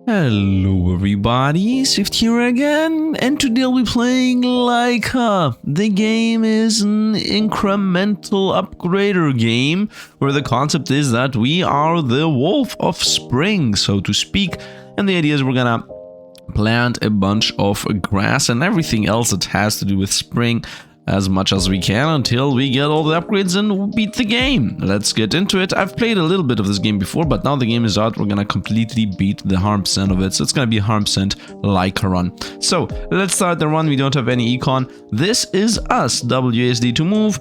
Hello everybody, Sifd here again, and today I'll be playing Lyca. The game is an incremental upgrader game, where the concept is that we are the wolf of spring, so to speak, and the idea is we're gonna plant a bunch of grass and everything else that has to do with spring as much as we can until we get all the upgrades and beat the game. Let's get into it. I've played a little bit of this game before, but now the game is out, we're gonna completely beat the 100% of it. So it's gonna be a 100% Lyca run. So let's start the run. We don't have any econ. This is us. WASD to move.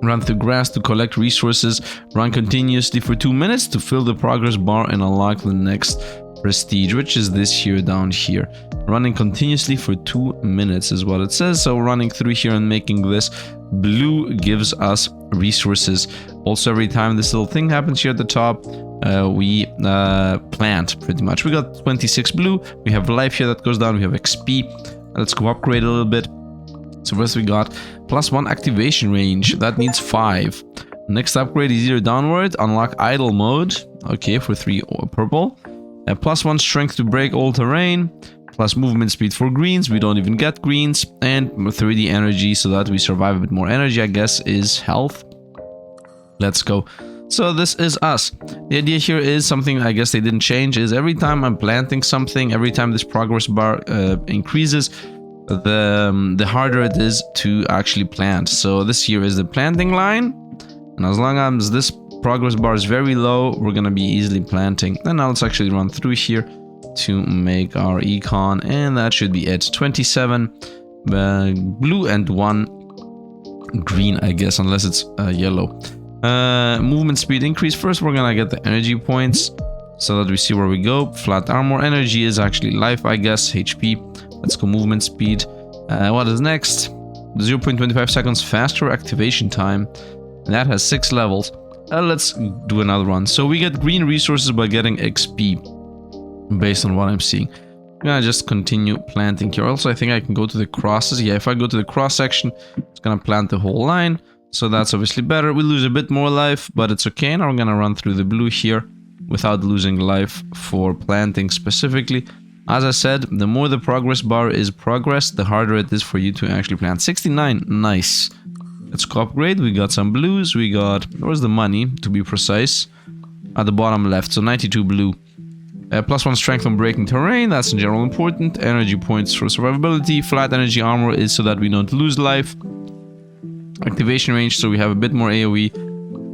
Run through grass to collect resources. Run continuously for 2 minutes to fill the progress bar and unlock the next prestige, which is this here down here. Running continuously for 2 minutes is what it says. So running through here and making this blue gives us resources. Also, every time this little thing happens here at the top, we plant pretty much. We got 26 blue. We have life here that goes down. We have XP. Let's go upgrade a little bit. So first we got +1 activation range. That needs 5. Next upgrade is either downward. Unlock idle mode. Okay, for 3 purple. +1 strength to break all terrain, plus movement speed for greens, we don't even get greens, and 30 energy so that we survive a bit more. Energy, I guess, is health. Let's go. So this is us. The idea here is something I guess they didn't change, is every time I'm planting something, every time this progress bar increases, the harder it is to actually plant. So this here is the planting line, and as long as this progress bar is very low, we're gonna be easily planting. And now let's actually run through here to make our econ, and that should be it. 27 blue and 1 green, I guess, unless it's yellow. Movement speed increase. First we're gonna get the energy points so that we see where we go. Flat armor. Energy is actually life, I guess. HP. Let's go movement speed. What is next? 0.25 seconds faster activation time. That has 6 levels. Let's do another one. So we get green resources by getting XP, based on what I'm seeing. I'm gonna just continue planting here. Also, I think I can go to the crosses. Yeah, if I go to the cross section, it's gonna plant the whole line. So that's obviously better. We lose a bit more life, but it's okay. Now we're gonna run through the blue here without losing life for planting specifically. As I said, the more the progress bar is progressed, the harder it is for you to actually plant. 69, nice. Let's go upgrade. We got some blues. We got, where's the money, to be precise? At the bottom left, so 92 blue. +1 strength on breaking terrain, that's in general important. Energy points for survivability. Flat energy armor is so that we don't lose life. Activation range, so we have a bit more AoE.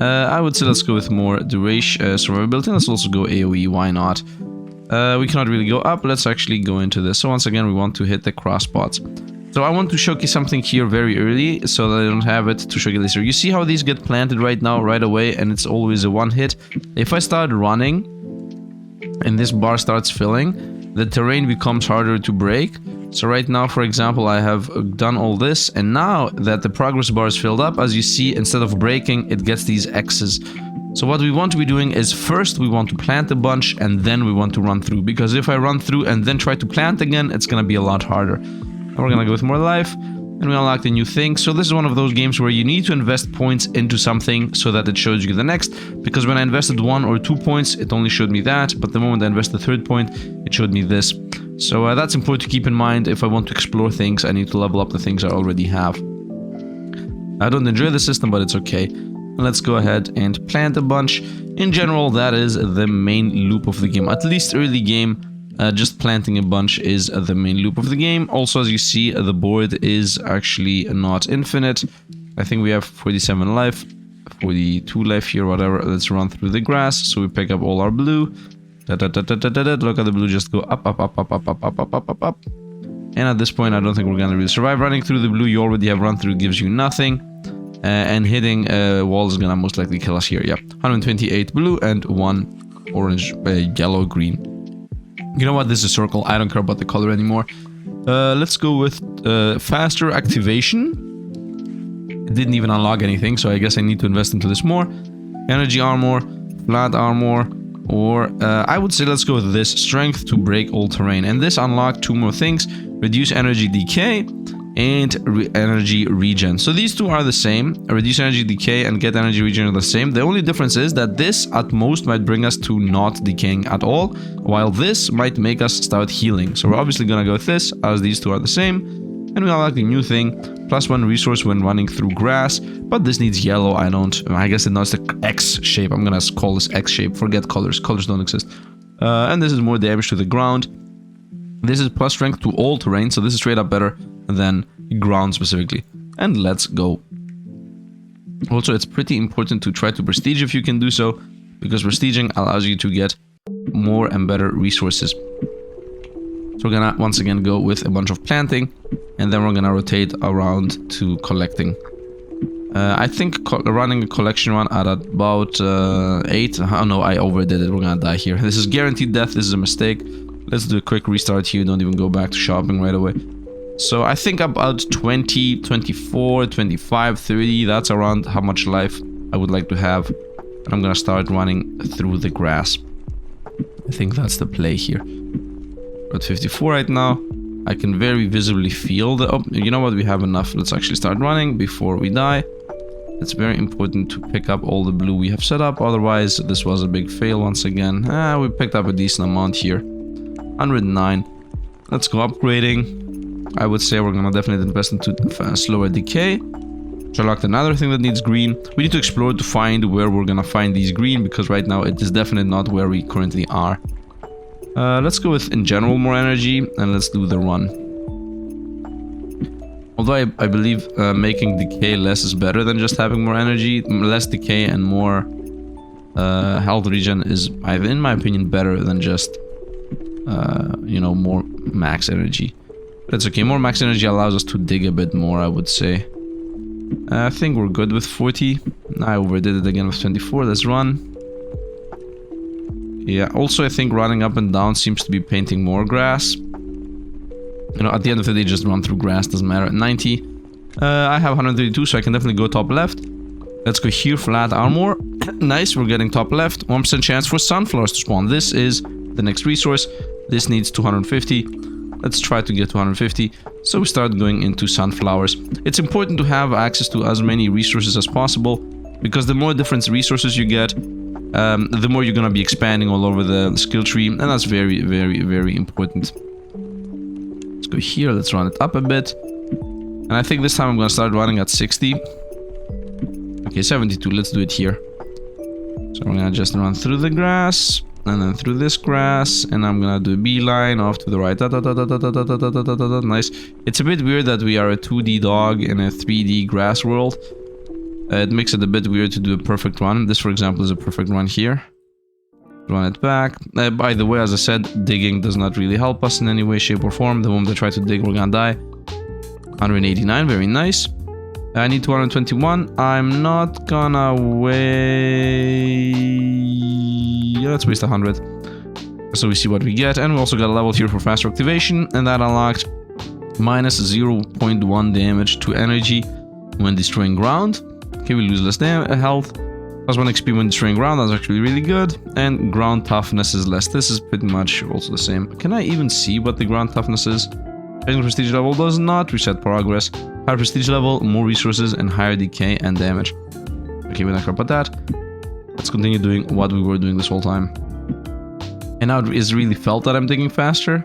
I would say let's go with more duration, survivability. Let's also go AoE, why not? We cannot really go up. Let's actually go into this. So once again, we want to hit the cross spots. So I want to showcase something here very early so that I don't have it to showcase later. You see how these get planted right now, right away, and it's always a one hit. If I start running and this bar starts filling, the terrain becomes harder to break. So right now, for example, I have done all this, and now that the progress bar is filled up, as you see, instead of breaking, it gets these X's. So what we want to be doing is first we want to plant a bunch and then we want to run through, because if I run through and then try to plant again, it's gonna be a lot harder. We're gonna go with more life, and we unlock the new thing. So this is one of those games where you need to invest points into something so that it shows you the next, because when I invested 1 or 2 points, it only showed me that, but the moment I invest the 3rd point, it showed me this. So that's important to keep in mind. If I want to explore things, I need to level up the things I already have. I don't enjoy the system, but it's okay. Let's go ahead and plant a bunch. In general, that is the main loop of the game, at least early game. Just planting a bunch is the main loop of the game. Also, as you see, the board is actually not infinite. I think we have 47 life, 42 life here, whatever. Let's run through the grass. So we pick up all our blue. Look at the blue just go up, up, up, up, up, up, up, up, up, up, up. And at this point, I don't think we're gonna really survive. Running through the blue, you already have run through, gives you nothing. And hitting walls is gonna most likely kill us here. Yeah, 128 blue and 1 orange, yellow, green. You know what? This is a circle. I don't care about the color anymore. Let's go with faster activation. It didn't even unlock anything, so I guess I need to invest into this more. Energy armor, flat armor, or I would say let's go with this, strength to break all terrain. And this unlocked 2 more things. Reduce energy decay and energy regen. So these two are the same. Reduce energy decay and get energy regen are the same. The only difference is that this at most might bring us to not decaying at all, while this might make us start healing. So we're obviously gonna go with this, as these two are the same. And we have like a new thing, +1 resource when running through grass, but this needs yellow. I guess it knows the X shape. I'm gonna call this X shape. Forget colors. Colors don't exist. And this is more damage to the ground. This is plus strength to all terrain, so this is straight up better than ground specifically. And let's go. Also, it's pretty important to try to prestige if you can do so, because prestiging allows you to get more and better resources. So we're gonna once again go with a bunch of planting, and then we're gonna rotate around to collecting. I think running a collection run at about 8. Oh no, I overdid it. We're gonna die here. This is guaranteed death. This is a mistake. Let's do a quick restart here. Don't even go back to shopping right away. So I think about 20, 24, 25, 30. That's around how much life I would like to have. And I'm gonna start running through the grass. I think that's the play here. We're at 54 right now. I can very visibly feel the... Oh, you know what? We have enough. Let's actually start running before we die. It's very important to pick up all the blue we have set up. Otherwise, this was a big fail once again. We picked up a decent amount here. 109. Let's go upgrading. I would say we're gonna definitely invest into slower decay. Select another thing that needs green. We need to explore to find where we're gonna find these green, because right now it is definitely not where we currently are. Let's go with in general more energy, and let's do the run. Although I believe making decay less is better than just having more energy. Less decay and more health regen is, in my opinion, better than just you know, more max energy. That's okay. More max energy allows us to dig a bit more, I would say. I think we're good with 40. I overdid it again with 24. Let's run. Yeah, also I think running up and down seems to be painting more grass. You know, at the end of the day, just run through grass, doesn't matter. 90. I have 132, so I can definitely go top left. Let's go here, flat armor. Nice, we're getting top left. 1% chance for sunflowers to spawn. This is the next resource. This needs 250. Let's try to get 250. So we start going into sunflowers. It's important to have access to as many resources as possible, because the more different resources you get, the more you're gonna be expanding all over the skill tree, and that's very, very, very important. Let's go here, let's run it up a bit. And I think this time I'm gonna start running at 60. Okay, 72, let's do it here. So I'm gonna just run through the grass, and then through this grass, and I'm gonna do a beeline off to the right. Nice. It's a bit weird that we are a 2D dog in a 3D grass world. It makes it a bit weird to do a perfect run. This, for example, is a perfect run here. Run it back. By the way, as I said, digging does not really help us in any way, shape, or form. The moment I try to dig, we're gonna die. 189, very nice. I need 221. I'm not gonna wait. Let's waste 100. So we see what we get. And we also got a level here for faster activation. And that unlocked minus 0.1 damage to energy when destroying ground. Okay, we lose less health. Plus 1 XP when destroying ground, that's actually really good. And ground toughness is less. This is pretty much also the same. Can I even see what the ground toughness is? Raising prestige level does not reset progress. Higher prestige level, more resources, and higher decay and damage. Okay, we're not gonna put that. Let's continue doing what we were doing this whole time. And now it is really felt that I'm digging faster.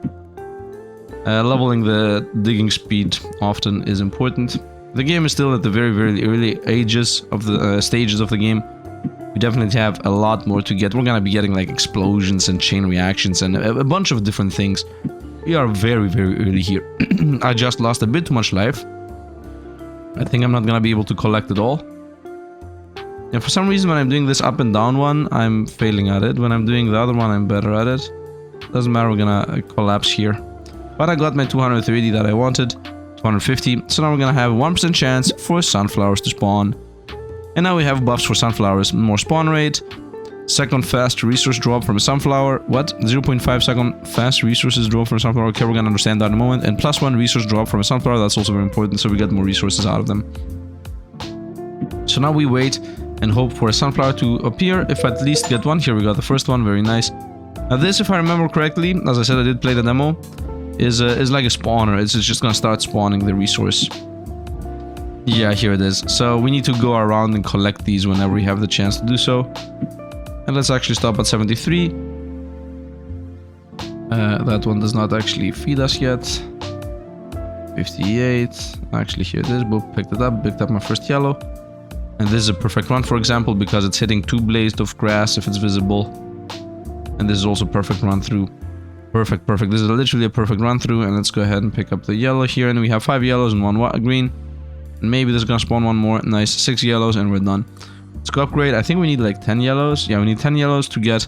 Leveling the digging speed often is important. The game is still at the very, very early ages of the stages of the game. We definitely have a lot more to get. We're gonna be getting like explosions and chain reactions and a bunch of different things. We are very, very early here. I just lost a bit too much life. I think I'm not gonna be able to collect it all. And for some reason, when I'm doing this up and down one, I'm failing at it. When I'm doing the other one, I'm better at it. Doesn't matter, we're gonna collapse here. But I got my 230 that I wanted. 250. So now we're gonna have 1% chance for sunflowers to spawn. And now we have buffs for sunflowers. More spawn rate. Second fast resource drop from a sunflower. What? 0.5 second fast resources drop from a sunflower. Okay, we're gonna understand that in a moment. And plus 1 resource drop from a sunflower. That's also very important, so we get more resources out of them. So now we wait and hope for a sunflower to appear. If at least get one. Here we got the first one. Very nice. Now this, if I remember correctly, as I said, I did play the demo. is like a spawner. It's just gonna start spawning the resource. Yeah, here it is. So we need to go around and collect these whenever we have the chance to do so. And let's actually stop at 73. That one does not actually feed us yet. 58. Actually, here it is. Boop, picked it up. Picked up my first yellow. And this is a perfect run, for example, because it's hitting 2 blades of grass if it's visible. And this is also perfect run through. Perfect, perfect. This is literally a perfect run through. And let's go ahead and pick up the yellow here. And we have 5 yellows and 1 green. And maybe this is gonna spawn one more. Nice, 6 yellows and we're done. Let's go upgrade. I think we need like 10 yellows. Yeah, we need 10 yellows to get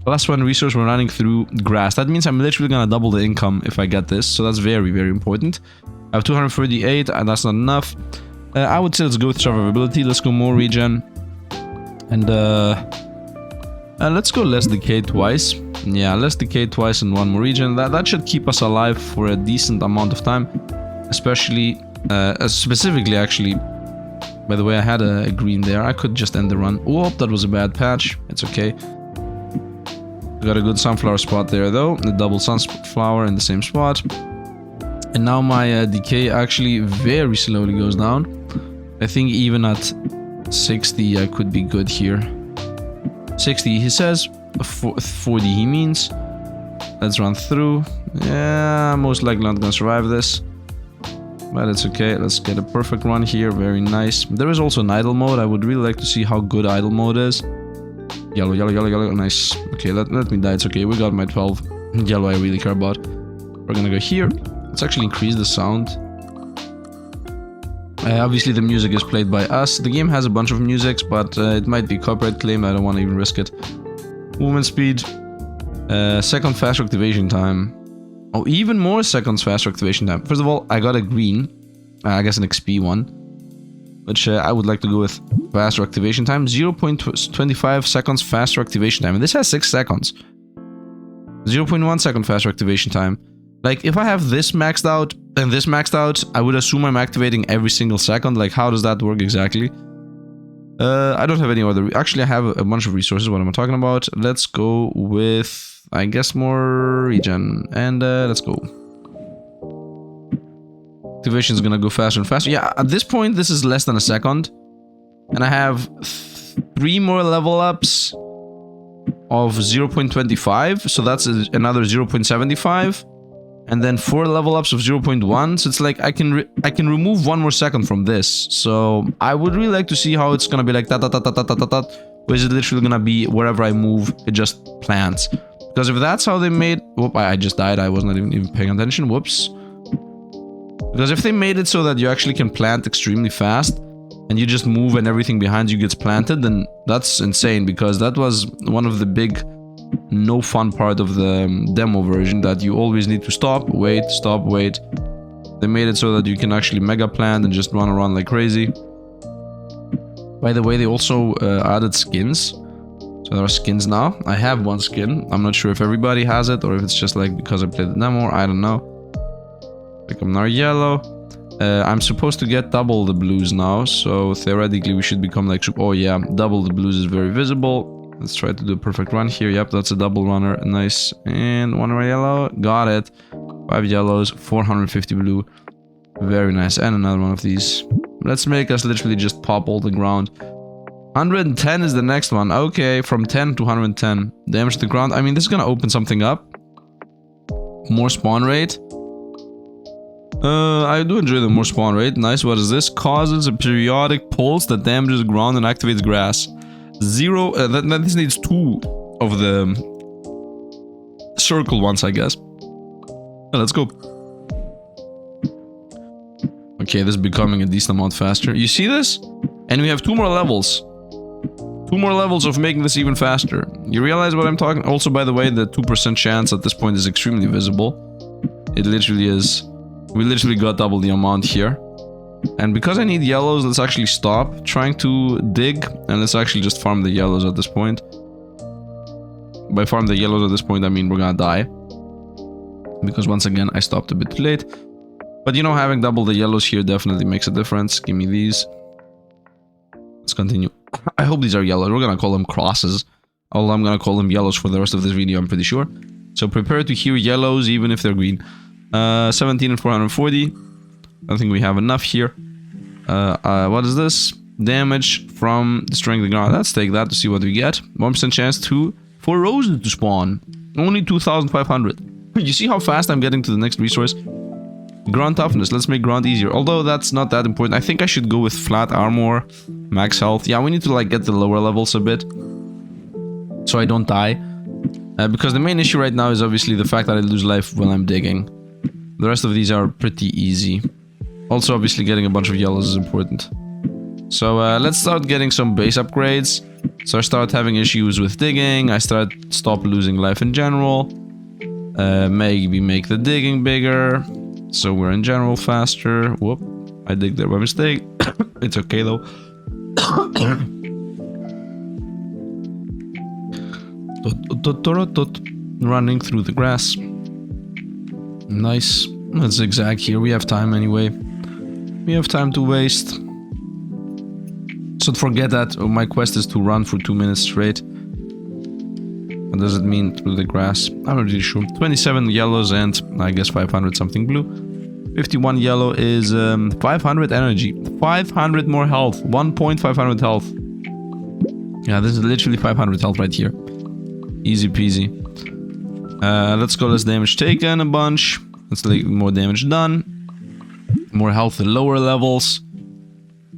plus 1 resource. We're running through grass. That means I'm literally gonna double the income if I get this. So that's very, very important. I have 238 and that's not enough. I would say let's go with survivability. Let's go more regen. And let's go less decay twice. Yeah, less decay twice and 1 more regen. That should keep us alive for a decent amount of time. Especially, specifically actually. By the way, I had a green there. I could just end the run. Oh, that was a bad patch. It's okay. We got a good sunflower spot there though. The double sunflower in the same spot. And now my decay actually very slowly goes down. I think even at 60 I could be good here. 60 he says. 40 he means. Let's run through. Yeah, most likely not gonna survive this. But it's okay. Let's get a perfect run here. Very nice. There is also an idle mode. I would really like to see how good idle mode is. Yellow, yellow, yellow, yellow. Nice. Okay, let me die. It's okay. We got my 12 yellow I really care about. We're gonna go here. Let's actually increase the sound. Obviously the music is played by us. The game has a bunch of musics, but it might be copyright claimed. I don't want to even risk it. Movement speed. Second faster activation time. Oh, even more seconds faster activation time. First of all, I got a green. I guess an XP one. Which I would like to go with faster activation time. 0.25 seconds faster activation time. And this has 6 seconds. 0.1 second faster activation time. Like, if I have this maxed out and this maxed out, I would assume I'm activating every single second. Like, how does that work exactly? I don't have any other... Actually, I have a bunch of resources. What am I talking about? Let's go with, I guess, more regen. And let's go. Activation is gonna go faster and faster. Yeah, at this point, this is less than a second. And I have 3 more level ups of 0.25. So that's another 0.75. And then 4 level ups of 0.1. So it's like I can remove 1 more second from this. So I would really like to see how it's gonna be like that. Or is it literally gonna be wherever I move, it just plants? Because if that's how they made... Whoop, I just died. I was not even paying attention. Whoops. Because if they made it so that you actually can plant extremely fast and you just move and everything behind you gets planted, then that's insane. Because that was one of the big no fun part of the demo version, that you always need to stop, wait. They made it so that you can actually mega plant and just run around like crazy. By the way, they also added skins. So there are skins now. I have 1 skin. I'm not sure if everybody has it or if it's just like because I played the demo. I don't know. Pick up now yellow. I'm supposed to get double the blues now. So theoretically we should become like... Oh yeah, double the blues is very visible. Let's try to do a perfect run here. Yep, that's a double runner. Nice. And 1 more yellow. Got it. 5 yellows. 450 blue. Very nice. And another one of these. Let's make us literally just pop all the ground. 110 is the next one. Okay, from 10 to 110. Damage to the ground. I mean, this is gonna open something up. More spawn rate. I do enjoy the more spawn rate. Nice. What is this? Causes a periodic pulse that damages ground and activates grass. 0. This needs 2 of the circle ones, I guess. Let's go. Okay, this is becoming a decent amount faster. You see this? And we have 2 more levels. 2 more levels of making this even faster. You realize what I'm talking? Also, by the way, the 2% chance at this point is extremely visible. It literally is. We literally got double the amount here. And because I need yellows, let's actually stop trying to dig. And let's actually just farm the yellows at this point. By farm the yellows at this point, I mean we're gonna die. Because once again, I stopped a bit too late. But you know, having double the yellows here definitely makes a difference. Give me these. Let's continue. I hope these are yellows. We're gonna call them crosses. Although I'm gonna call them yellows for the rest of this video, I'm pretty sure. So prepare to hear yellows even if they're green. 17 and 440. I think we have enough here. What is this? Damage from destroying the ground. Let's take that to see what we get. 1% chance for roses to spawn. Only 2,500. You see how fast I'm getting to the next resource? Ground toughness. Let's make ground easier. Although that's not that important. I think I should go with flat armor, max health. Yeah, we need to like get the lower levels a bit, so I don't die. Because the main issue right now is obviously the fact that I lose life when I'm digging. The rest of these are pretty easy. Also, obviously, getting a bunch of yellows is important. So let's start getting some base upgrades. So I start having issues with digging. I stop losing life in general. Maybe make the digging bigger, so we're in general faster. Whoop, I digged there by mistake. It's okay though. Running through the grass. Nice. Let's zigzag here. We have time anyway. We have time to waste. So forget that. Oh, my quest is to run for 2 minutes straight. What does it mean through the grass? I'm not really sure. 27 yellows and I guess 500 something blue. 51 yellow is 500 energy. 500 more health. 1.500 health. Yeah, this is literally 500 health right here. Easy peasy. Let's go less damage taken a bunch. Let's take more damage done. More health at lower levels.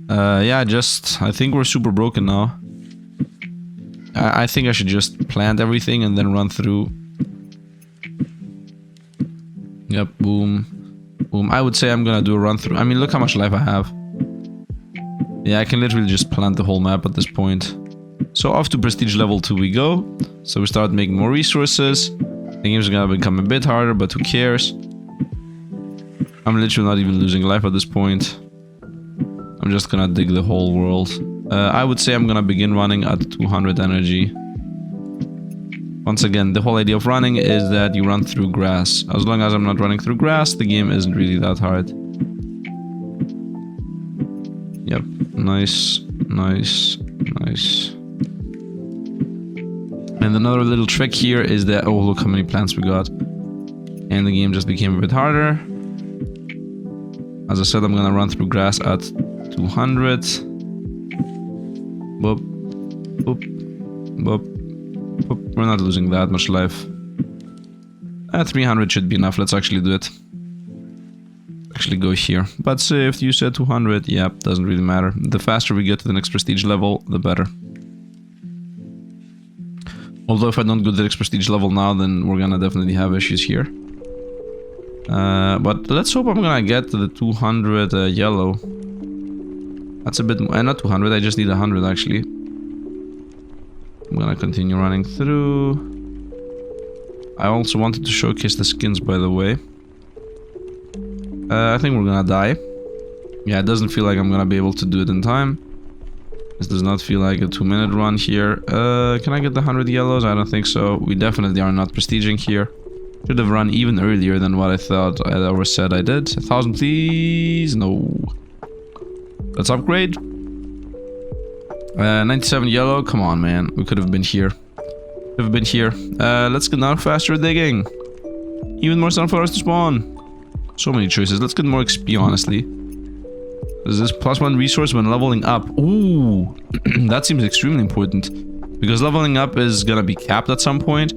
Yeah, I think we're super broken now. I think I should just plant everything and then run through. Yep, boom. Boom. I would say I'm gonna do a run through. I mean, look how much life I have. Yeah, I can literally just plant the whole map at this point. So off to prestige level 2 we go. So we start making more resources. The game's gonna become a bit harder, but who cares? I'm literally not even losing life at this point. I'm just gonna dig the whole world. I would say I'm gonna begin running at 200 energy. Once again, the whole idea of running is that you run through grass. As long as I'm not running through grass, the game isn't really that hard. Yep, nice, nice, nice. And another little trick here is that, oh, look how many plants we got. And the game just became a bit harder. As I said, I'm gonna run through grass at 200. Boop, boop, boop, boop. We're not losing that much life. 300 should be enough. Let's actually do it. Actually go here. But Sifd, you said 200. Yeah, doesn't really matter. The faster we get to the next prestige level, the better. Although if I don't go to the next prestige level now, then we're gonna definitely have issues here. But let's hope I'm gonna get to the 200 yellow. That's a bit more. Not 200, I just need 100 actually. I'm gonna continue running through. I also wanted to showcase the skins, by the way. I think we're gonna die. Yeah, it doesn't feel like I'm gonna be able to do it in time. This does not feel like a 2-minute run here. Can I get the 100 yellows? I don't think so. We definitely are not prestiging here. Should have run even earlier than what I thought I ever said I did. 1,000 please. No. Let's upgrade. 97 yellow. Come on, man. We could have been here. Could have been here. Let's get now faster digging. Even more sunflowers to spawn. So many choices. Let's get more XP, honestly. Is this +1 resource when leveling up? Ooh. That seems extremely important. Because leveling up is gonna be capped at some point.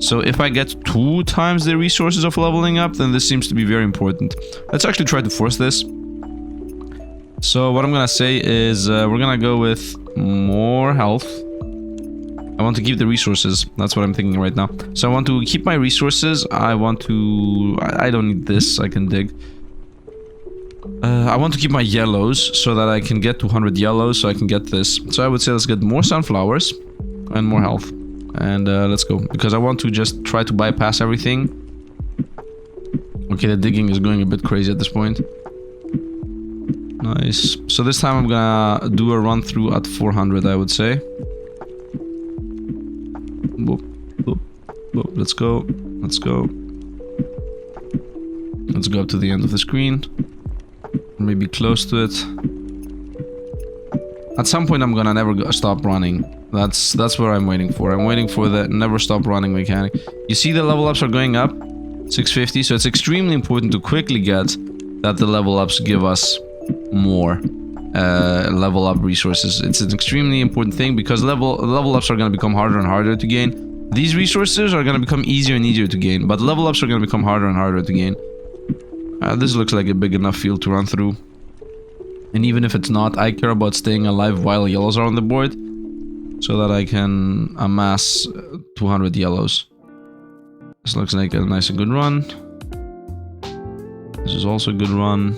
So if I get 2 times the resources of leveling up, then this seems to be very important. Let's actually try to force this. So what I'm gonna say is we're gonna go with more health. I want to keep the resources. That's what I'm thinking right now. So I want to keep my resources. I want to... I don't need this. I can dig. I want to keep my yellows so that I can get 200 yellows so I can get this. So I would say let's get more sunflowers and more health. And let's go. Because I want to just try to bypass everything. Okay, the digging is going a bit crazy at this point. Nice. So this time I'm gonna do a run through at 400, I would say. Boop, boop, boop. Let's go. Let's go. Let's go up to the end of the screen. Maybe close to it. At some point I'm gonna never stop running. That's what I'm waiting for. I'm waiting for the never stop running mechanic. You see the level ups are going up. 650, so it's extremely important to quickly get that the level ups give us more level up resources. It's an extremely important thing because level ups are going to become harder and harder to gain. These resources are going to become easier and easier to gain, but level ups are going to become harder and harder to gain. This looks like a big enough field to run through. And even if it's not, I care about staying alive while yellows are on the board, so that I can amass 200 yellows. This looks like a nice and good run. This is also a good run.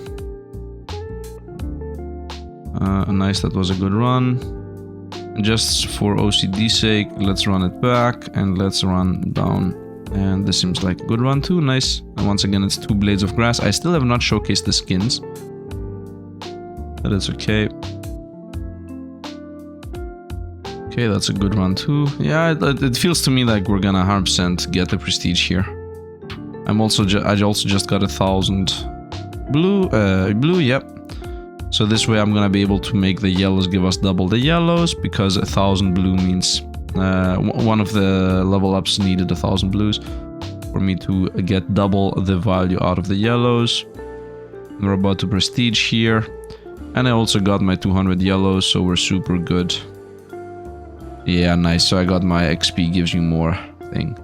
Nice, that was a good run. Just for OCD's sake, let's run it back and let's run down. And this seems like a good run too, nice. And once again, it's 2 blades of grass. I still have not showcased the skins. But it's okay. Okay, that's a good run too. Yeah, it feels to me like we're gonna 100% get the prestige here. I also just got 1,000 blue, yep. So this way I'm gonna be able to make the yellows give us double the yellows, because 1,000 blue means one of the level ups needed 1,000 blues for me to get double the value out of the yellows. We're about to prestige here. And I also got my 200 yellows, so we're super good. Yeah, nice. So I got my XP gives you more thing.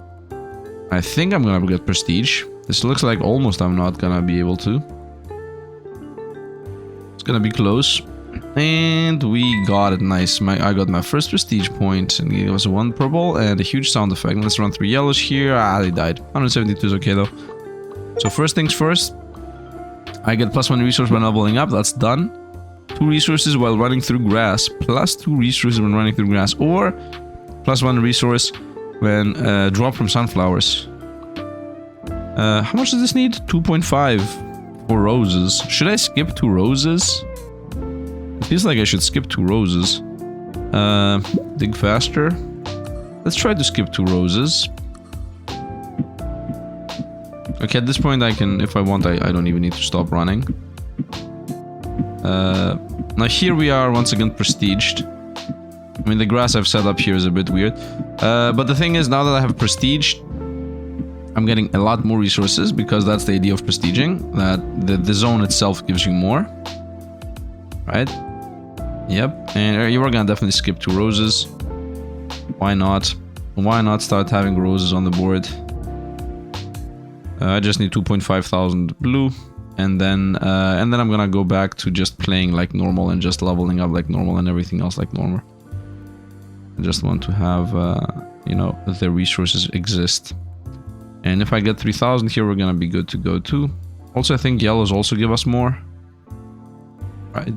I think I'm gonna get prestige. This looks like almost I'm not gonna be able to. It's gonna be close. And we got it, nice. I got my first prestige point, and it was 1 purple and a huge sound effect. Let's run 3 yellows here. Ah, they died. 172 is okay though. So first things first, I get +1 resource when leveling up. That's done. 2 resources while running through grass, plus 2 resources when running through grass, or +1 resource when drop from sunflowers. How much does this need? 2.5 for roses. Should I skip 2 roses? It feels like I should skip 2 roses. Dig faster. Let's try to skip 2 roses. Okay, at this point I can, if I want, I don't even need to stop running. Now here we are once again prestiged. I mean, the grass I've set up here is a bit weird. But the thing is, now that I have prestiged, I'm getting a lot more resources, because that's the idea of prestiging, that the zone itself gives you more. Right? Yep. And you are gonna definitely skip 2 roses. Why not? Why not start having roses on the board? I just need 2,500 blue. And then I'm gonna go back to just playing like normal and just leveling up like normal and everything else like normal. I just want to have, you know, the resources exist. And if I get 3,000 here, we're gonna be good to go too. Also, I think yellows also give us more. Right?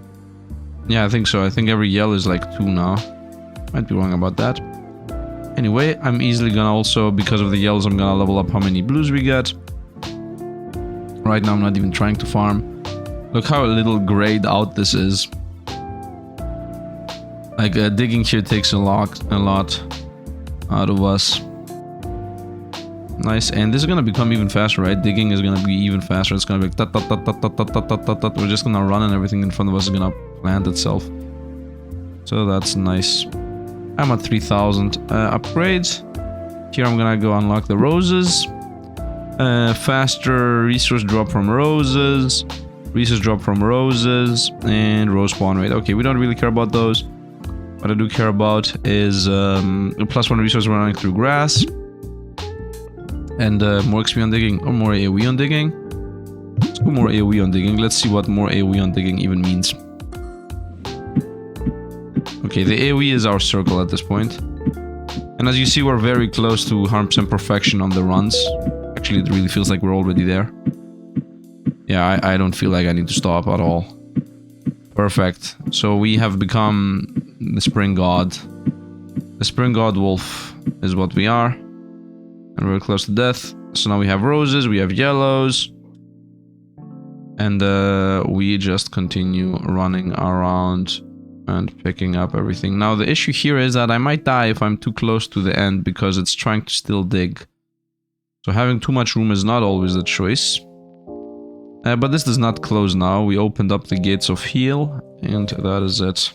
Yeah, I think so. I think every yellow is like 2 now. Might be wrong about that. Anyway, I'm easily gonna also, because of the yellows, I'm gonna level up how many blues we get. Right now I'm not even trying to farm. Look how little grayed out this is. Like digging here takes a lot out of us. Nice, and this is gonna become even faster, right? Digging is gonna be even faster. It's gonna be like tat tat tat tat tat tat tat tat tat tat. We're just gonna run and everything in front of us is gonna plant itself. So that's nice. I'm at 3,000 upgrades. Here I'm gonna go unlock the roses. Faster resource drop from roses, resource drop from roses, and rose spawn rate. Okay, we don't really care about those. What I do care about is +1 resource when running through grass, and more XP on digging, or more AoE on digging. Let's go more AoE on digging. Let's see what more AoE on digging even means. Okay, the AoE is our circle at this point. And as you see, we're very close to 100% perfection on the runs. Actually, it really feels like we're already there. Yeah, I don't feel like I need to stop at all. Perfect. So we have become the spring god. The spring god wolf is what we are. And we're close to death. So now we have roses, we have yellows. And we just continue running around and picking up everything. Now the issue here is that I might die if I'm too close to the end, because it's trying to still dig. So having too much room is not always the choice. But this does not close now. We opened up the gates of heal, and that is it.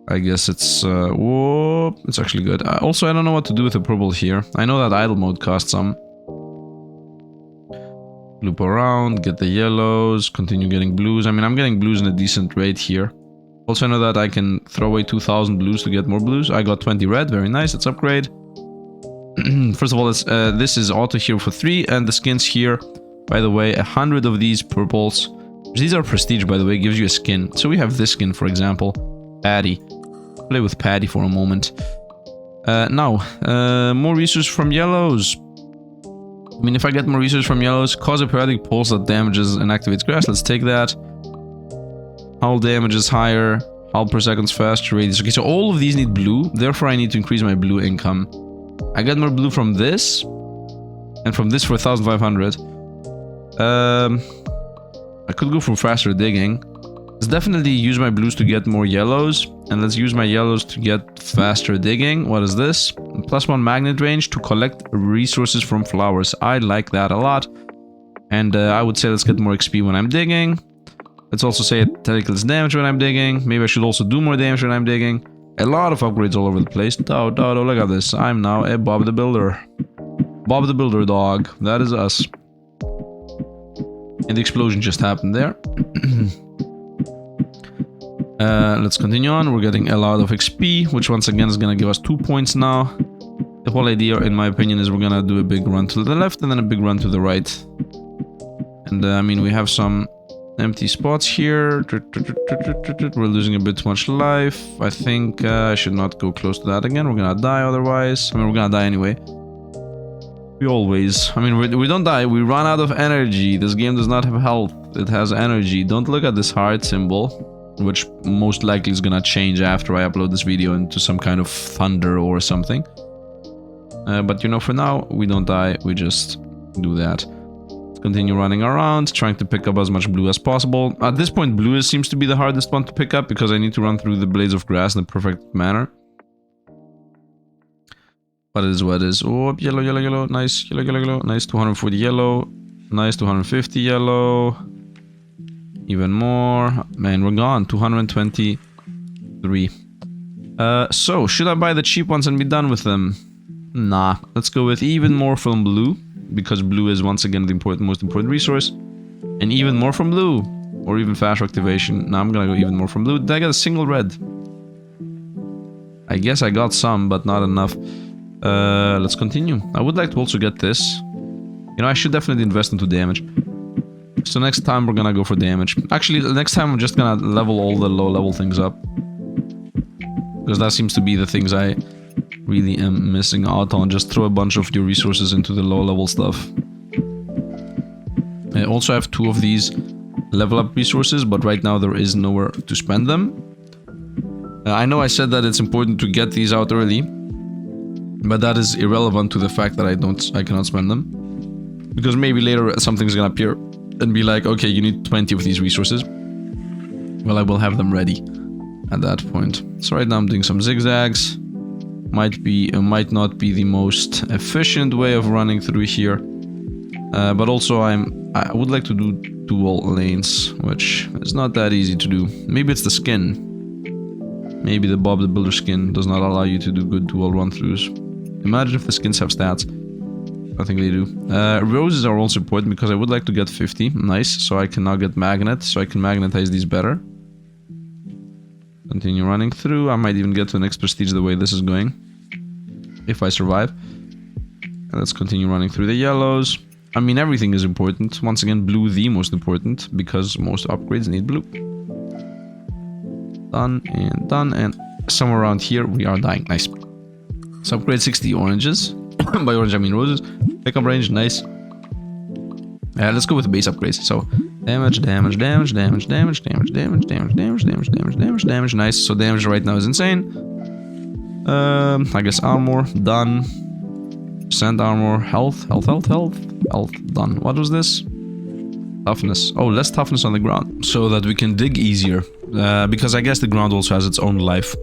I guess it's... whoa, it's actually good. Also, I don't know what to do with the purple here. I know that idle mode costs some. Loop around, get the yellows, continue getting blues. I mean, I'm getting blues in a decent rate here. Also, I know that I can throw away 2,000 blues to get more blues. I got 20 red, very nice, let's upgrade. First of all, this is auto here for 3, and the skins here, by the way, 100 of these purples. These are prestige, by the way, gives you a skin. So we have this skin, for example, Patty. Play with Patty for a moment. Now, more resources from yellows. I mean, if I get more resources from yellows, cause a periodic pulse that damages and activates grass. Let's take that. Hull damage is higher. Hull per second's faster, radius. Okay, so all of these need blue. Therefore, I need to increase my blue income. I get more blue from this. And from this for 1,500. I could go for faster digging. Let's definitely use my blues to get more yellows. And let's use my yellows to get faster digging. What is this? +1 magnet range to collect resources from flowers. I like that a lot. And I would say let's get more XP when I'm digging. Let's also say it takes less damage when I'm digging. Maybe I should also do more damage when I'm digging. A lot of upgrades all over the place. Oh, look at this. I'm now a Bob the Builder. Bob the Builder dog. That is us. And the explosion just happened there. Let's continue on. We're getting a lot of XP, which once again is going to give us 2 points now. The whole idea, in my opinion, is we're going to do a big run to the left and then a big run to the right. And I mean, we have some empty spots here. We're losing a bit too much life. I think I should not go close to that again. We're going to die otherwise. I mean, we're going to die anyway. We always... I mean, we don't die. We run out of energy. This game does not have health. It has energy. Don't look at this heart symbol, which most likely is gonna change after I upload this video into some kind of thunder or something. But you know, for now, we don't die, we just do that. Let's continue running around, trying to pick up as much blue as possible. At this point, blue seems to be the hardest one to pick up, because I need to run through the blades of grass in the perfect manner. What is what is? Oh, yellow, yellow, yellow, nice, yellow, yellow, yellow, nice, 240 yellow, nice, 250 yellow. Even more. Man, we're gone. 223. So, should I buy the cheap ones and be done with them? Nah. Let's go with even more from blue. Because blue is once again the most important resource. And even more from blue. Or even faster activation. Now I'm gonna go even more from blue. Did I get a single red? I guess I got some, but not enough. Let's continue. I would like to also get this. You know, I should definitely invest into damage. So next time we're gonna go for damage. Actually, next time I'm just gonna level all the low level things up. Because that seems to be the things I really am missing out on. Just throw a bunch of your resources into the low level stuff. I also have 2 of these level up resources, but right now there is nowhere to spend them. I know I said that it's important to get these out early, but that is irrelevant to the fact that I cannot spend them. Because maybe later something's gonna appear and be like, okay, you need 20 of these resources. Well, I will have them ready at that point. So right now I'm doing some zigzags. Might not be the most efficient way of running through here. But also I would like to do dual lanes, which is not that easy to do. Maybe it's the skin. Maybe the Bob the Builder skin does not allow you to do good dual run-throughs. Imagine if the skins have stats. I think they do. Roses are also important because I would like to get 50. Nice. So I can now get magnet. So I can magnetize these better. Continue running through. I might even get to the next prestige the way this is going. If I survive. And let's continue running through the yellows. I mean, everything is important. Once again, blue the most important. Because most upgrades need blue. Done and done. And somewhere around here we are dying. Nice. So upgrade 60 oranges. By orange I mean roses. Pickup range, nice. Let's go with the base upgrades. So damage, damage, damage, damage, damage, damage, damage, damage, damage, damage, damage, damage, damage, nice. So damage right now is insane. I guess armor, done. Percent armor, health, health, health, health, health, done. What was this? Toughness. Oh, less toughness on the ground. So that we can dig easier. Because I guess the ground also has its own life.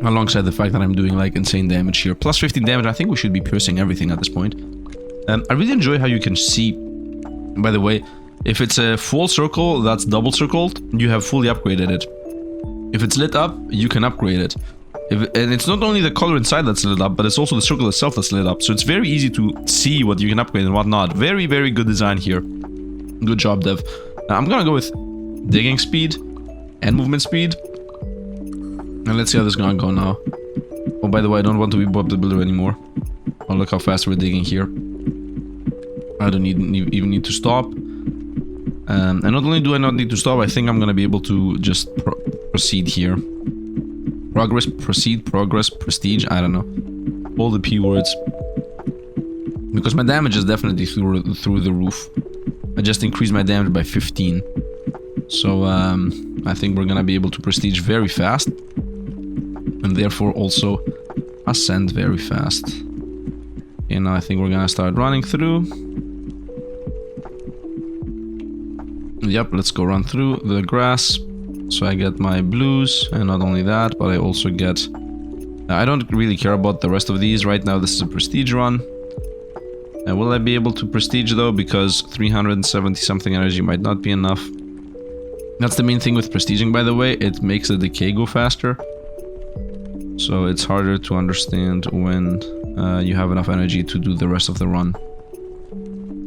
Alongside the fact that I'm doing like insane damage here. Plus 15 damage, I think we should be piercing everything at this point. I really enjoy how you can see, by the way, if it's a full circle that's double circled, you have fully upgraded it. If it's lit up, you can upgrade it. And it's not only the color inside that's lit up, but it's also the circle itself that's lit up. So it's very easy to see what you can upgrade and what not. Very, very good design here. Good job, Dev. I'm gonna go with digging speed and movement speed. And let's see how this is gonna go now. Oh, by the way, I don't want to be Bob the Builder anymore. Oh, look how fast we're digging here. I don't even need to stop. And not only do I not need to stop, I think I'm gonna be able to just proceed here. Progress, proceed, progress, prestige, I don't know. All the P words. Because my damage is definitely through the roof. I just increased my damage by 15. So, I think we're gonna be able to prestige very fast. And therefore also ascend very fast. Okay, now I think we're gonna start running through. Yep, let's go run through the grass. So I get my blues, and not only that, but I also get... I don't really care about the rest of these. Right now this is a prestige run. Will I be able to prestige though? Because 370 something energy might not be enough. That's the main thing with prestiging, by the way. It makes the decay go faster. So it's harder to understand when you have enough energy to do the rest of the run.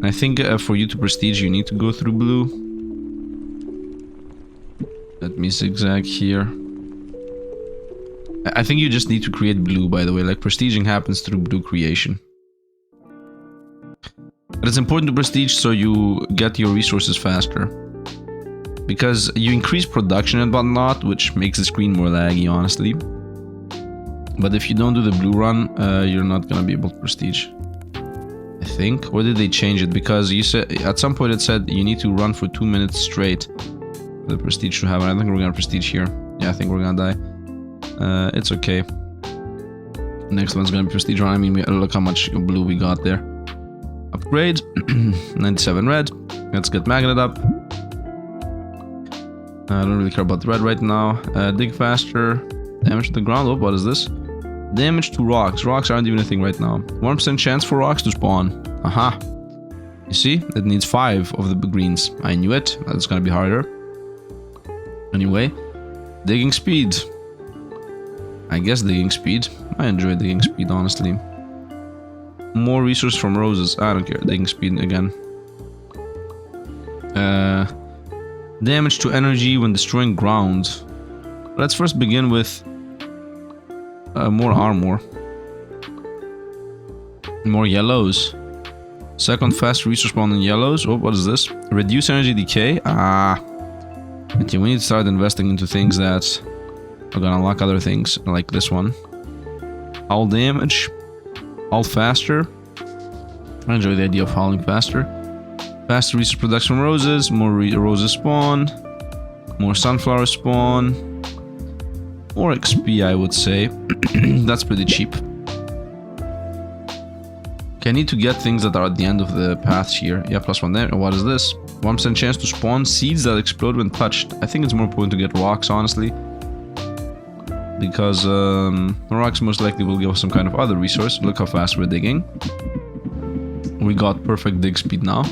I think for you to prestige, you need to go through blue. Let me zigzag here. I think you just need to create blue, by the way. Like, prestiging happens through blue creation. But it's important to prestige so you get your resources faster. Because you increase production and whatnot, which makes the screen more laggy, honestly. But if you don't do the blue run, you're not gonna be able to prestige. I think. Or did they change it? Because you said at some point it said you need to run for 2 minutes straight for the prestige to happen. I think we're gonna prestige here. Yeah, I think we're gonna die. It's okay. Next one's gonna be prestige run. I mean, look how much blue we got there. Upgrade. 97 red. Let's get magnet up. I don't really care about the red right now. Dig faster. Damage to the ground. Oh, what is this? Damage to rocks. Rocks aren't even a thing right now. 1% chance for rocks to spawn. Aha. You see? It needs 5 of the greens. I knew it. That's gonna be harder. Anyway. Digging speed. I guess digging speed. I enjoy digging speed, honestly. More resource from roses. I don't care. Digging speed again. Damage to energy when destroying ground. Let's first begin with more armor. More yellows. Second, fast resource spawn in yellows. Oh, what is this? Reduce energy decay. Ah. Okay, we need to start investing into things that are gonna unlock other things, like this one. All damage. All faster. I enjoy the idea of hauling faster. Faster resource production from roses. More roses spawn. More sunflower spawn. More XP, I would say. That's pretty cheap. Okay, I need to get things that are at the end of the path here. Yeah, +1 there. What is this? 1% chance to spawn seeds that explode when touched. I think it's more important to get rocks, honestly. Because rocks most likely will give us some kind of other resource. Look how fast we're digging. We got perfect dig speed now.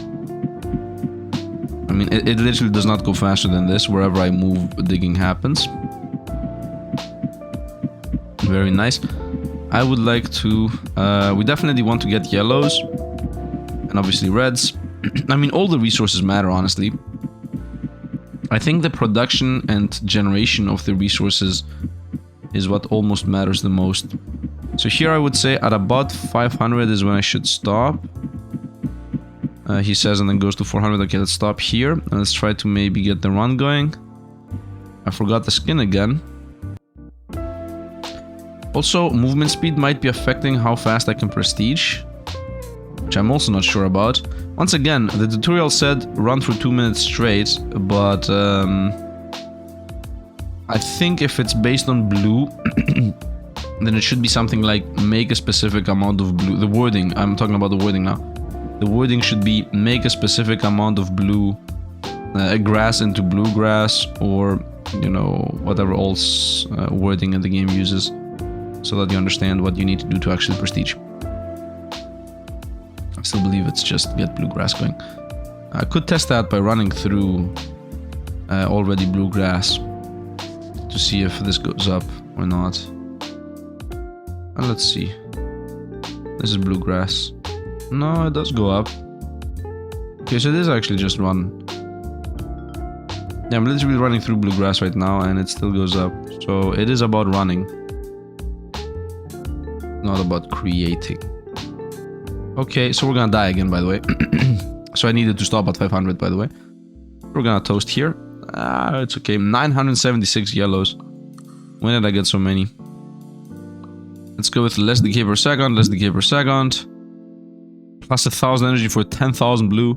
I mean, it literally does not go faster than this. Wherever I move, digging happens. Very nice. I would like to... we definitely want to get yellows. And obviously reds. I mean, all the resources matter, honestly. I think the production and generation of the resources is what almost matters the most. So here I would say at about 500 is when I should stop. He says, and then goes to 400. Okay, let's stop here. And let's try to maybe get the run going. I forgot the skin again. Also, movement speed might be affecting how fast I can prestige, which I'm also not sure about. Once again, the tutorial said run for 2 minutes straight, but I think if it's based on blue, then it should be something like make a specific amount of blue. The wording, I'm talking about the wording now. The wording should be make a specific amount of blue grass into bluegrass, or, you know, whatever else wording in the game uses, so that you understand what you need to do to actually prestige. I still believe it's just get bluegrass going. I could test that by running through already bluegrass to see if this goes up or not. And let's see. This is bluegrass. No, it does go up. Okay, Okay, so it is actually just run. Yeah, I'm literally running through bluegrass right now and it still goes up. So it is about running. Not about creating. Okay, so we're gonna die again, by the way. So I needed to stop at 500, by the way. We're gonna toast here. It's okay. 976 yellows. When did I get so many? Let's go with less decay per second, less decay per second. Plus 1,000 energy for 10,000 blue.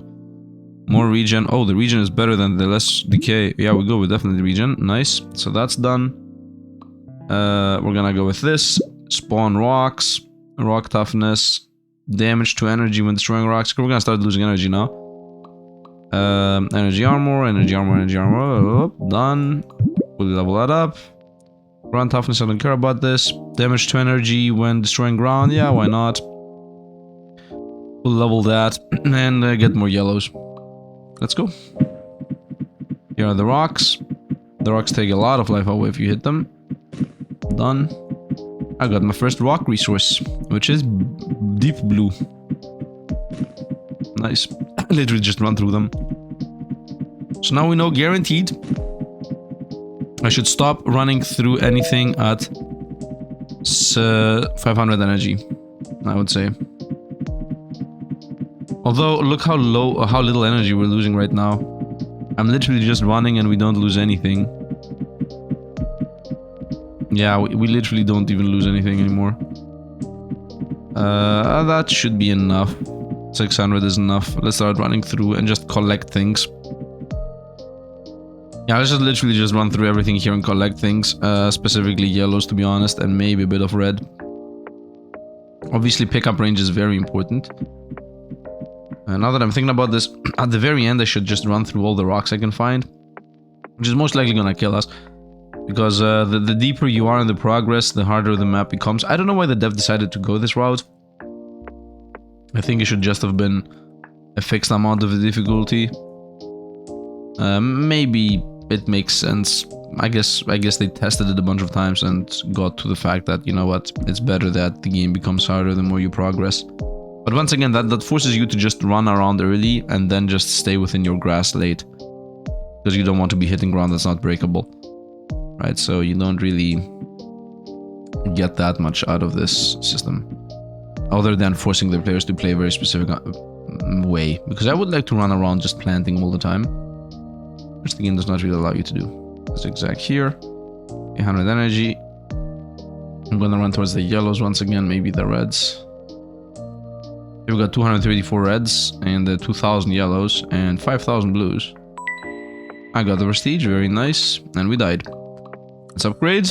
More regen. Oh, the regen is better than the less decay. Yeah, we go with definitely regen. Nice. So that's done. We're gonna go with this. Spawn rocks. Rock toughness. Damage to energy when destroying rocks. We're gonna start losing energy now. Energy armor, energy armor, energy armor. Done. We'll level that up. Ground toughness, I don't care about this. Damage to energy when destroying ground. Yeah, why not? We'll level that and get more yellows. Let's go. Here are the rocks. The rocks take a lot of life away if you hit them. Done. I got my first rock resource, which is deep blue. Nice. Literally just run through them. So now we know guaranteed I should stop running through anything at 500 energy, I would say. Although, look how little energy we're losing right now. I'm literally just running and we don't lose anything. Yeah, we literally don't even lose anything anymore. That should be enough. 600 is enough. Let's start running through and just collect things. Yeah, let's just literally just run through everything here and collect things. Specifically yellows, to be honest, and maybe a bit of red. Obviously, pickup range is very important. Now that I'm thinking about this, at the very end I should just run through all the rocks I can find. Which is most likely gonna kill us. Because the deeper you are in the progress, the harder the map becomes. I don't know why the dev decided to go this route. I think it should just have been a fixed amount of the difficulty. Maybe it makes sense. I guess they tested it a bunch of times and got to the fact that, you know what, it's better that the game becomes harder the more you progress. But once again, that forces you to just run around early and then just stay within your grass late. Because you don't want to be hitting ground that's not breakable. Right, so you don't really get that much out of this system. Other than forcing the players to play a very specific way. Because I would like to run around just planting all the time. Which the game does not really allow you to do. Zigzag here. 800 energy. I'm gonna run towards the yellows once again, maybe the reds. We've got 234 reds and 2,000 yellows and 5,000 blues. I got the prestige, very nice, and we died. Let's upgrade.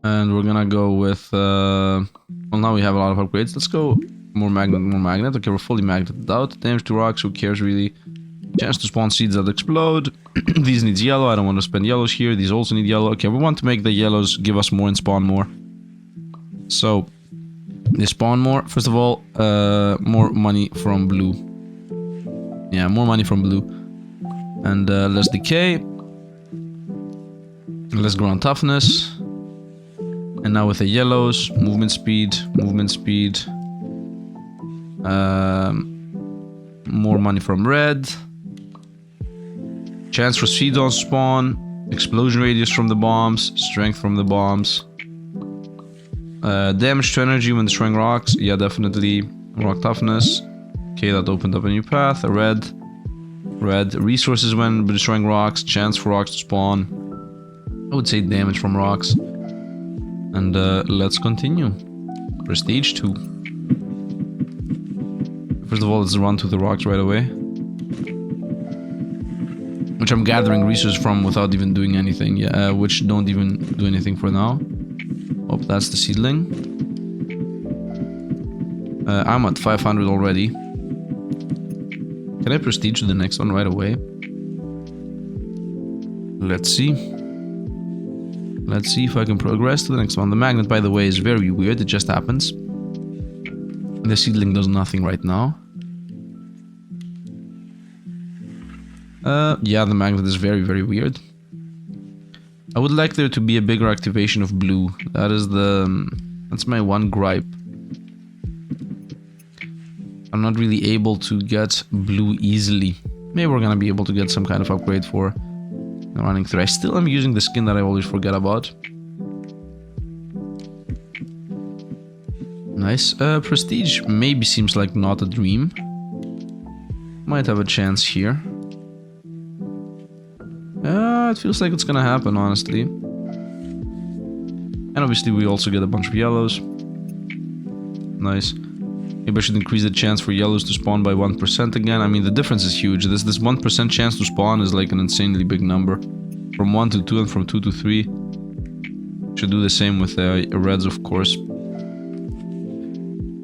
And we're gonna go with, well, now we have a lot of upgrades. Let's go more magnet, more magnet. Okay, we're fully magneted out. Damage to rocks, who cares really? Chance to spawn seeds that explode. These need yellow, I don't want to spend yellows here. These also need yellow. Okay, we want to make the yellows give us more and spawn more. So, they spawn more. First of all, more money from blue. Yeah, more money from blue. And less decay. Less ground toughness. And now with the yellows, movement speed. More money from red. Chance for seeds on spawn. Explosion radius from the bombs. Strength from the bombs. Damage to energy when destroying rocks. Yeah, definitely. Rock toughness. Okay, that opened up a new path. A red. Resources when destroying rocks. Chance for rocks to spawn. I would say damage from rocks. And let's continue. Prestige 2. First of all, let's run to the rocks right away. Which I'm gathering resources from without even doing anything. Yeah, which don't even do anything for now. Oh, that's the seedling. I'm at 500 already. Can I prestige to the next one right away? Let's see. Let's see if I can progress to the next one. The magnet, by the way, is very weird. It just happens. The seedling does nothing right now. Yeah, the magnet is very, very weird. I would like there to be a bigger activation of blue. That's my one gripe. I'm not really able to get blue easily. Maybe we're gonna be able to get some kind of upgrade for running through. I still am using the skin that I always forget about. Nice. Prestige maybe seems like not a dream. Might have a chance here. It feels like it's gonna happen, honestly. And obviously we also get a bunch of yellows. Nice. Maybe I should increase the chance for yellows to spawn by 1% again. I mean, the difference is huge. This 1% chance to spawn is like an insanely big number. From 1 to 2 and from 2 to 3. Should do the same with reds, of course.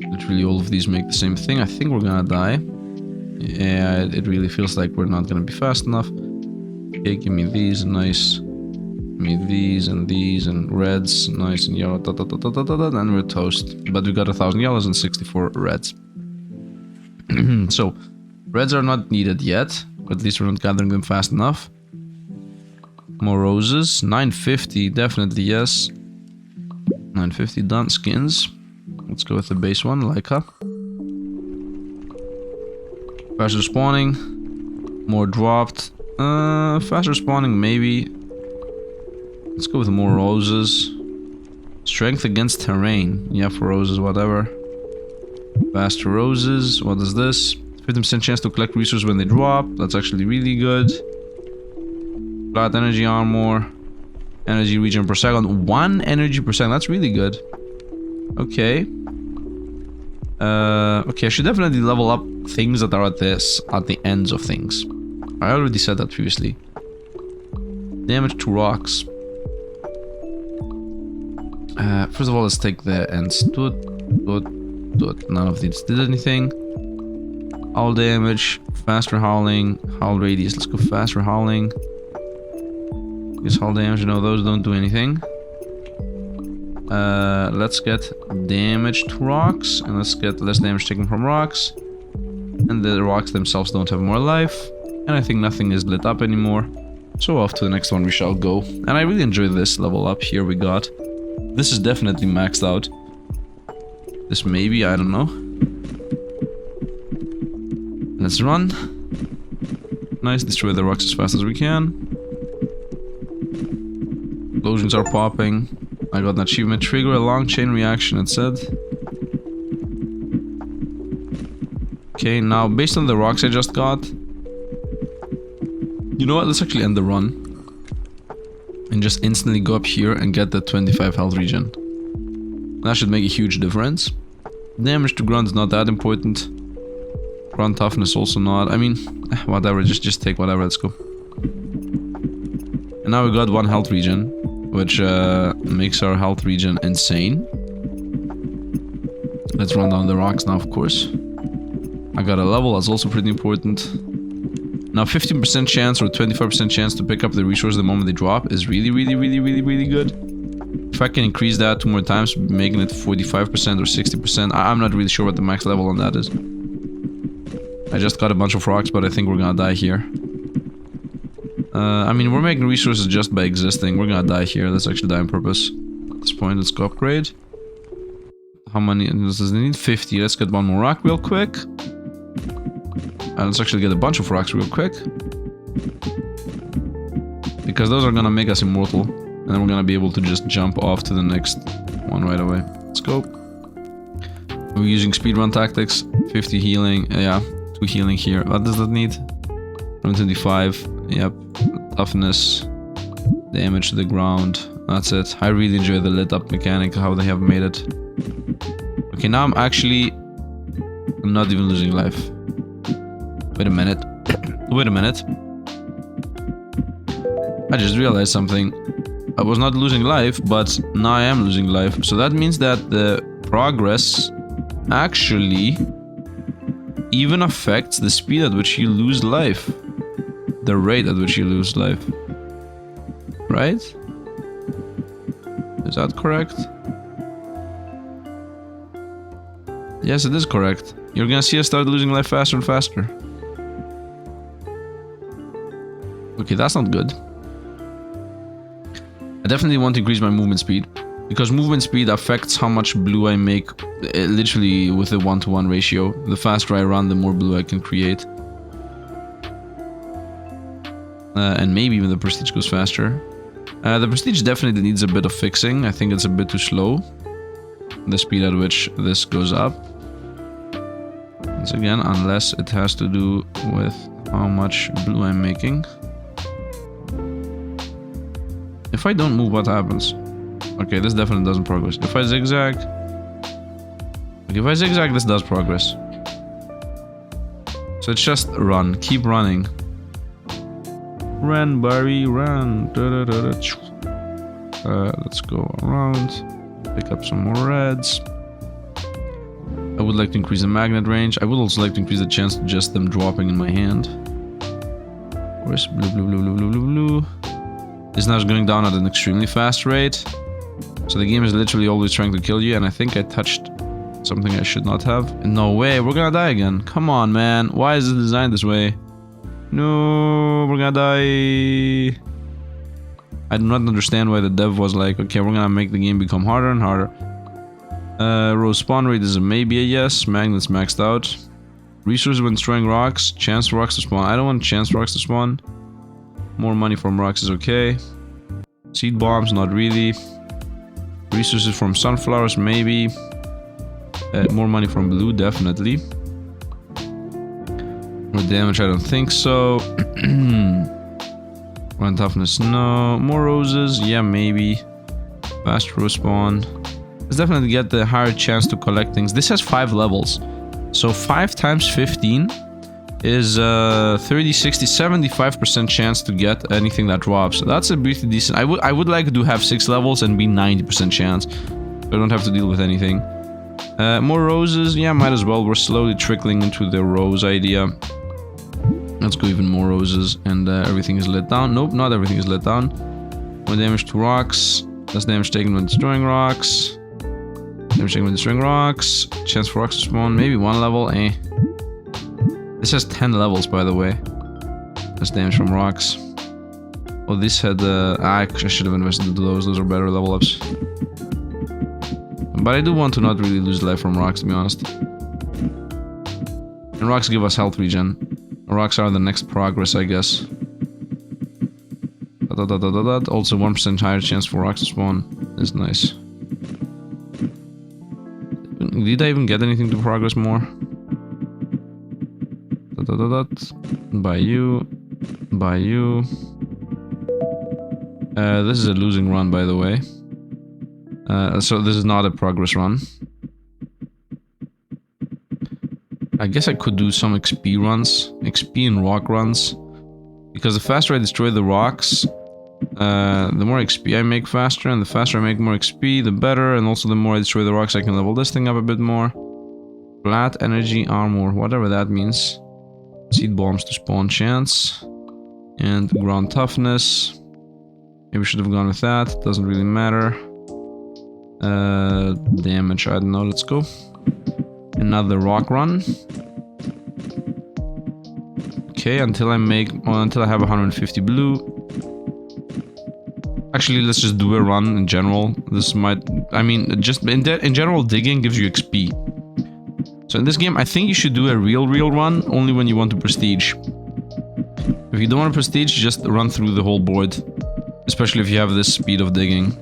Literally all of these make the same thing. I think we're gonna die. Yeah, it really feels like we're not gonna be fast enough. Okay, give me these, nice. Give me these and reds, nice and yellow, and we're toast. But we got 1,000 yellows and 64 reds. So, reds are not needed yet, but at least we're not gathering them fast enough. More roses, 950, definitely yes. 950 done, skins. Let's go with the base one, Lyca. Faster spawning, more dropped. Faster spawning maybe. Let's go with more roses. Strength against terrain. Yeah, for roses, whatever. Faster roses. What is this? 50% chance to collect resources when they drop. That's actually really good. Flat energy armor. Energy regen per second. 1 energy per second. That's really good. Okay. Okay, I should definitely level up things that are at the ends of things. I already said that previously. Damage to rocks. First of all, let's take the ends. Do it. None of these did anything. Howl damage, faster howling, howl radius. Let's go faster howling. This howl damage, no, those don't do anything. Let's get damage to rocks, and let's get less damage taken from rocks. And the rocks themselves don't have more life. And I think nothing is lit up anymore. So off to the next one we shall go. And I really enjoy this level up here we got. This is definitely maxed out. This maybe, I don't know. Let's run. Nice, destroy the rocks as fast as we can. Explosions are popping. I got an achievement. Trigger a long chain reaction, it said. Okay, now based on the rocks I just got, you know what, let's actually end the run. And just instantly go up here and get the 25 health regen. That should make a huge difference. Damage to ground is not that important. Ground toughness also not. I mean, whatever, just take whatever, let's go. And now we got 1 health regen, which makes our health regen insane. Let's run down the rocks now, of course. I got a level, that's also pretty important. Now 15% chance or 25% chance to pick up the resource the moment they drop is really good. If I can increase that 2 more times, making it 45% or 60%, I'm not really sure what the max level on that is. I just got a bunch of rocks, but I think we're gonna die here. I mean, we're making resources just by existing. We're gonna die here. Let's actually die on purpose. At this point, let's go upgrade. How many does it need? 50. Let's get 1 more rock real quick. Let's actually get a bunch of rocks real quick. Because those are gonna make us immortal. And then we're gonna be able to just jump off to the next one right away. Let's go. We're using speedrun tactics. 50 healing. Yeah, 2 healing here. What does that need? 125. Yep. Toughness. Damage to the ground. That's it. I really enjoy the lit up mechanic, how they have made it. Okay, now I'm not even losing life. Wait a minute. Wait a minute. I just realized something. I was not losing life, but now I am losing life. So that means that the progress actually even affects the speed at which you lose life. The rate at which you lose life. Right? Is that correct? Yes, it is correct. You're gonna see us start losing life faster and faster. Okay, that's not good. I definitely want to increase my movement speed, because movement speed affects how much blue I make literally with a 1-to-1 ratio. The faster I run, the more blue I can create. And maybe even the prestige goes faster. The prestige definitely needs a bit of fixing. I think it's a bit too slow. The speed at which this goes up. Once again, unless it has to do with how much blue I'm making. If I don't move, what happens? Okay, this definitely doesn't progress. If I zigzag... Okay, if I zigzag, this does progress. So it's just run. Keep running. Run, Barry, run. Let's go around. Pick up some more reds. I would like to increase the magnet range. I would also like to increase the chance of just them dropping in my hand. Of course, blue, blue, blue, blue, blue, blue, blue. This now is going down at an extremely fast rate. So the game is literally always trying to kill you, and I think I touched something I should not have. No way, we're gonna die again. Come on, man. Why is it designed this way? No, we're gonna die. I do not understand why the dev was like, okay, we're gonna make the game become harder and harder. Rose spawn rate is a maybe a yes. Magnets maxed out. Resources when destroying rocks. Chance for rocks to spawn. I don't want chance for rocks to spawn. More money from rocks is okay. Seed bombs, not really. Resources from sunflowers, maybe. More money from blue, definitely. More damage, I don't think so. One toughness, no. More roses, yeah, maybe. Fast rose spawn. Let's definitely get the higher chance to collect things. This has 5 levels. So 5 times 15 is 30, 60, 75% chance to get anything that drops. So that's a pretty decent. I would like to have 6 levels and be 90% chance. So I don't have to deal with anything. More roses, yeah, might as well. We're slowly trickling into the rose idea. Let's go even more roses, and everything is let down. Nope, not everything is let down. More damage to rocks. Less damage taken when destroying rocks. Damage taken when destroying rocks. Chance for rocks to spawn. Maybe 1 level. This has 10 levels, by the way. Less damage from rocks. Oh, this had... I should have invested into those. Those are better level ups. But I do want to not really lose life from rocks, to be honest. And rocks give us health regen. Rocks are the next progress, I guess. Also 1% higher chance for rocks to spawn is nice. Did I even get anything to progress more? By you. By you. This is a losing run, by the way. So this is not a progress run. I guess I could do some XP runs. XP and rock runs. Because the faster I destroy the rocks, the more XP I make faster, and the faster I make more XP, the better, and also the more I destroy the rocks, I can level this thing up a bit more. Flat energy armor, whatever that means. Seed bombs to spawn chance. And ground toughness. Maybe we should have gone with that, doesn't really matter. Damage, I don't know, let's go. Another rock run. Okay, until I have 150 blue. Actually, let's just do a run in general. This might... I mean, just in general, digging gives you XP. So in this game, I think you should do a real run only when you want to prestige. If you don't want to prestige, just run through the whole board. Especially if you have this speed of digging.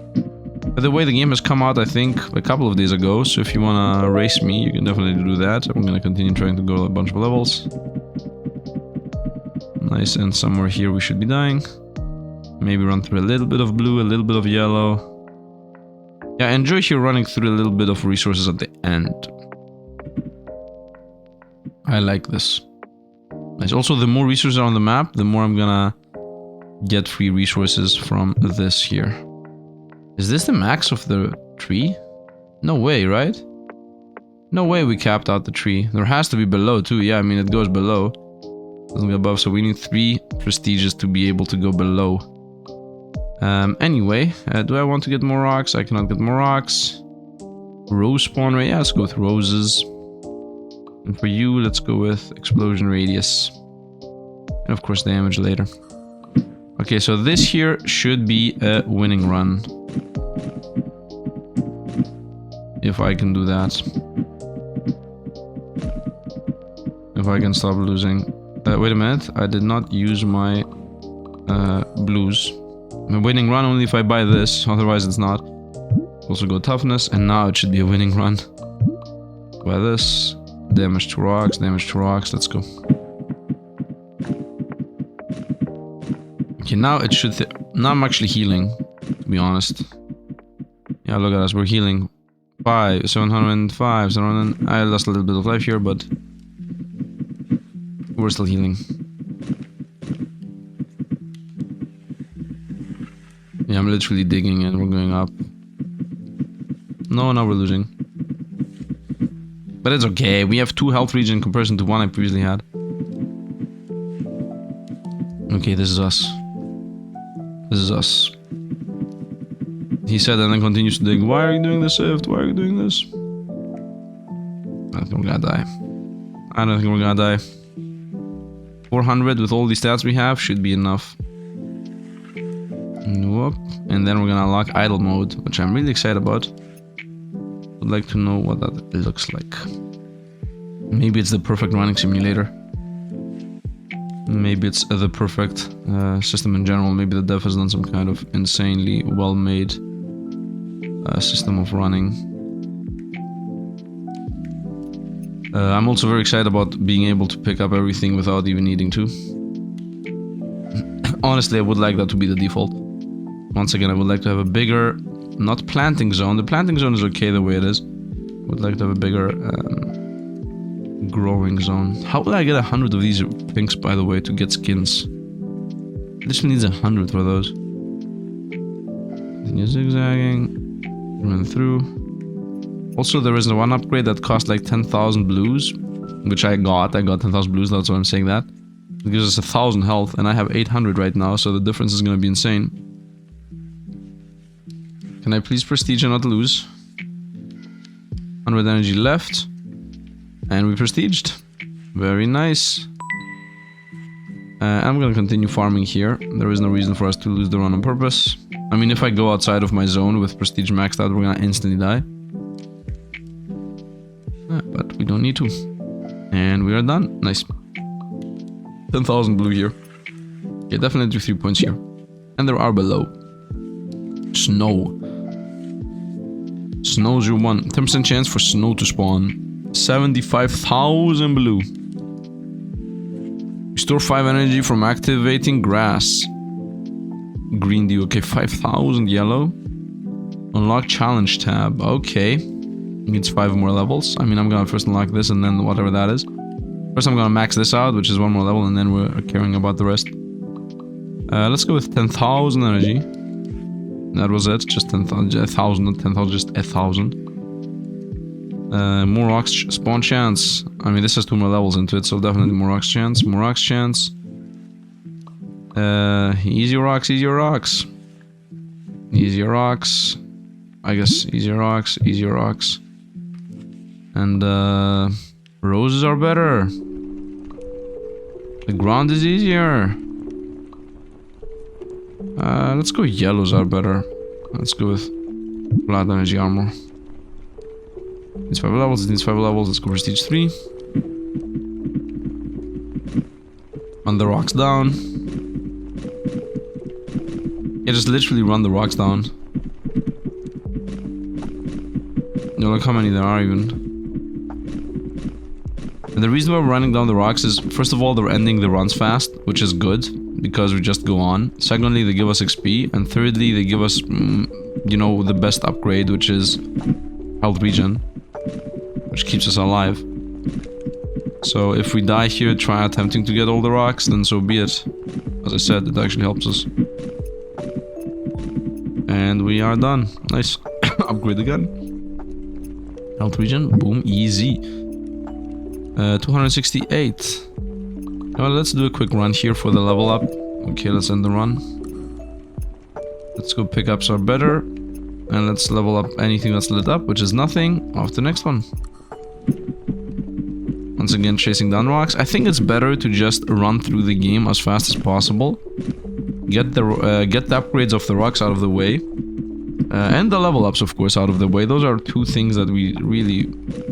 By the way, the game has come out, I think, a couple of days ago. So if you want to race me, you can definitely do that. I'm going to continue trying to go a bunch of levels. Nice, and somewhere here we should be dying. Maybe run through a little bit of blue, a little bit of yellow. Yeah, I enjoy here running through a little bit of resources at the end. I like this. Nice. Also, the more resources are on the map, the more I'm gonna get free resources from this here. Is this the max of the tree? No way, right? No way we capped out the tree. There has to be below too. Yeah, I mean, it goes below. Doesn't go above, so we need 3 prestiges to be able to go below. Anyway, do I want to get more rocks? I cannot get more rocks. Rose spawn rate, yeah, let's go with roses. And for you, let's go with explosion radius. And of course damage later. Okay, so this here should be a winning run. If I can do that. If I can stop losing. Wait a minute. I did not use my blues. A winning run only if I buy this. Otherwise it's not. Also go toughness. And now it should be a winning run. Buy this. Damage to rocks. Damage to rocks. Let's go. Okay, now it should... Now I'm actually healing. To be honest. Yeah, look at us. We're healing. 705, 700. I lost a little bit of life here, but we're still healing. Yeah, I'm literally digging and we're going up. No, now we're losing. But it's okay. We have 2 health regen in comparison to 1 I previously had. Okay, this is us. This is us. He said and then continues to dig. Why are you doing this, Sifd? Why are you doing this? I think we're gonna die. I don't think we're gonna die. 400 with all the stats we have should be enough. Whoop. And then we're gonna unlock idle mode, which I'm really excited about. Would like to know what that looks like. Maybe it's the perfect running simulator. Maybe it's the perfect system in general. Maybe the dev has done some kind of insanely well-made system of running. I'm also very excited about being able to pick up everything without even needing to. Honestly, I would like that to be the default. Once again, I would like to have a bigger, not planting zone. The planting zone is okay the way it is. I would like to have a bigger growing zone. How will I get 100 of these things, by the way, to get skins? This needs 100 for those. Continue zigzagging. Run through. Also, there is one upgrade that cost like 10,000 blues, which I got. I got 10,000 blues, that's why I'm saying that. It gives us 1,000 health, and I have 800 right now, so the difference is going to be insane. Can I please prestige and not lose? 100 energy left. And we prestiged. Very nice. I'm gonna continue farming here. There is no reason for us to lose the run on purpose. I mean, if I go outside of my zone with prestige maxed out, we're gonna instantly die. But we don't need to. And we are done. Nice. 10,000 blue here. Okay, definitely 3 points here. And there are below. Snow. Snow's your one. 10% chance for snow to spawn. 75,000 blue. Restore 5 energy from activating grass. Green deal. Okay, 5,000 yellow. Unlock challenge tab. Okay. Needs 5 more levels. I mean, I'm gonna first unlock this and then whatever that is. First I'm gonna max this out, which is 1 more level, and then we're caring about the rest. Let's go with 10,000 energy. That was it. Just 10,000. 1,000, not 10,000, just 1,000. More rocks spawn chance. I mean, this has 2 more levels into it, so definitely more rocks chance. More rocks chance. Easier rocks, easier rocks. Easier rocks. I guess easier rocks, easier rocks. And roses are better. The ground is easier. Let's go yellows are better. Let's go with flat energy armor. Needs 5 levels, it needs 5 levels. Let's go for stage 3. Run the rocks down. Yeah, just literally run the rocks down. No, look how many there are even. And the reason why we're running down the rocks is, first of all, they're ending the runs fast, which is good, because we just go on. Secondly, they give us XP. And thirdly, they give us, you know, the best upgrade, which is health regen, which keeps us alive. So if we die here try attempting to get all the rocks, then so be it. As I said, it actually helps us. And we are done. Nice. Upgrade again. Health regen. Boom. Easy. 268. Well, let's do a quick run here for the level up. Okay, let's end the run. Let's go pickups are better. And let's level up anything that's lit up, which is nothing. Off to the next one. Once again, chasing down rocks. I think it's better to just run through the game as fast as possible. Get the upgrades of the rocks out of the way. And the level ups, of course, out of the way. Those are 2 things that we really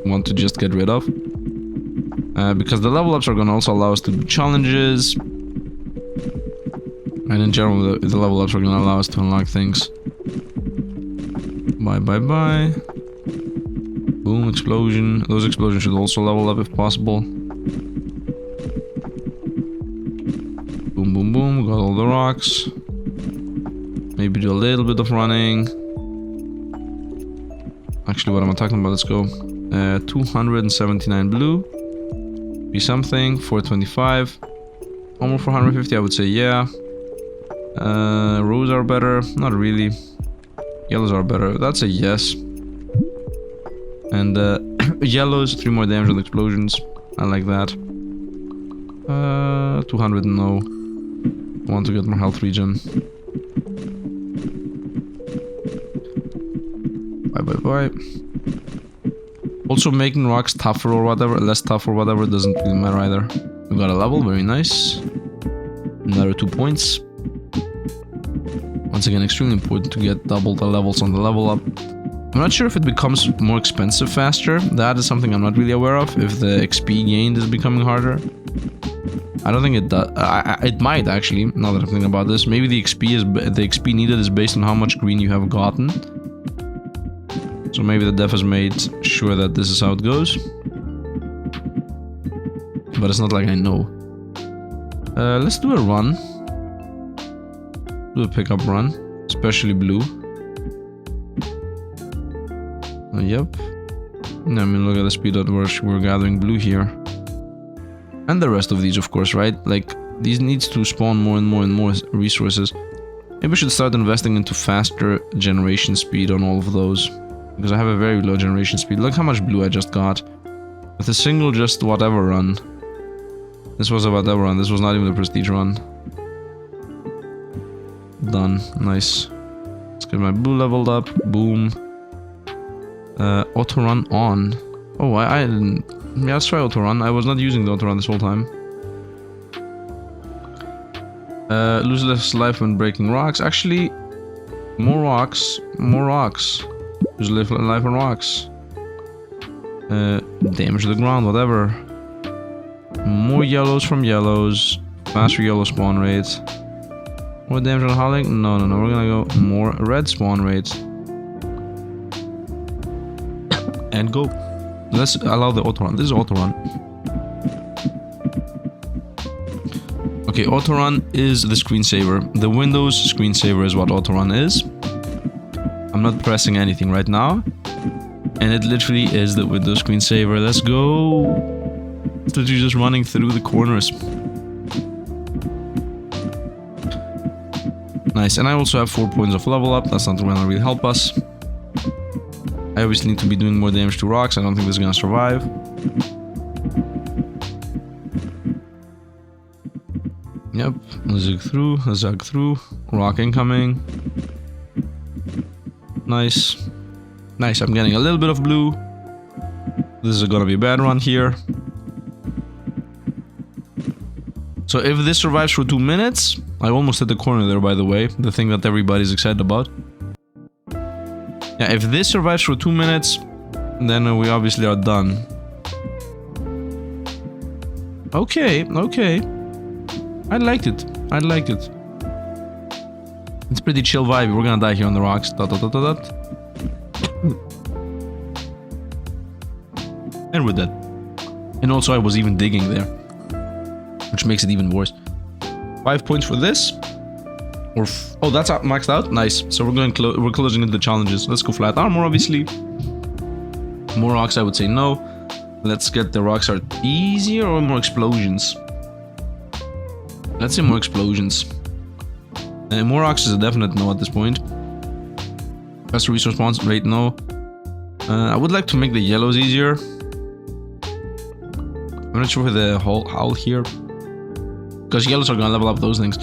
want to just get rid of. Because the level ups are going to also allow us to do challenges. And in general, the level ups are going to allow us to unlock things. Bye, bye, bye. Boom, explosion. Those explosions should also level up if possible. Boom, boom, boom. Got all the rocks. Maybe do a little bit of running. Actually, what am I talking about? Let's go. 279 blue. Be something. 425. Almost 450, I would say, yeah. Rose are better. Not really. Yellows are better. That's a yes. And yellows, 3 more damage on explosions. I like that. 200, no. I want to get more health regen. Bye, bye, bye. Also, making rocks tougher or whatever, less tough or whatever, doesn't really matter either. We got a level, very nice. Another 2 points. Once again, extremely important to get double the levels on the level up. I'm not sure if it becomes more expensive faster. That is something I'm not really aware of. If the XP gained is becoming harder. I don't think it does. It might actually, now that I'm thinking about this. Maybe the XP needed is based on how much green you have gotten. So maybe the dev has made sure that this is how it goes. But it's not like I know. Let's do a run. Do a pickup run. Especially blue. Yep. I mean, look at the speed at which we're gathering blue here. And the rest of these, of course, right? Like, these needs to spawn more and more and more resources. Maybe we should start investing into faster generation speed on all of those. Because I have a very low generation speed. Look how much blue I just got. With a single just whatever run. This was a whatever run. This was not even a prestige run. Done. Nice. Let's get my blue leveled up. Boom. Auto run on. Oh, I didn't. Yeah, let's try auto run. I was not using the auto run this whole time. Lose less life when breaking rocks. Actually, more rocks. More rocks. Lose life on rocks. Damage the ground, whatever. More yellows from yellows. Faster yellow spawn rate. More damage on hauling? No, no, no. We're gonna go more red spawn rate. And go. Let's allow the auto run. This is auto run. Okay, auto run is the screensaver. The Windows screensaver is what auto run is. I'm not pressing anything right now. And it literally is the Windows screensaver. Let's go. It's literally just running through the corners. Nice. And I also have 4 points of level up. That's not gonna really help us. I obviously need to be doing more damage to rocks. I don't think this is gonna survive. Yep. Zug through. Rock incoming. Nice. Nice. I'm getting a little bit of blue. This is gonna be a bad run here. So if this survives for 2 minutes, I almost hit the corner there, by the way. The thing that everybody's excited about. Yeah, if this survives for 2 minutes, then we obviously are done. Okay, okay. I liked it. I liked it. It's pretty chill vibe. We're gonna die here on the rocks. Dot, dot, dot, dot, dot. And we're dead. And also I was even digging there. Which makes it even worse. 5 points for this. Or oh, that's maxed out. Nice. So we're going we're closing into the challenges. Let's go flat armor, obviously. More rocks, I would say no. Let's get the rocks are easier or more explosions. Let's say more explosions. More rocks is a definite no at this point. Faster resource spawns rate no. I would like to make the yellows easier. I'm not sure for the whole howl here. Because yellows are gonna level up those things.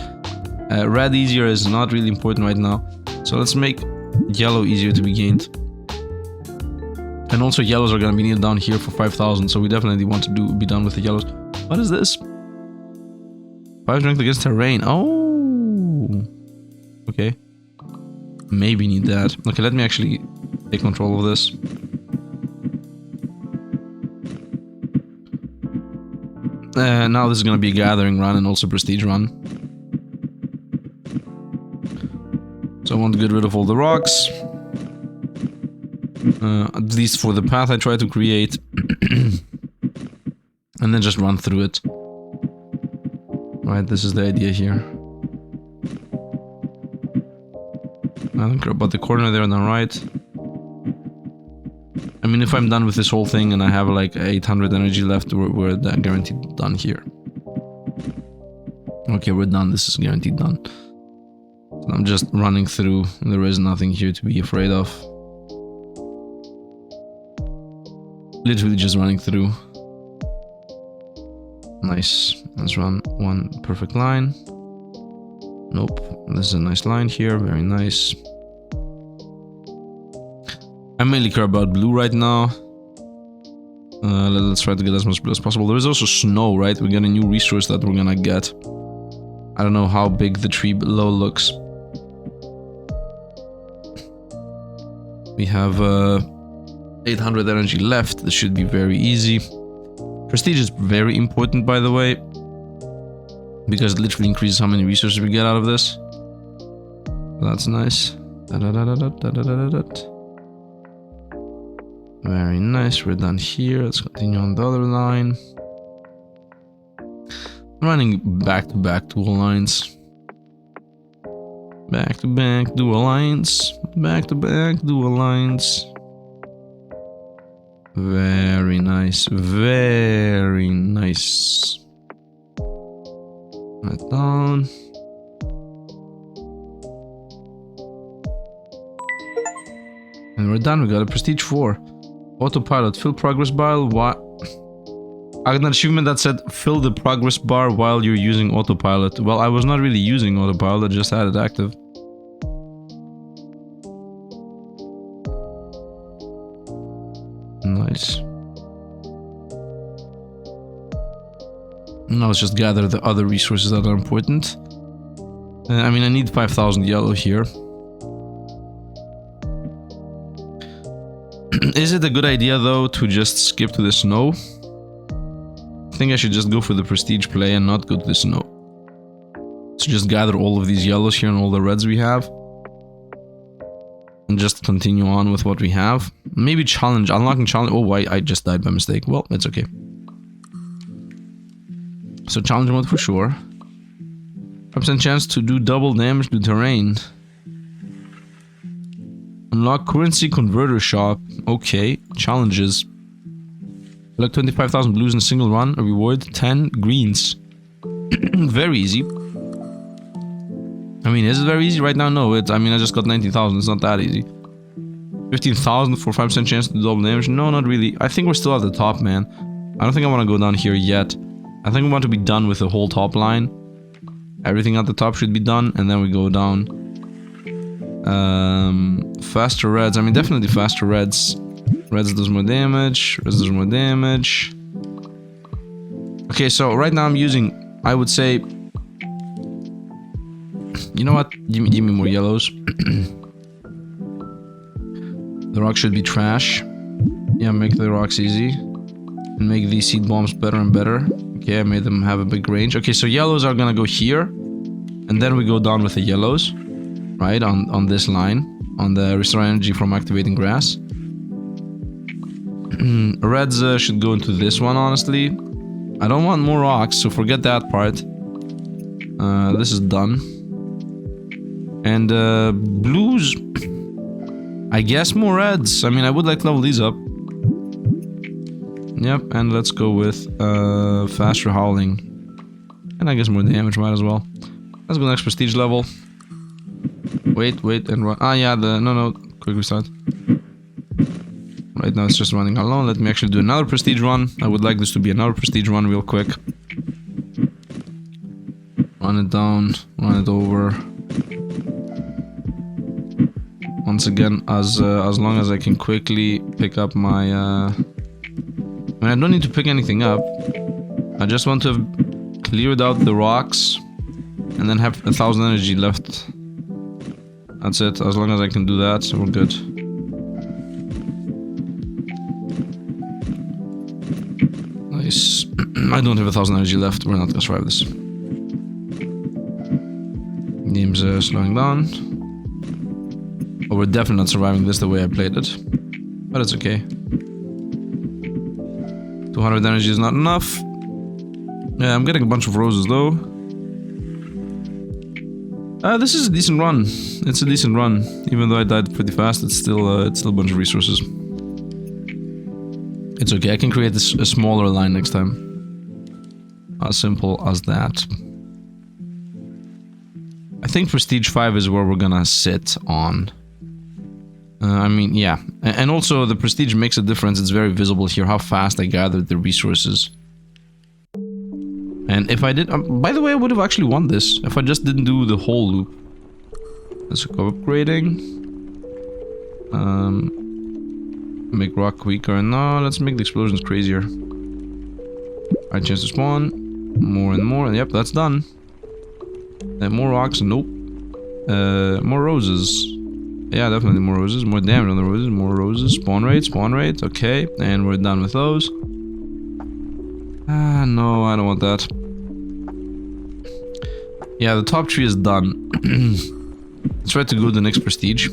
Red easier is not really important right now. So let's make yellow easier to be gained. And also yellows are gonna be needed down here for 5,000. So we definitely want to be done with the yellows. What is this? 5 strength against terrain. Oh. Okay. Maybe need that. Okay, let me actually take control of this. Now this is gonna be a gathering run and also prestige run. So I want to get rid of all the rocks. At least for the path I try to create. And then just run through it. Right, this is the idea here. I don't care about the corner there on the right. I mean, if I'm done with this whole thing and I have like 800 energy left, we're guaranteed done here. Okay, we're done. This is guaranteed done. So I'm just running through. There is nothing here to be afraid of. Literally just running through. Nice. Let's run one perfect line. Nope. This is a nice line here. Very nice. I mainly care about blue right now. Let's try to get as much blue as possible. There is also snow, right? We got a new resource that we're gonna get. I don't know how big the tree below looks. We have 800 energy left. This should be very easy. Prestige is very important, by the way, because it literally increases how many resources we get out of this. That's nice. Very nice, we're done here. Let's continue on the other line. I'm running back-to-back dual lines. Back-to-back dual lines. Back-to-back dual lines. Very nice, very nice. Right down. And we're done, we got a prestige 4. Autopilot, fill progress bar while... I got an achievement that said fill the progress bar while you're using autopilot. Well, I was not really using autopilot, I just had it active. Nice. Now let's just gather the other resources that are important. I mean, I need 5,000 yellow here. Is it a good idea though to just skip to the snow? I think I should just go for the prestige play and not go to the snow. So just gather all of these yellows here and all the reds we have. And just continue on with what we have. Maybe challenge, unlocking challenge. Oh, I just died by mistake. Well, it's okay. So challenge mode for sure. 5% chance to do double damage to terrain. Unlock currency converter shop. Okay, challenges. Collect 25,000 blues in a single run. A reward 10 greens. Very easy. I mean, is it very easy right now? No, I mean, I just got 19,000. It's not that easy. 15,000 for 5% chance to do double damage. No, not really. I think we're still at the top, man. I don't think I want to go down here yet. I think we want to be done with the whole top line. Everything at the top should be done, and then we go down. Faster reds. I mean, definitely faster reds. Reds does more damage. Reds does more damage. Okay, so right now I'm using, I would say... You know what? Give me more yellows. The rocks should be trash. Yeah, make the rocks easy. And make these seed bombs better and better. Okay, I made them have a big range. Okay, so yellows are gonna go here. And then we go down with the yellows. Right, on this line. On the restore energy from activating grass. Reds should go into this one, honestly. I don't want more rocks, so forget that part. This is done. And blues, I guess more reds. I mean, I would like to level these up. Yep, and let's go with faster howling. And I guess more damage, might as well. Let's go next prestige level. Wait, and run. Ah, yeah, no, quick restart. Right now it's just running alone. Let me actually do another prestige run. I would like this to be another prestige run real quick. Run it down, run it over. Once again, as long as I can quickly pick up my... I mean, I don't need to pick anything up. I just want to have cleared out the rocks and then have 1,000 energy left. That's it. As long as I can do that, we're good. Nice. I don't have 1,000 energy left. We're not gonna survive this. Game's slowing down. Oh, we're definitely not surviving this the way I played it. But it's okay. 200 energy is not enough. Yeah, I'm getting a bunch of roses though. This is a decent run. It's a decent run. Even though I died pretty fast, it's still a bunch of resources. It's okay, I can create a smaller line next time. As simple as that. I think Prestige 5 is where we're gonna sit on. I mean, yeah. And also, the Prestige makes a difference. It's very visible here how fast I gathered the resources. And if I did... by the way, I would have actually won this if I just didn't do the whole loop. Let's go upgrading. Make rock weaker. No, let's make the explosions crazier. Alright, chance to spawn. More and more. Yep, that's done. And more rocks. Nope. More roses. Yeah, definitely more roses. More damage on the roses. More roses. Spawn rate. Spawn rate. Okay. And we're done with those. Ah, no, I don't want that. Yeah, the top tree is done. Let's try to go to the next prestige.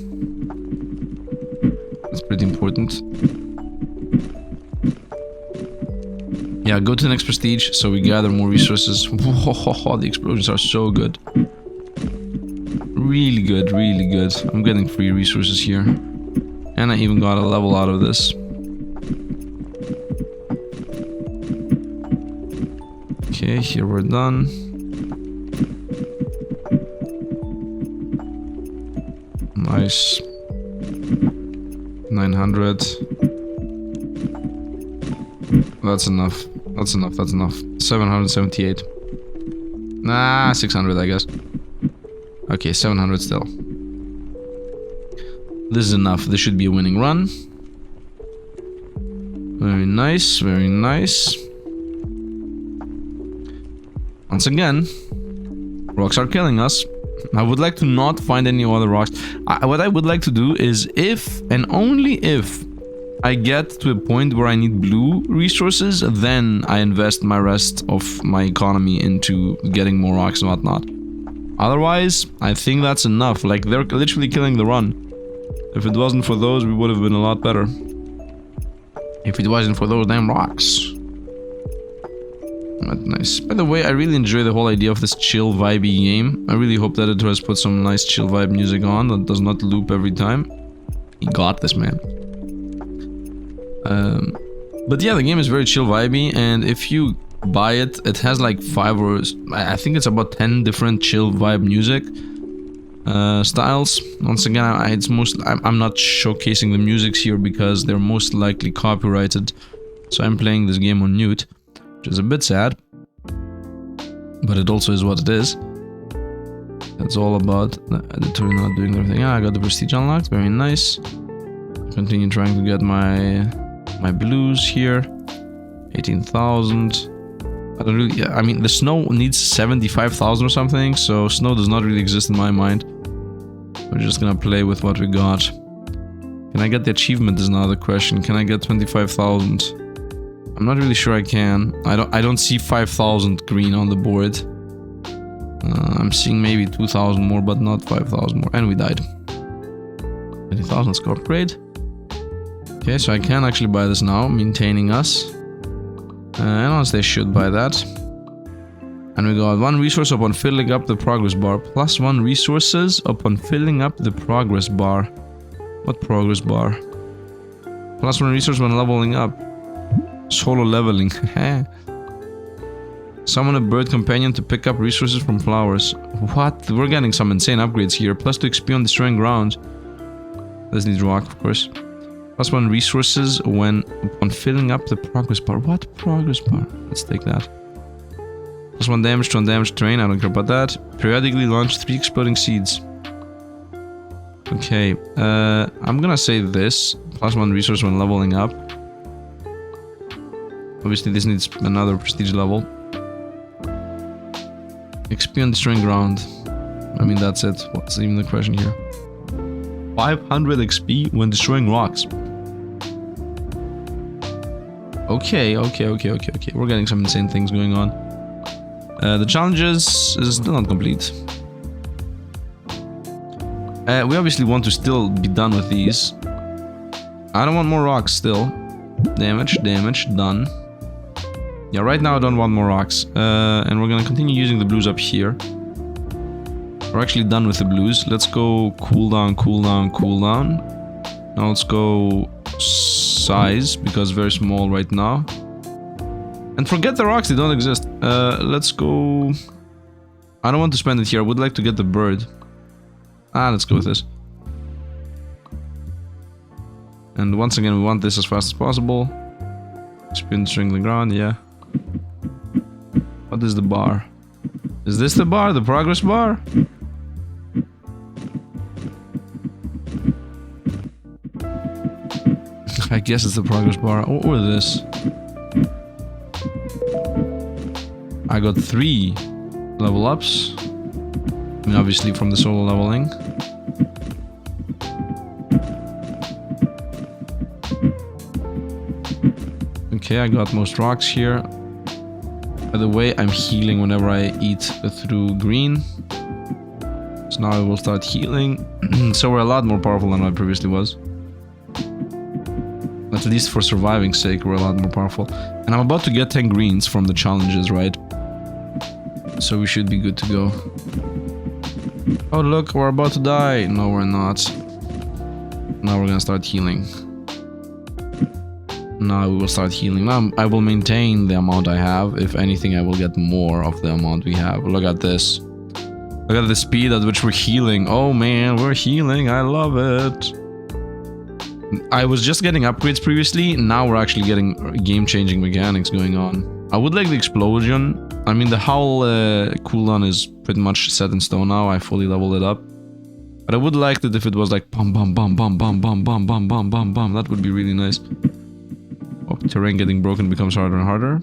That's pretty important. Yeah, go to the next prestige so we gather more resources. Whoa, the explosions are so good. Really good, really good. I'm getting free resources here. And I even got a level out of this. Okay, here we're done. Nice. 900. That's enough. That's enough. That's enough. 778. Nah, 600, I guess. Okay, 700 still. This is enough. This should be a winning run. Very nice. Very nice. Once again, rocks are killing us. I would like to not find any other rocks. What I would like to do is if and only if I get to a point where I need blue resources, then I invest my rest of my economy into getting more rocks and whatnot. Otherwise, I think that's enough. Like, they're literally killing the run. If it wasn't for those, we would have been a lot better. If it wasn't for those damn rocks. But nice. By the way, I really enjoy the whole idea of this chill, vibey game. I really hope that it has put some nice chill vibe music on that does not loop every time. He got this, man. But yeah, the game is very chill, vibey, and if you buy it, it has like 5 or... I think it's about 10 different chill vibe music styles. Once again, it's most... I'm not showcasing the musics here because they're most likely copyrighted. So I'm playing this game on mute. Which is a bit sad, but it also is what it is. That's all about the turn not doing everything. Ah, I got the prestige unlocked, very nice. Continue trying to get my blues here. 18,000. I don't really. I mean, the snow needs 75,000 or something, so snow does not really exist in my mind. We're just gonna play with what we got. Can I get the achievement? Is another question. Can I get 25,000? I'm not really sure I can. I don't see 5,000 green on the board. I'm seeing maybe 2,000 more, but not 5,000 more. And we died. 20,000, let's go upgrade. Okay, so I can actually buy this now, maintaining us. And honestly, I should buy that. And we got 1 resource upon filling up the progress bar. Plus 1 resources upon filling up the progress bar. What progress bar? Plus 1 resource when leveling up. Solo leveling. Summon a bird companion to pick up resources from flowers. What? We're getting some insane upgrades here. Plus 2 XP on destroying ground. This needs rock, of course. Plus 1 resources when upon filling up the progress bar. What progress bar? Let's take that. Plus 1 damage to undamaged terrain. I don't care about that. Periodically launch 3 exploding seeds. Okay. I'm gonna say this. Plus 1 resource when leveling up. Obviously, this needs another prestige level. XP on destroying ground. I mean, that's it. What's even the question here? 500 XP when destroying rocks. Okay. We're getting some insane things going on. The challenges is still not complete. We obviously want to still be done with these. I don't want more rocks still. Damage, done. Yeah, right now I don't want more rocks. And we're gonna continue using the blues up here. We're actually done with the blues. Let's go cooldown. Now let's go size, because very small right now. And forget the rocks, they don't exist. Let's go... I don't want to spend it here, I would like to get the bird. Let's go with this. And once again, we want this as fast as possible. Spin string the ground, yeah. What is the bar? Is this the bar? The progress bar? I guess it's the progress bar. Or this. I got 3 level ups. I mean, obviously from the solo leveling. Okay, I got most rocks here. By the way, I'm healing whenever I eat through green. So now I will start healing. So we're a lot more powerful than I previously was. At least for surviving's sake, we're a lot more powerful. And I'm about to get 10 greens from the challenges, right? So we should be good to go. Oh look, we're about to die. No, we're not. Now we're gonna start healing. Now we will start healing. Now I will maintain the amount I have. If anything, I will get more of the amount we have. Look at this. Look at the speed at which we're healing. Oh man, we're healing. I love it. I was just getting upgrades previously. Now we're actually getting game-changing mechanics going on. I would like the explosion. I mean, the howl cooldown is pretty much set in stone now. I fully leveled it up. But I would like it if it was like bum bum bum bum bum bum bum bum bum bum bum. That would be really nice. Oh, terrain getting broken becomes harder and harder.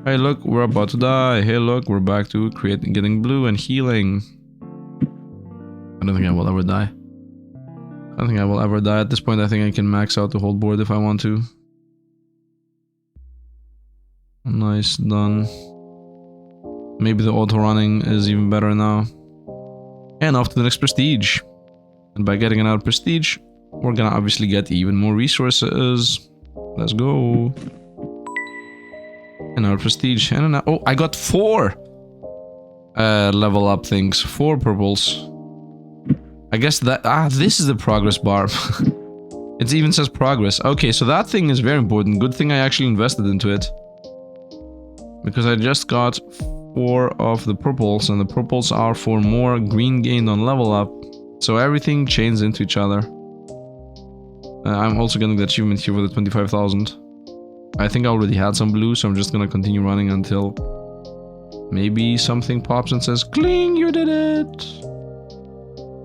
Hey look, we're about to die. Hey look, we're back to getting blue and healing. I don't think I will ever die. I don't think I will ever die. At this point, I think I can max out the whole board if I want to. Nice, done. Maybe the auto running is even better now. And off to the next prestige. And by getting another prestige, we're gonna obviously get even more resources. Let's go. Another prestige. And another... Oh, I got 4 level up things. 4 purples. I guess that... this is the progress bar. It even says progress. Okay, so that thing is very important. Good thing I actually invested into it. Because I just got 4 of the purples, and the purples are for more green gained on level up. So everything chains into each other. I'm also getting the achievement here for the 25,000. I think I already had some blue, so I'm just gonna continue running until maybe something pops and says, "Cling, you did it!"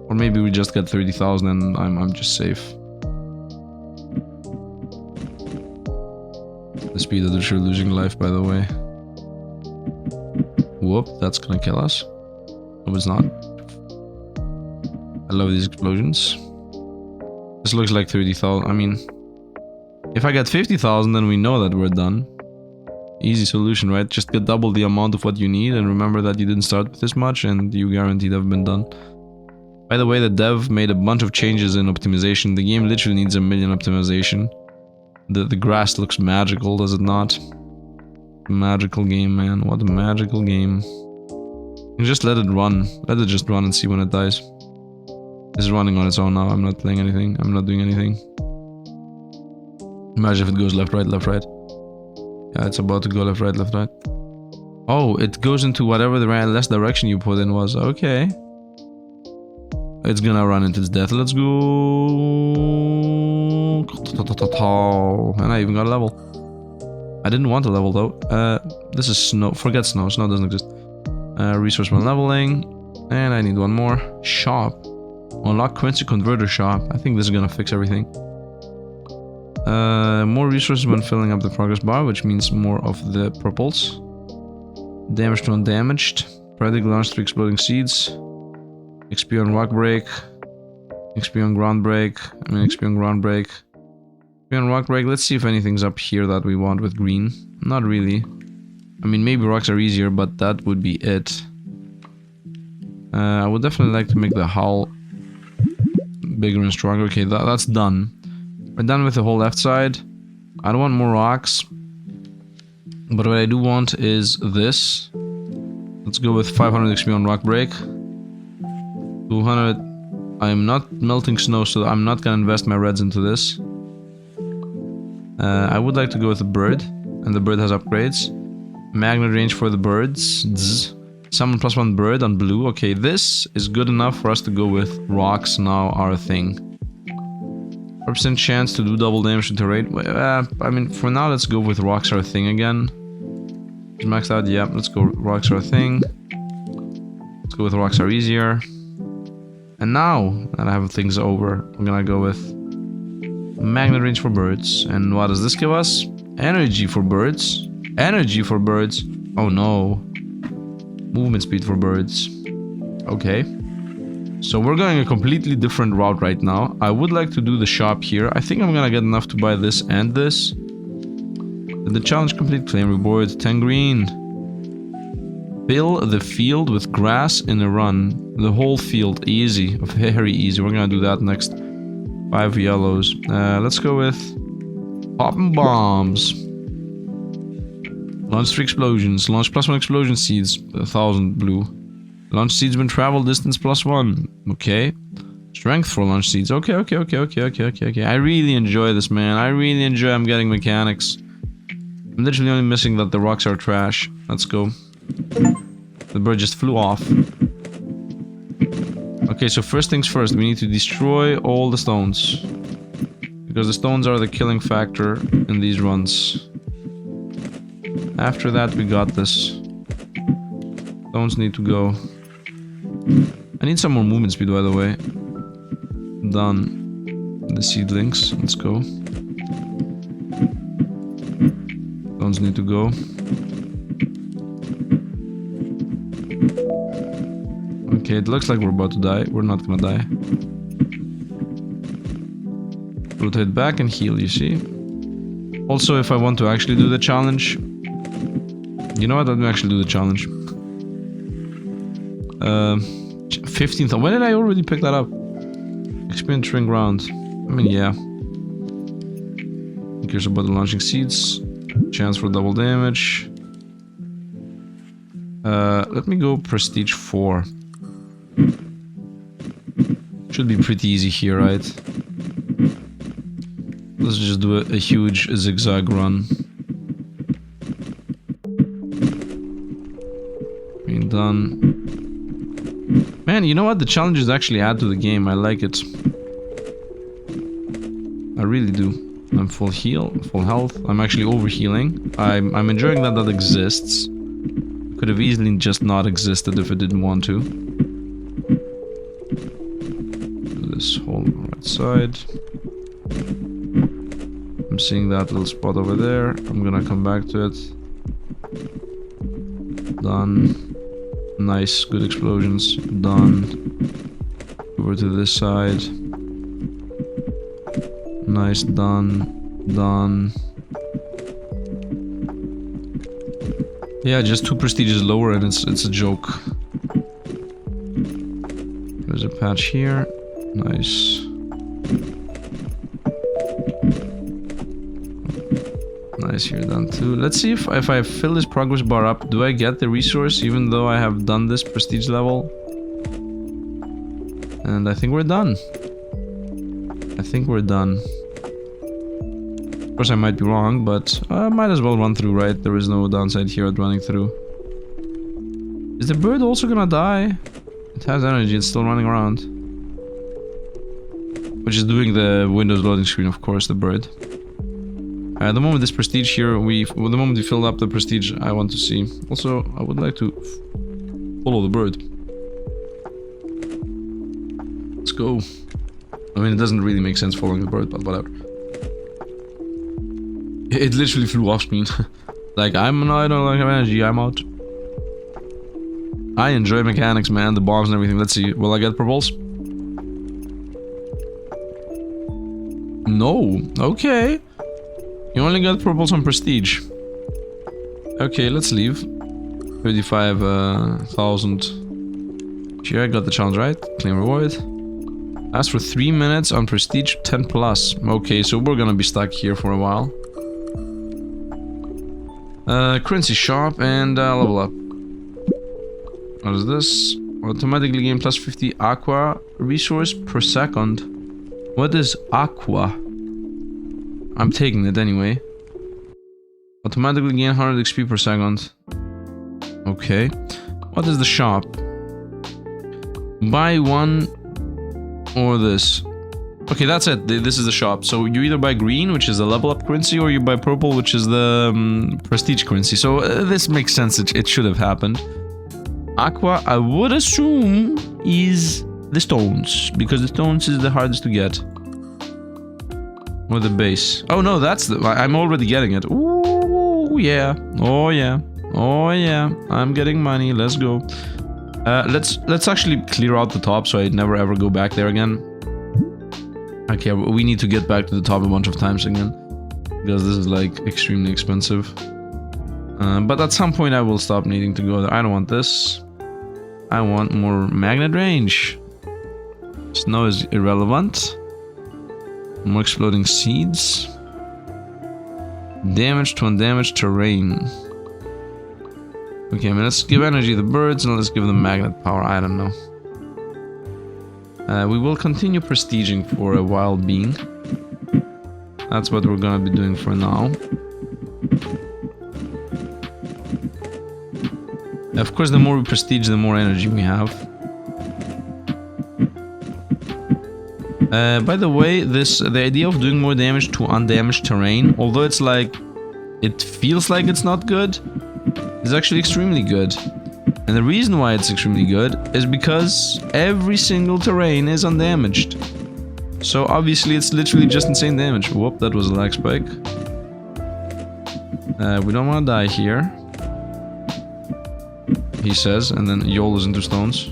Or maybe we just get 30,000 and I'm just safe. The speed at which you're losing life, by the way. Whoop, that's gonna kill us. No, it's not. I love these explosions. This looks like 30,000. I mean, if I get 50,000, then we know that we're done. Easy solution, right? Just get double the amount of what you need, and remember that you didn't start with this much, and you guaranteed have been done. By the way, the dev made a bunch of changes in optimization. The game literally needs 1 million optimization. The grass looks magical, does it not? Magical game, man. What a magical game. You just let it run. Let it just run and see when it dies. It's running on its own now. I'm not playing anything. I'm not doing anything. Imagine if it goes left, right, left, right. Yeah, it's about to go left, right, left, right. Oh, it goes into whatever the last direction you put in was. Okay. It's gonna run into its death. Let's go. And I even got a level. I didn't want a level though. This is snow. Forget snow. Snow doesn't exist. Resource when leveling. And I need one more. Shop. Unlock currency converter shop. I think this is gonna fix everything. More resources when filling up the progress bar, which means more of the purples. Damaged to undamaged. Predict launch 3 exploding seeds. XP on rock break. XP on ground break. XP on ground break. On rock break. Let's see if anything's up here that we want with green. Not really. I mean, maybe rocks are easier, but that would be it. I would definitely like to make the hull bigger and stronger. Okay, that's done. We're done with the whole left side. I don't want more rocks. But what I do want is this. Let's go with 500 XP on rock break. 200. I'm not melting snow, so I'm not gonna invest my reds into this. I would like to go with a bird, and the bird has upgrades. Magnet range for the birds. Zzz. Summon +1 bird on blue. Okay, this is good enough for us to go with rocks now, our thing. 4% chance to do double damage to terrain. I mean, for now, let's go with rocks, our thing again. Is maxed out? Yeah, let's go rocks, our thing. Let's go with rocks are easier. And now that I have things over, I'm gonna go with magnet range for birds. And what does this give us? Energy for birds. Energy for birds. Oh no. Movement speed for birds. Okay. So we're going a completely different route right now. I would like to do the shop here. I think I'm gonna get enough to buy this and this. The challenge complete. Claim reward 10 green. Fill the field with grass in a run. The whole field. Easy. Very easy. We're gonna do that next. 5 yellows. Let's go with popping bombs. Launch 3 explosions. Launch +1 explosion seeds. 1000 blue. Launch seeds when travel distance +1. Okay. Strength for launch seeds. Okay. I really enjoy this, man. I really enjoy I'm getting mechanics. I'm literally only missing that the rocks are trash. Let's go. The bird just flew off. Okay, so first things first, we need to destroy all the stones. Because the stones are the killing factor in these runs. After that, we got this. Stones need to go. I need some more movement speed, by the way. Done. The seedlings, let's go. Stones need to go. Okay, it looks like we're about to die. We're not gonna die. Rotate back and heal, you see? Also, if I want to actually do the challenge... You know what? Let me actually do the challenge. 15th. When did I already pick that up? Experience ring round. I mean, yeah. Who cares about the launching seeds? Chance for double damage. Let me go prestige 4. Should be pretty easy here, right? Let's just do a huge zigzag run. Being done. Man, you know what? The challenges actually add to the game. I like it. I really do. I'm full heal, full health. I'm actually over healing. I'm enjoying that exists. Could have easily just not existed if it didn't want to. This whole right side. I'm seeing that little spot over there. I'm gonna come back to it. Done. Nice, good explosions. Done. Over to this side. Nice, done. Done. Yeah, just 2 prestiges lower and it's a joke. There's a patch here. Nice. Nice, here done too. Let's see if I fill this progress bar up, do I get the resource even though I have done this prestige level? And I think we're done. I think we're done. Of course I might be wrong, but I might as well run through, right? There is no downside here at running through. Is the bird also gonna die? It has energy, it's still running around. Which is doing the Windows loading screen, of course, the bird. The moment this prestige here, the moment we filled up the prestige, I want to see. Also, I would like to follow the bird. Let's go. I mean, it doesn't really make sense following the bird, but whatever. It literally flew off screen. Like, I don't like have energy, I'm out. I enjoy mechanics, man, the bombs and everything. Let's see, will I get purples? No. Okay. You only got purples on prestige. Okay, let's leave. 35,000. Here, I got the challenge right. Claim reward. Ask for 3 minutes on prestige 10 plus. Okay, so we're gonna be stuck here for a while. Currency shop and level up. What is this? Automatically gain plus 50 aqua resource per second. What is aqua? I'm taking it anyway. Automatically gain 100 XP per second. Okay. What is the shop? Buy one or this. Okay, that's it. This is the shop. So you either buy green, which is the level up currency, or you buy purple, which is the prestige currency. So this makes sense. It should have happened. Aqua, I would assume, is the stones, because the stones is the hardest to get. Or the base. Oh no, that's the... I'm already getting it. Ooh, yeah. Oh yeah. Oh yeah. I'm getting money. Let's go. Let's actually clear out the top so I never ever go back there again. Okay, we need to get back to the top a bunch of times again, because this is like extremely expensive. But at some point I will stop needing to go there. I don't want this. I want more magnet range. Snow is irrelevant. More exploding seeds. Damage to undamaged terrain. Okay, I mean, let's give energy to the birds and let's give them magnet power. I don't know. We will continue prestiging for a while being. That's what we're gonna be doing for now. Of course, the more we prestige, the more energy we have. By the way, the idea of doing more damage to undamaged terrain, although it's like... it feels like it's not good, is actually extremely good. And the reason why it's extremely good is because every single terrain is undamaged. So obviously it's literally just insane damage. Whoop, that was a lag spike. We don't want to die here. He says, and then YOLOs into stones.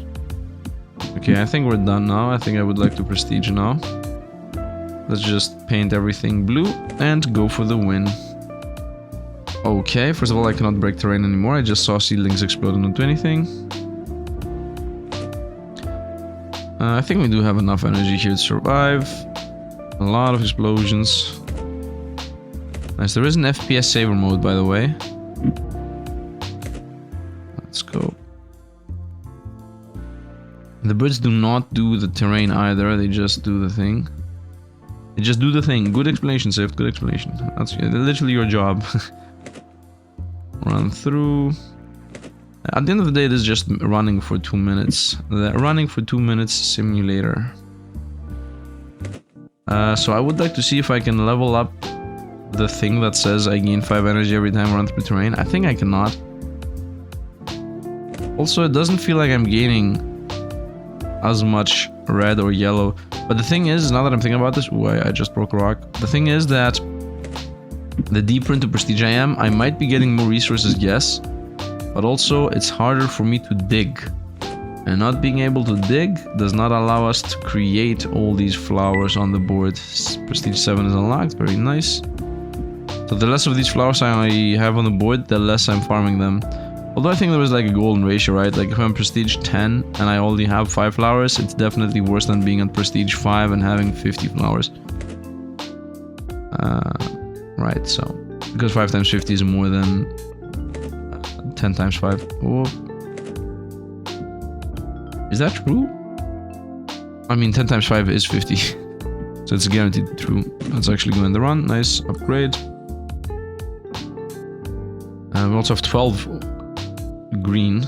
Okay, I think we're done now. I think I would like to prestige now. Let's just paint everything blue and go for the win. Okay, first of all, I cannot break terrain anymore. I just saw seedlings explode and not do anything. I think we do have enough energy here to survive. A lot of explosions. Nice, there is an FPS saver mode, by the way. Let's go. The birds do not do the terrain either, they just do the thing. They just do the thing. Good explanation, Sifd, good explanation. That's literally your job. Run through. At the end of the day, it is just running for 2 minutes. The running for 2 minutes simulator. So I would like to see if I can level up the thing that says I gain 5 energy every time I run through terrain. I think I cannot. Also, it doesn't feel like I'm gaining as much red or yellow. But the thing is, now that I'm thinking about this... Ooh, I just broke a rock. The thing is that the deeper into prestige I am, I might be getting more resources, yes. But also, it's harder for me to dig. And not being able to dig does not allow us to create all these flowers on the board. Prestige 7 is unlocked, very nice. So the less of these flowers I have on the board, the less I'm farming them. Although I think there was like a golden ratio, right? Like if I'm prestige 10 and I only have 5 flowers, it's definitely worse than being on prestige 5 and having 50 flowers. Right, so because 5 times 50 is more than 10 times 5. Oh. Is that true? I mean, 10 times 5 is 50. So it's guaranteed true. Let's actually go in the run. Nice upgrade. We also have 12 green.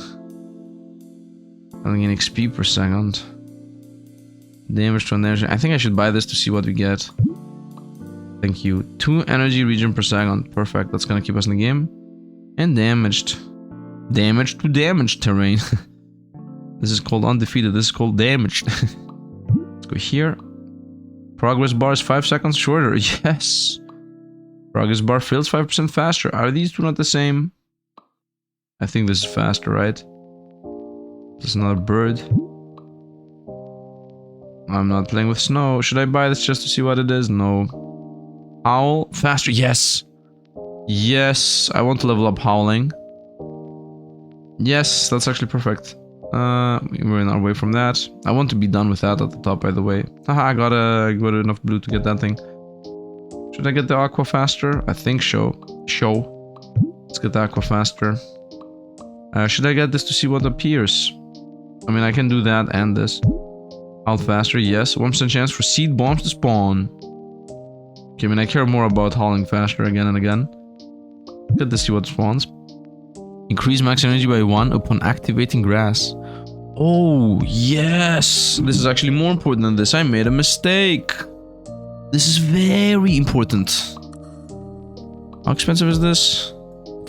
I'm getting XP per second. Damage to energy. I think I should buy this to see what we get. Thank you. 2 energy regen per second. Perfect. That's gonna keep us in the game. And damaged. Damage to damaged terrain. This is called undefeated. This is called damaged. Let's go here. Progress bar is 5 seconds shorter. Yes. Progress bar fills 5% faster. Are these two not the same? I think this is faster, right? This is another bird. I'm not playing with snow. Should I buy this just to see what it is? No. Howl faster. Yes. Yes. I want to level up howling. Yes, that's actually perfect. We're in our way from that. I want to be done with that at the top, by the way. Haha, I got enough blue to get that thing. Should I get the aqua faster? I think so. Let's get the aqua faster. Should I get this to see what appears? I mean, I can do that and this. Howl faster, yes. 1% chance for seed bombs to spawn. Okay, I mean, I care more about howling faster again and again. Get to see what spawns. Increase max energy by 1 upon activating grass. Oh, yes! This is actually more important than this. I made a mistake. This is very important. How expensive is this?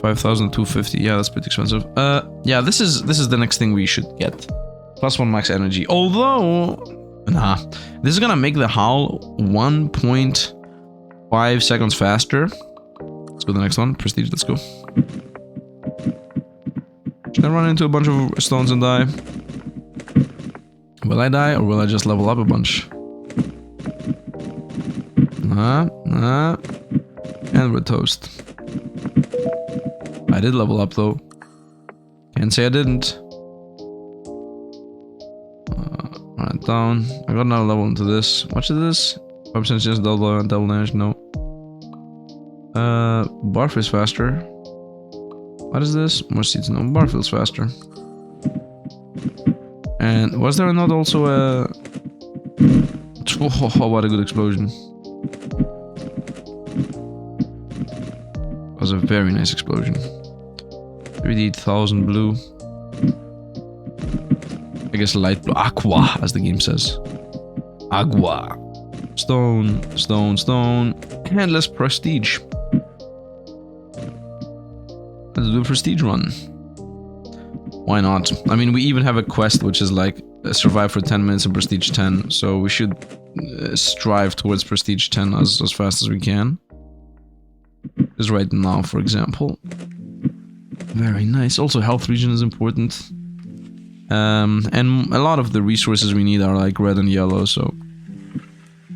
5,250. Yeah, that's pretty expensive. Yeah, this is the next thing we should get. +1 max energy. Although, nah, this is gonna make the howl 1.5 seconds faster. Let's go to the next one. Prestige. Let's go. Should I run into a bunch of stones and die? Will I die, or will I just level up a bunch? And we're toast. I did level up though. Can't say I didn't. Right, down. I got another level into this. Watch this. 5% just double damage. No. Barf is faster. What is this? More seeds. No. Barf feels faster. And was there not also a... Oh, what a good explosion. It was a very nice explosion. 38,000 blue. I guess light blue. Aqua, as the game says. Agua. Stone, stone, stone. And less prestige. Let's do a prestige run. Why not? I mean, we even have a quest which is like survive for 10 minutes and prestige 10. So we should strive towards prestige 10 as fast as we can. Just right now, for example. Very nice. Also, health regen is important. And a lot of the resources we need are like red and yellow, so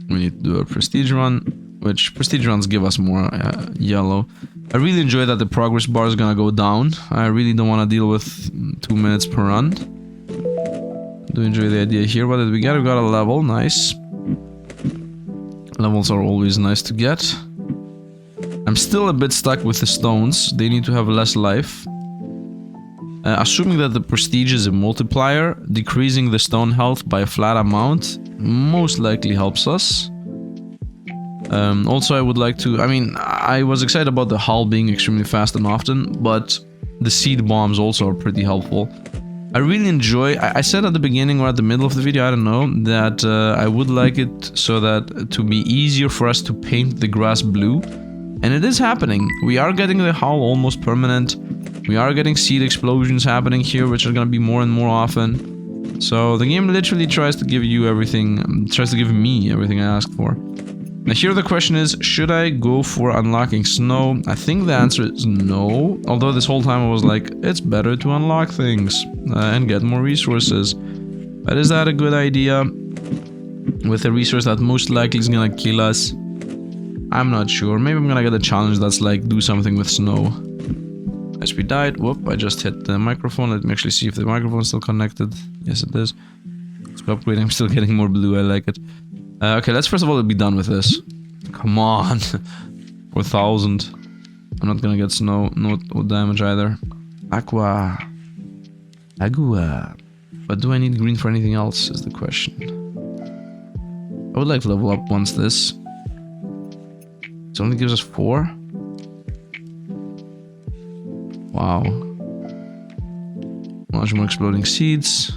we need to do a prestige run, which prestige runs give us more yellow. I really enjoy that the progress bar is gonna go down. I really don't want to deal with 2 minutes per run. Do enjoy the idea here. What did we get? We got a level. Nice. Levels are always nice to get. I'm still a bit stuck with the stones. They need to have less life. Assuming that the prestige is a multiplier, decreasing the stone health by a flat amount most likely helps us. Also, I would like to... I mean, I was excited about the hull being extremely fast and often, but the seed bombs also are pretty helpful. I really enjoy... I said at the beginning or at the middle of the video, I don't know, that I would like it so that to be easier for us to paint the grass blue. And it is happening. We are getting the hull almost permanent. We are getting seed explosions happening here, which are going to be more and more often. So the game literally tries to give you everything, tries to give me everything I asked for. Now here the question is, should I go for unlocking snow? I think the answer is no. Although this whole time I was like, it's better to unlock things and get more resources. But is that a good idea? With a resource that most likely is going to kill us? I'm not sure. Maybe I'm going to get a challenge that's like, do something with snow. As we died. Whoop, I just hit the microphone. Let me actually see if the microphone is still connected. Yes, it is. Let's go upgrade. I'm still getting more blue. I like it. Okay, let's first of all be done with this. Come on. 4,000. I'm not gonna get snow. No damage either. Aqua. Agua. But do I need green for anything else is the question. I would like to level up once this. It only gives us 4. Wow. Much more exploding seeds.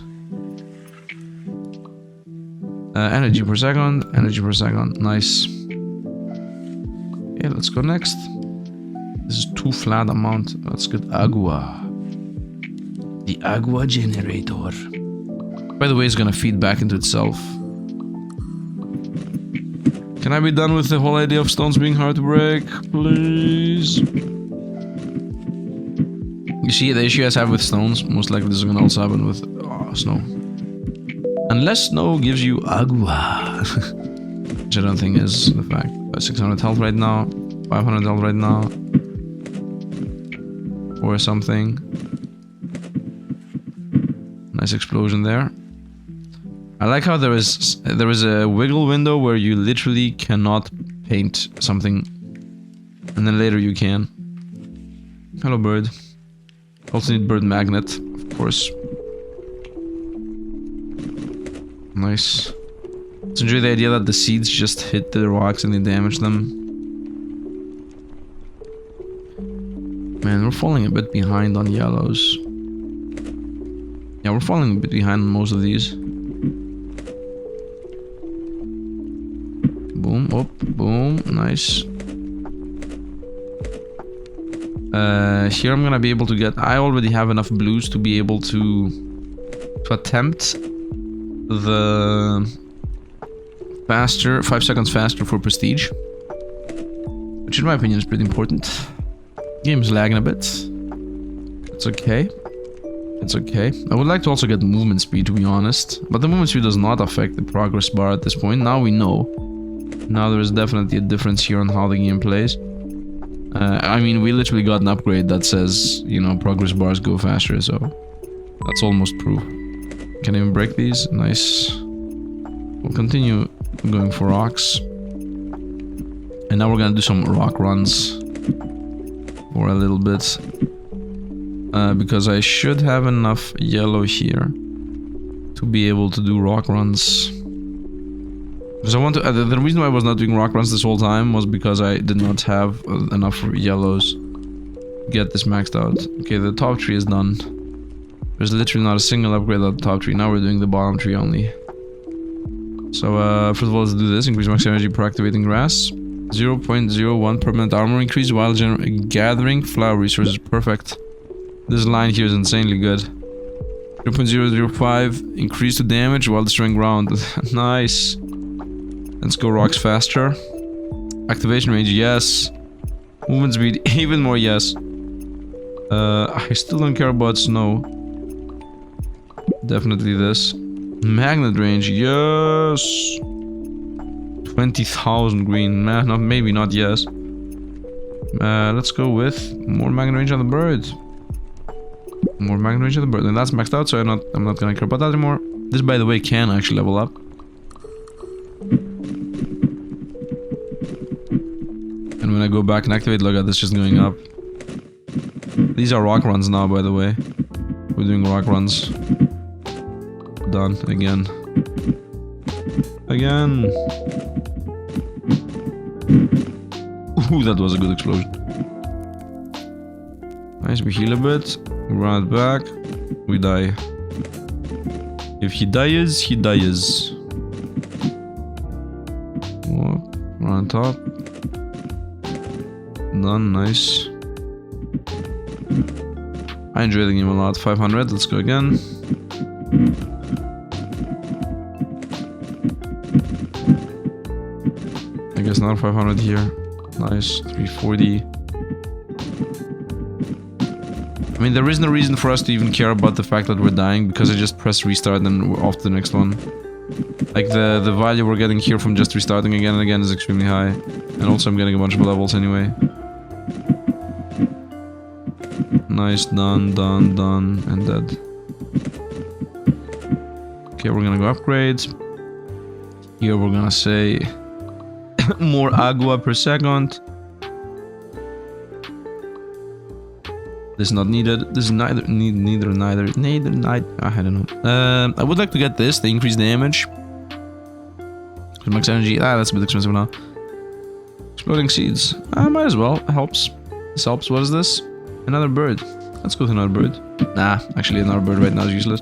Energy per second. Energy per second. Nice. Okay, let's go next. This is too flat amount. Let's get agua. The agua generator. By the way, it's gonna feed back into itself. Can I be done with the whole idea of stones being hard to break? Please. You see, the issue I have with stones, most likely this is going to also happen with snow. Unless snow gives you agua. Which I don't think is the fact. 600 health right now. 500 health right now. Or something. Nice explosion there. I like how there is a wiggle window where you literally cannot paint something. And then later you can. Hello, bird. Also need bird magnet, of course. Nice. Let's enjoy the idea that the seeds just hit the rocks and they damage them. Man, we're falling a bit behind on yellows. Yeah, we're falling a bit behind on most of these. Boom, up, boom, nice. Here I'm gonna be able to get... I already have enough blues to be able to attempt the faster, 5 seconds faster for prestige. Which in my opinion is pretty important. Game's lagging a bit. It's okay. It's okay. I would like to also get movement speed, to be honest. But the movement speed does not affect the progress bar at this point. Now we know. Now there is definitely a difference here on how the game plays. I mean, we literally got an upgrade that says, you know, progress bars go faster, so... That's almost proof. Can I even break these? Nice. We'll continue going for rocks. And now we're gonna do some rock runs. For a little bit. Because I should have enough yellow here to be able to do rock runs. Because I want to... the reason why I was not doing rock runs this whole time was because I did not have enough yellows to get this maxed out. Okay, the top tree is done. There's literally not a single upgrade on the top tree. Now we're doing the bottom tree only. So, first of all, let's do this. Increase max energy per activating grass. 0.01 permanent armor increase while gathering flower resources. Perfect. This line here is insanely good. 0.005 increase to damage while destroying ground. Nice. Let's go rocks faster. Activation range, yes. Movement speed, even more, yes. I still don't care about snow. Definitely this. Magnet range, yes. 20,000 green. Man, not maybe not yes. Let's go with more magnet range on the bird. More magnet range on the bird, and that's maxed out, so I'm not gonna care about that anymore. This, by the way, can actually level up. And when I go back and activate, look at this just going up. These are rock runs now, by the way. We're doing rock runs. Done again. Again. Ooh, that was a good explosion. Nice, we heal a bit. We run it back. We die. If he dies, he dies. Whoa, run on top. Done, nice. I enjoy the game a lot. 500, let's go again. I guess not 500 here. Nice, 340. I mean, there is no reason for us to even care about the fact that we're dying, because I just press restart and we're off to the next one. Like, the value we're getting here from just restarting again and again is extremely high. And also I'm getting a bunch of levels anyway. Nice, done, done, done, and dead. Okay, we're gonna go upgrade. Here we're gonna say more agua per second. This is not needed. This is neither. I don't know. I would like to get this, the increased damage. Max energy. That's a bit expensive now. Exploding seeds. Might as well. It helps. This helps. What is this? Another bird. Let's go to another bird. Nah, actually another bird right now is useless.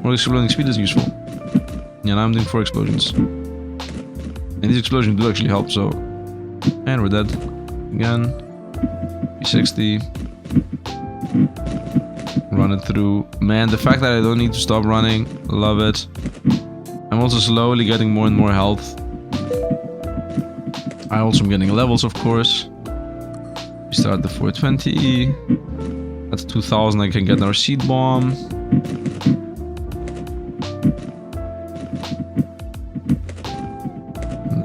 More exploding speed is useful. Yeah, now I'm doing 4 explosions. And these explosions do actually help, so... And we're dead. Again. P60. Run it through. Man, the fact that I don't need to stop running. Love it. I'm also slowly getting more and more health. I also am getting levels, of course. We start the 420. At 2000 I can get our seed bomb.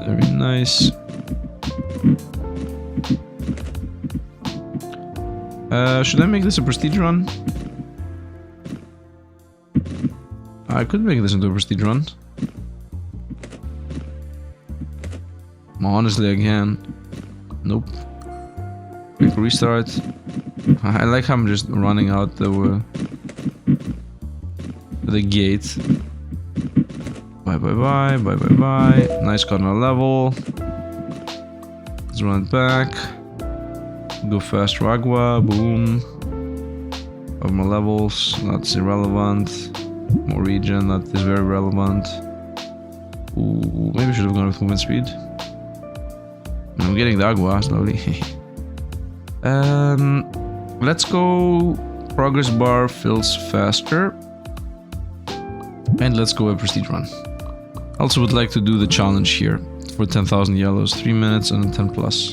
Very Nice. Should I make this a prestige run? I could make this into a prestige run. Honestly, I can. Nope. Quick restart. I like how I'm just running out the gate. Bye bye bye, bye bye bye. Nice, got another level. Let's run it back. Go faster agua, boom. 5 more levels, that's irrelevant. More regen, that is very relevant. Ooh, maybe I should have gone with movement speed. I'm getting the agua slowly. Let's go. Progress bar fills faster. And let's go a prestige run. Also would like to do the challenge here for 10,000 yellows. 3 minutes and 10 plus.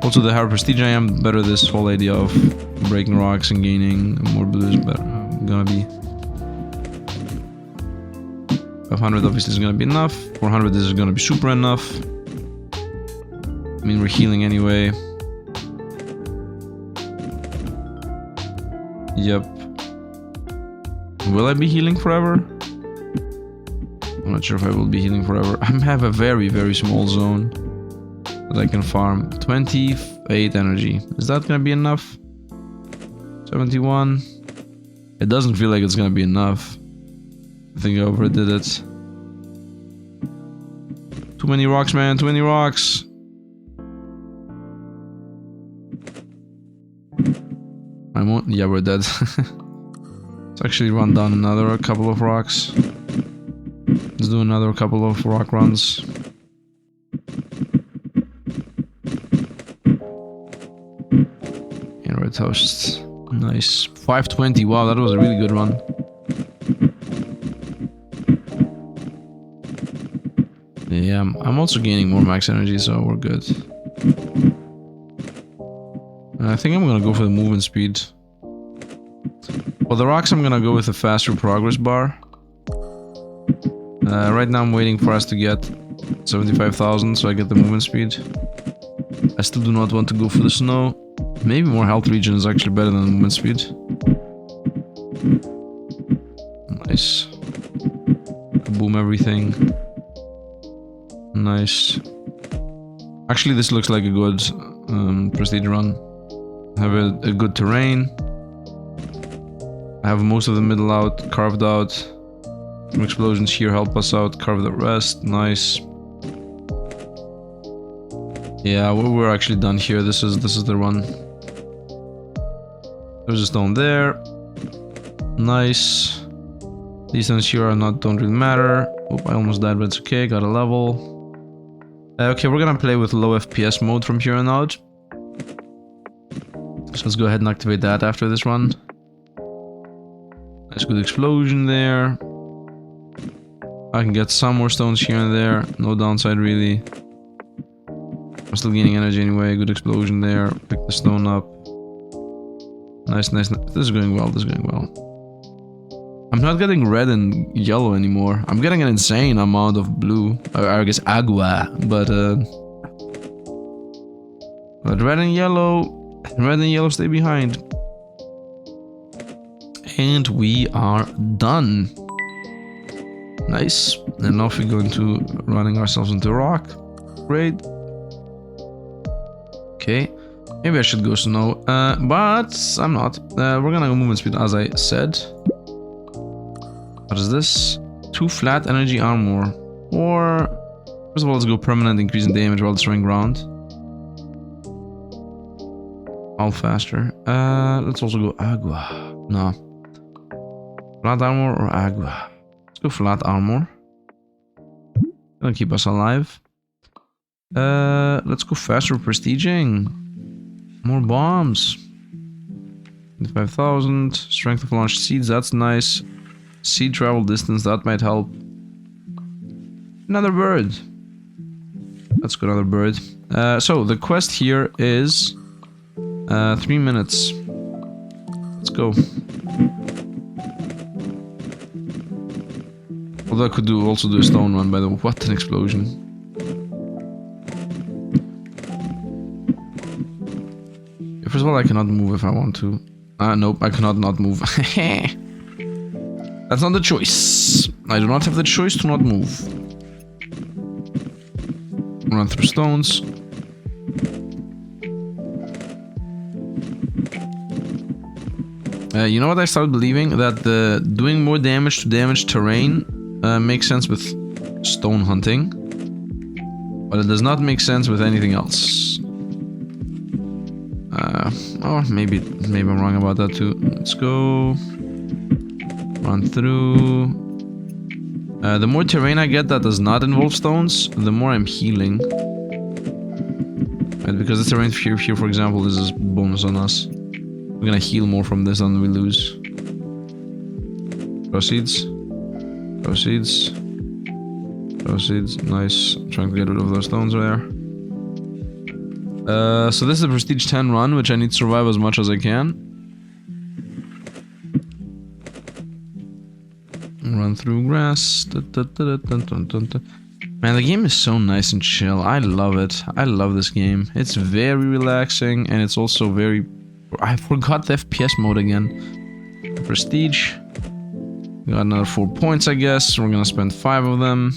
Also, the higher prestige I am, better this whole idea of breaking rocks and gaining more blue is better. Gonna be 500 obviously is gonna be enough. 400 this is gonna be super enough. I mean, we're healing anyway. Yep. Will I be healing forever? I'm not sure if I will be healing forever. I have a very, very small zone that I can farm. 28 energy. Is that gonna be enough? 71. It doesn't feel like it's gonna be enough. I think I overdid it. Too many rocks, man. Too many rocks. I won't. Yeah, we're dead. Let's actually run down another couple of rocks. Let's do another couple of rock runs. And we're toast. Nice. 520. Wow, that was a really good run. Yeah, I'm also gaining more max energy, so we're good. I think I'm gonna go for the movement speed. For the rocks, I'm gonna go with a faster progress bar. Right now I'm waiting for us to get 75,000 so I get the movement speed. I still do not want to go for the snow. Maybe more health regen is actually better than the movement speed. Nice. Boom everything. Nice. Actually, this looks like a good prestige run. Have a good terrain. I have most of the middle out, carved out. Some explosions here help us out, carve the rest. Nice. Yeah, we're actually done here. This is the run. There's a stone there. Nice. These stones here don't really matter. Oh, I almost died, but it's okay. Got a level. Okay, we're gonna play with low FPS mode from here on out. So let's go ahead and activate that after this run. Nice good explosion there. I can get some more stones here and there. No downside really. I'm still gaining energy anyway. Good explosion there. Pick the stone up. Nice, nice. This is going well. This is going well. I'm not getting red and yellow anymore. I'm getting an insane amount of blue. Or I guess agua. But red and yellow stay behind. And we are done. Nice. And off we go into running ourselves into rock. Great. Okay. Maybe I should go snow. But I'm not. We're gonna go movement speed as I said. What is this? 2 flat energy armor. Or first of all, let's go permanent increase in damage while destroying ground. All faster. Let's also go agua. No. Flat armor or agua? Let's go flat armor. Gonna keep us alive. Let's go faster prestiging. More bombs. 5,000. Strength of launched seeds, that's nice. Seed travel distance, that might help. Another bird. Let's go another bird. So the quest here is 3 minutes. Let's go. Although I could also do a stone one, by the way. What an explosion. First of all, I cannot move if I want to. Nope, I cannot not move. That's not the choice. I do not have the choice to not move. Run through stones. You know what I started believing? That doing more damage to damaged terrain makes sense with stone hunting. But it does not make sense with anything else. Or maybe I'm wrong about that too. Let's go. Run through. The more terrain I get that does not involve stones, the more I'm healing. Right, because the terrain here, for example, is a bonus on us. We're gonna heal more from this than we lose. Proceeds. Proceeds. Proceeds. Nice. I'm trying to get rid of those stones there. So this is a prestige 10 run, which I need to survive as much as I can. Run through grass. Man, the game is so nice and chill. I love it. I love this game. It's very relaxing, and it's also very... I forgot the FPS mode again. Prestige. Got another 4 points, I guess. We're gonna spend 5 of them.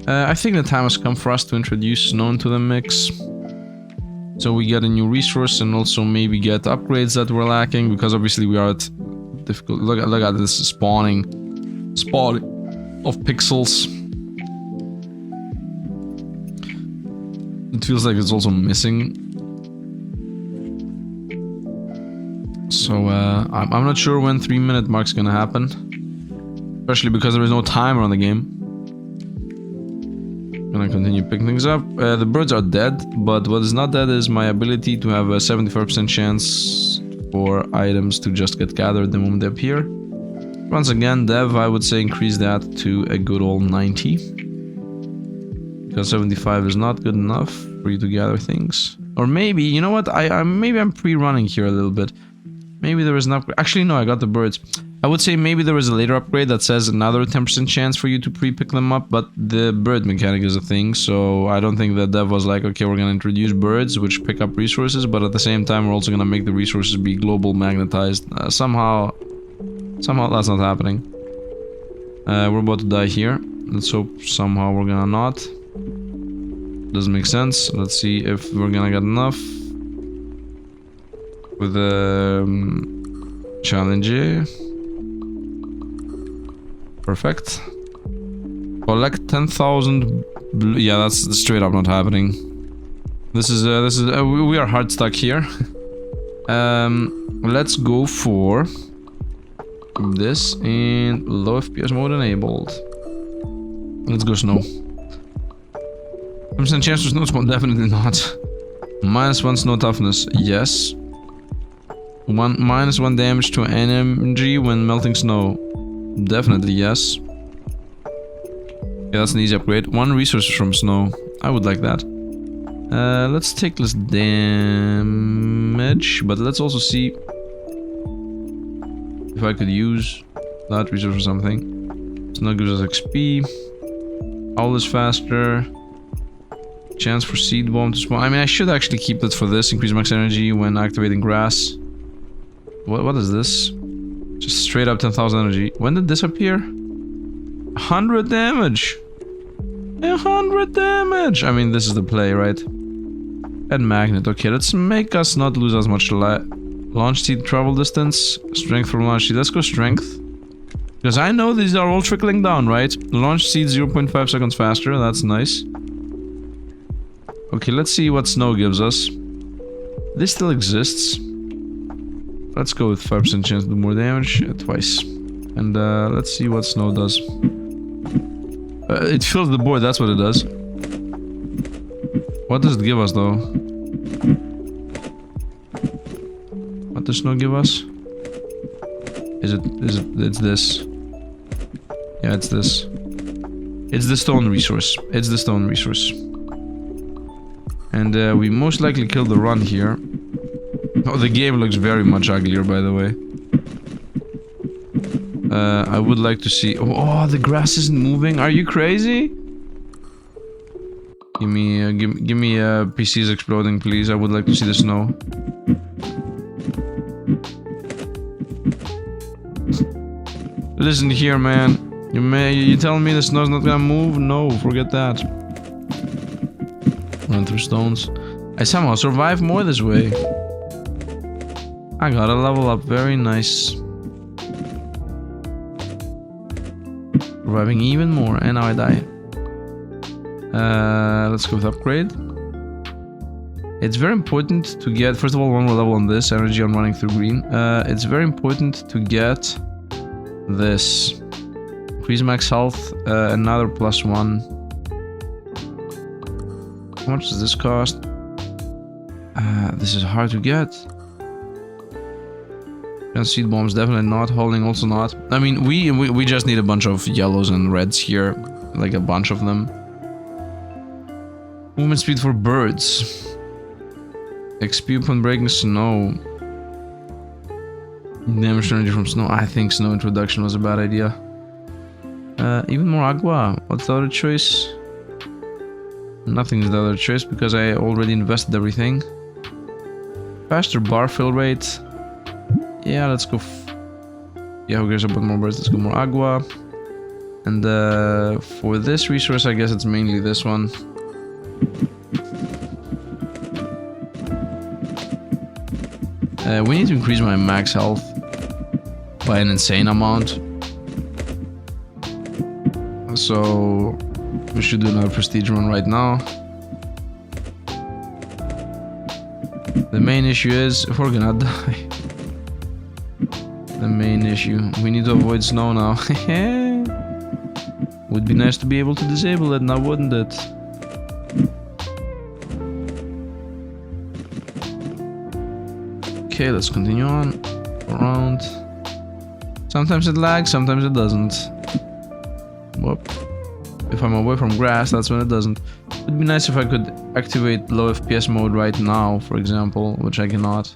I think the time has come for us to introduce snow into the mix. So we get a new resource and also maybe get upgrades that we're lacking, because obviously we are at difficult. Look at this spawning of pixels. It feels like it's also missing. So I'm not sure when 3-minute mark's gonna happen, especially because there is no timer on the game. Gonna continue picking things up. The birds are dead, but what is not dead is my ability to have a 75% chance for items to just get gathered the moment they appear. Once again, dev, I would say increase that to a good old 90. Because 75 is not good enough for you to gather things. Or maybe, you know what, maybe I'm pre-running here a little bit. Maybe there is an upgrade. Actually, no, I got the birds. I would say maybe there is a later upgrade that says another 10% chance for you to pre-pick them up, but the bird mechanic is a thing, so I don't think that dev was like, okay, we're gonna introduce birds which pick up resources, but at the same time we're also gonna make the resources be global magnetized. Somehow that's not happening. We're about to die here. Let's hope somehow we're gonna not. Doesn't make sense. Let's see if we're gonna get enough. With the challenge. Perfect. Collect 10,000 blue. Yeah, that's straight up not happening. This is we are hard stuck here. Let's go for this and low FPS mode enabled. Let's go snow. 100% chance for snow spawn, definitely not. -1 snow toughness, yes. -1 damage to energy when melting snow. Definitely yes. Yeah, that's an easy upgrade. 1 resource from snow. I would like that. Let's take less damage, but let's also see if I could use that resource for something. Snow gives us XP. Owl is faster. Chance for seed bomb to spawn. I mean, I should actually keep that for this. Increase max energy when activating grass. What is this? Just straight up 10,000 energy. When did this appear? 100 damage! 100 damage! I mean, this is the play, right? And magnet. Okay, let's make us not lose as much launch seed travel distance. Strength from launch seed. Let's go strength. Because I know these are all trickling down, right? Launch seed 0.5 seconds faster. That's nice. Okay, let's see what snow gives us. This still exists. Let's go with 5% chance to do more damage twice. And let's see what snow does. It fills the board, that's what it does. What does it give us though? What does snow give us? It's this. Yeah, it's this. It's the stone resource. It's the stone resource. And we most likely kill the run here. Oh, the game looks very much uglier, by the way. I would like to see... Oh, the grass isn't moving. Are you crazy? Give me PCs exploding, please. I would like to see the snow. Listen here, man. You telling me the snow's not gonna move? No, forget that. Run through stones. I somehow survive more this way. I gotta level up. Very nice. Surviving even more, and now I die. Let's go with upgrade. It's very important to get, first of all, one more level on this, energy on running through green. It's very important to get this. Increase max health, another +1. How much does this cost? This is hard to get. And seed bombs definitely not, holding also not. I mean, we just need a bunch of yellows and reds here, like a bunch of them. Movement speed for birds. XP upon breaking snow. Damage energy from snow. I think snow introduction was a bad idea. Even more agua. What's the other choice? Nothing is the other choice because I already invested everything. Faster bar fill rate. Yeah, let's go. Yeah, who cares about more birds? Let's go more agua. And for this resource, I guess it's mainly this one. We need to increase my max health by an insane amount. So we should do another prestige run right now. The main issue is if we're gonna die. The main issue. We need to avoid snow now. Would be nice to be able to disable it now, wouldn't it? Okay, let's continue on. Around. Sometimes it lags, sometimes it doesn't. Whoop. If I'm away from grass, that's when it doesn't. It would be nice if I could activate low FPS mode right now, for example, which I cannot.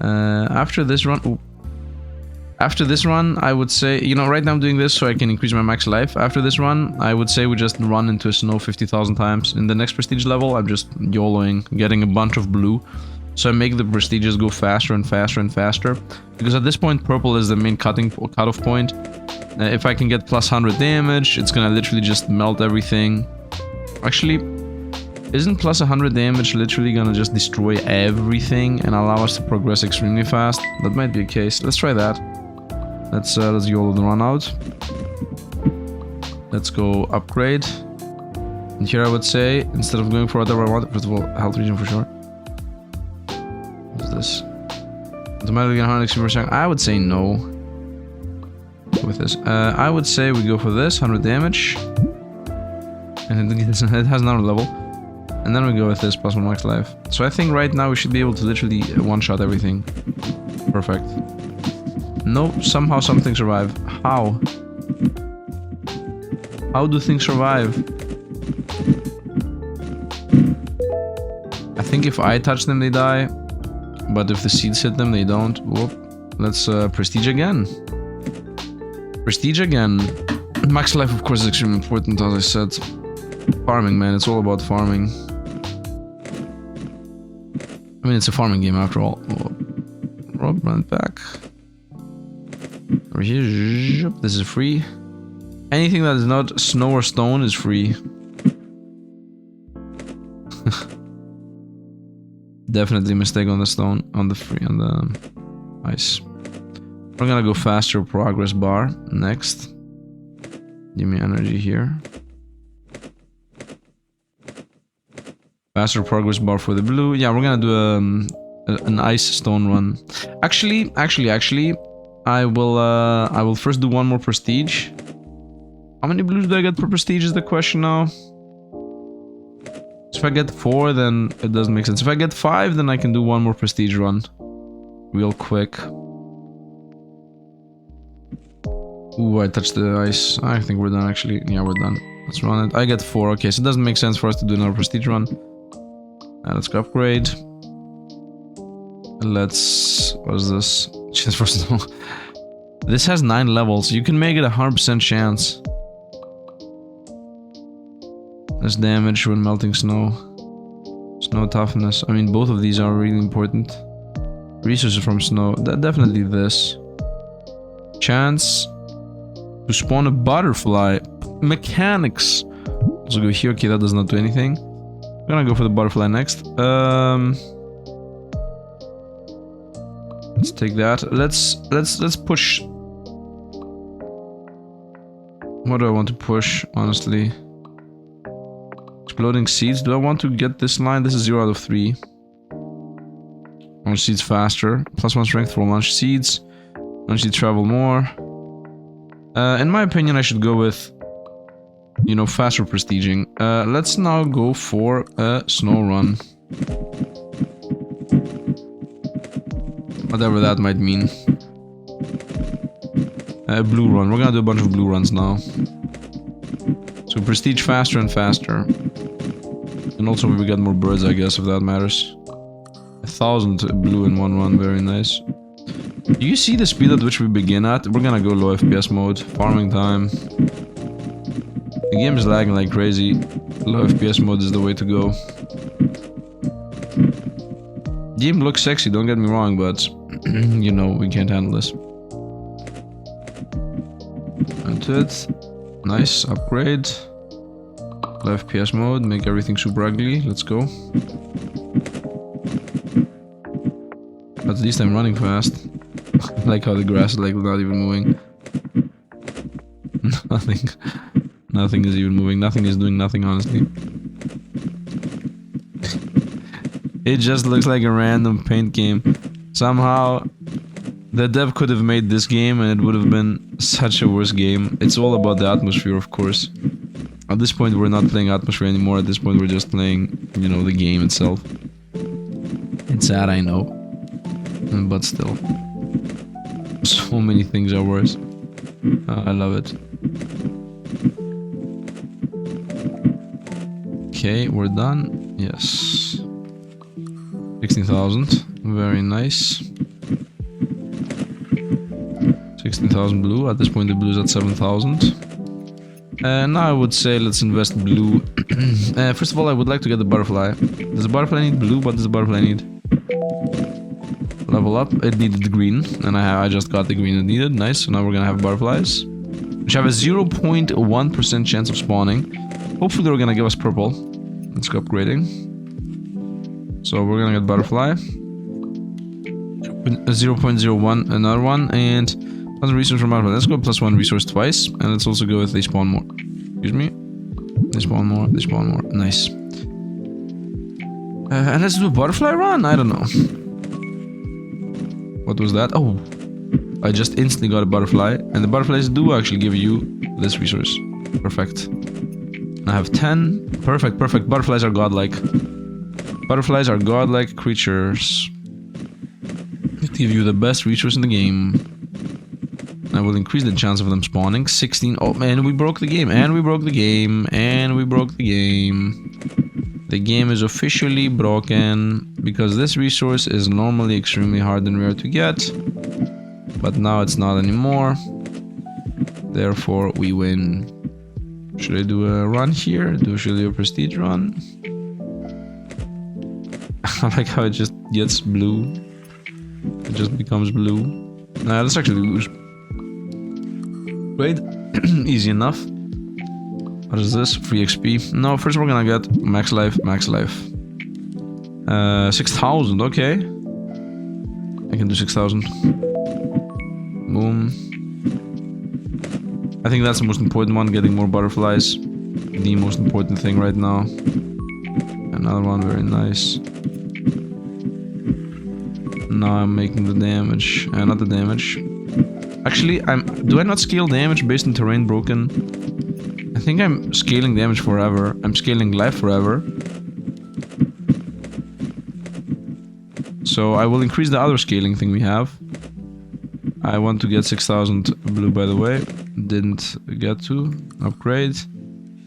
After this run, I would say, you know, right now I'm doing this so I can increase my max life. After this run, I would say we just run into snow 50,000 times. In the next prestige level, I'm just YOLOing, getting a bunch of blue. So I make the prestiges go faster and faster and faster. Because at this point, purple is the main cutoff point. If I can get +100 damage, it's gonna literally just melt everything. Actually, isn't +100 damage literally gonna just destroy everything and allow us to progress extremely fast? That might be a case. Let's try that. Let's YOLO the run out. Let's go upgrade. And here I would say, instead of going for whatever I want, first of all, health regen for sure. What's this? Automatically get 100% I would say no. With this. I would say we go for this, 100 damage. And it has another level. And then we go with this +1 max life. So I think right now we should be able to literally one-shot everything. Perfect. No, somehow something survive. How? How do things survive? I think if I touch them, they die. But if the seeds hit them, they don't. Whoop. Let's prestige again. Prestige again. Max life, of course, is extremely important, as I said. Farming, man. It's all about farming. I mean, it's a farming game after all. Rob, run back. Over here. This is free. Anything that is not snow or stone is free. Definitely mistake on the stone, on the ice. We're gonna go faster progress bar next. Give me energy here. Faster progress bar for the blue. Yeah, we're gonna do an ice stone run. Actually, I will first do one more prestige. How many blues do I get per prestige is the question now. So if I get 4, then it doesn't make sense. If I get 5, then I can do one more prestige run. Real quick. Ooh, I touched the ice. I think we're done actually. Yeah, we're done. Let's run it. I get 4. Okay, so it doesn't make sense for us to do another prestige run. Let's go upgrade. Let's... what is this? Chance for snow. This has 9 levels. You can make it 100% chance. Less damage when melting snow. Snow toughness. I mean, both of these are really important. Resources from snow. Definitely this. Chance to spawn a butterfly. Mechanics. Also go here. Okay, that does not do anything. I'm gonna go for the butterfly next. Let's take that. Let's push. What do I want to push, honestly? Exploding seeds. Do I want to get this line? This is 0 out of 3. Launch seeds faster. +1 strength for launch seeds. Launch seeds travel more. In my opinion, I should go with, you know, faster prestiging. Let's now go for a snow run. Whatever that might mean. A blue run. We're gonna do a bunch of blue runs now. So prestige faster and faster. And also we get more birds, I guess, if that matters. 1,000 blue in one run, very nice. Do you see the speed at which we begin at? We're gonna go low FPS mode. Farming time. The game is lagging like crazy. Low FPS mode is the way to go. Game looks sexy, don't get me wrong, but you know, we can't handle this. Into it. Nice, upgrade. Low FPS mode, make everything super ugly. Let's go. At least I'm running fast. I like how the grass is like not even moving. Nothing is even moving. Nothing is doing nothing, honestly. It just looks like a random paint game. Somehow, the dev could have made this game and it would have been such a worse game. It's all about the atmosphere, of course. At this point, we're not playing atmosphere anymore. At this point, we're just playing, you know, the game itself. It's sad, I know. But still. So many things are worse. I love it. Okay, we're done. Yes. 16,000. Very nice. 16,000 blue. At this point, the blue is at 7,000. Now I would say let's invest blue. First of all, I would like to get the butterfly. Does the butterfly need blue? What does the butterfly need? Level up. It needed green, and I just got the green it needed. Nice. So now we're gonna have butterflies, which have a 0.1% chance of spawning. Hopefully they're gonna give us purple. Let's go upgrading. So we're gonna get butterfly. 0.01, another one, and plus resource from butterfly. Let's go +1 resource twice, and let's also go with they spawn more. Excuse me. They spawn more. They spawn more. Nice. And let's do a butterfly run. I don't know. What was that? Oh, I just instantly got a butterfly, and the butterflies do actually give you this resource. Perfect. I have 10. Perfect, perfect. Butterflies are godlike. Butterflies are godlike creatures. They give you the best resource in the game. I will increase the chance of them spawning. 16. Oh man, we broke the game. And we broke the game. And we broke the game. The game is officially broken. Because this resource is normally extremely hard and rare to get. But now it's not anymore. Therefore, we win. Should I do a run here? Should I do a prestige run? I like how it just gets blue. It just becomes blue. Nah, let's actually lose. Wait. Easy enough. What is this? Free XP. No, first we're gonna get max life, max life. 6,000, okay. I can do 6,000. Boom. I think that's the most important one, getting more butterflies. The most important thing right now. Another one, very nice. Now I'm making the damage. Not the damage. Actually, do I not scale damage based on terrain broken? I think I'm scaling damage forever. I'm scaling life forever. So I will increase the other scaling thing we have. I want to get 6,000 blue, by the way. Didn't get to. Upgrade.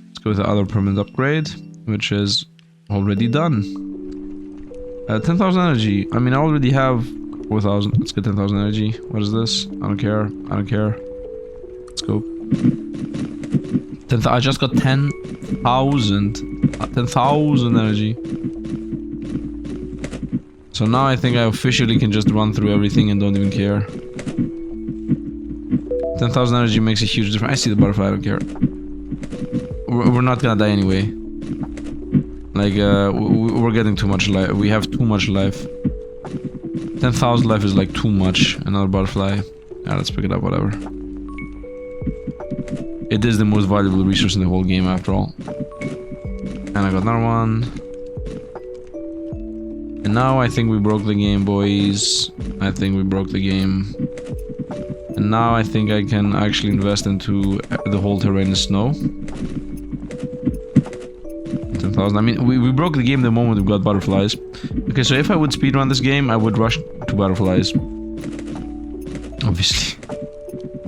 Let's go with the other permanent upgrade, which is already done. 10,000 energy. I mean, I already have 4,000. Let's get 10,000 energy. What is this? I don't care. I don't care. Let's go. 10,000. I just got 10,000. 10,000 energy. So now I think I officially can just run through everything and don't even care. 10,000 energy makes a huge difference. I see the butterfly, I don't care. We're not gonna die anyway. Like, we're getting too much life. We have too much life. 10,000 life is like too much. Another butterfly. Yeah, let's pick it up, whatever. It is the most valuable resource in the whole game after all. And I got another one. And now I think we broke the game, boys. I think we broke the game. And now I think I can actually invest into the whole terrain in snow. 10,000. I mean, we broke the game the moment we got butterflies. Okay, so if I would speedrun this game, I would rush to butterflies. Obviously.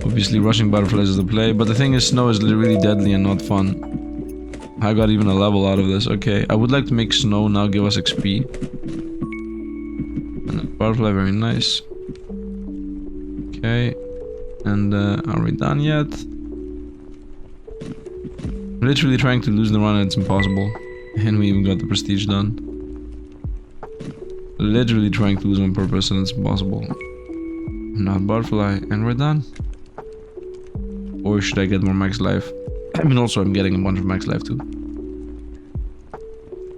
Obviously, rushing butterflies is the play. But the thing is, snow is really deadly and not fun. I got even a level out of this. Okay, I would like to make snow now give us XP. And butterfly, very nice. Okay. And are we done yet? Literally trying to lose the run and it's impossible. And we even got the prestige done. Literally trying to lose on purpose and it's impossible. Not butterfly, and we're done. Or should I get more max life? I mean, also I'm getting a bunch of max life too.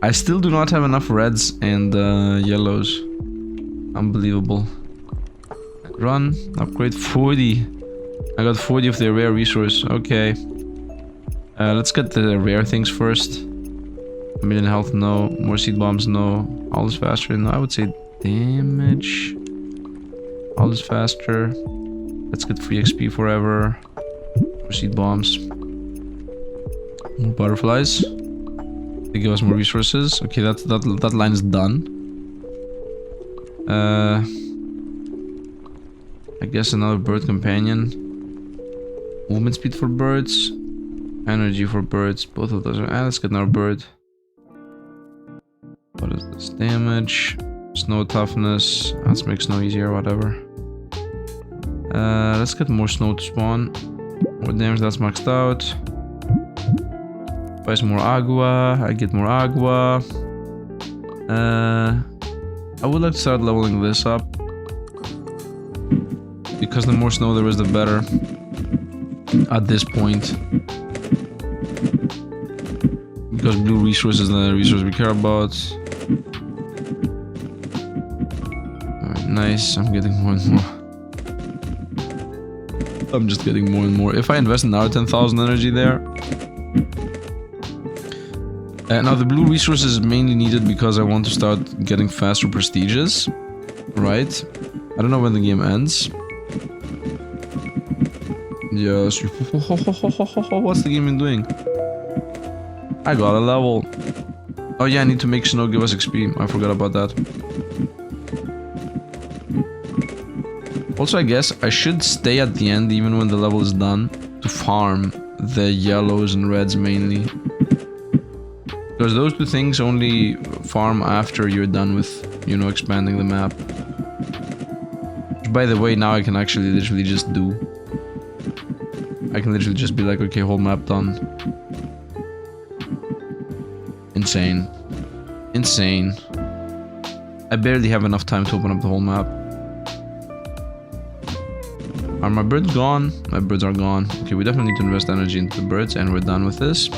I still do not have enough reds and yellows. Unbelievable. Run, upgrade 40. I got 40 of the rare resource. Okay. Let's get the rare things first. A million health, no. More seed bombs, no. All is faster, no. I would say damage. All is faster. Let's get free XP forever. More seed bombs. More butterflies. They give us more resources. Okay, that line is done. I guess another bird companion. Movement speed for birds. Energy for birds. Both of those are... let's get another bird. What is this? Damage. Snow toughness. Let's make snow easier, whatever. Let's get more snow to spawn. More damage, that's maxed out. Buy some more agua. I get more agua. I would like to start leveling this up. Because the more snow there is, the better. At this point. Because blue resource is the resource we care about. Alright, nice. I'm getting more and more. I'm just getting more and more. If I invest another 10,000 energy there. Now the blue resource is mainly needed because I want to start getting faster prestiges. Right? I don't know when the game ends. Yes. What's the game been doing? I got a level. Oh yeah, I need to make snow give us XP. I forgot about that. Also, I guess I should stay at the end even when the level is done to farm the yellows and reds mainly. Because those two things only farm after you're done with, you know, expanding the map. Which, by the way, now I can actually literally just do. I can literally just be like, okay, whole map done. Insane. Insane. I barely have enough time to open up the whole map. Are my birds gone? My birds are gone. Okay, we definitely need to invest energy into the birds, and we're done with this.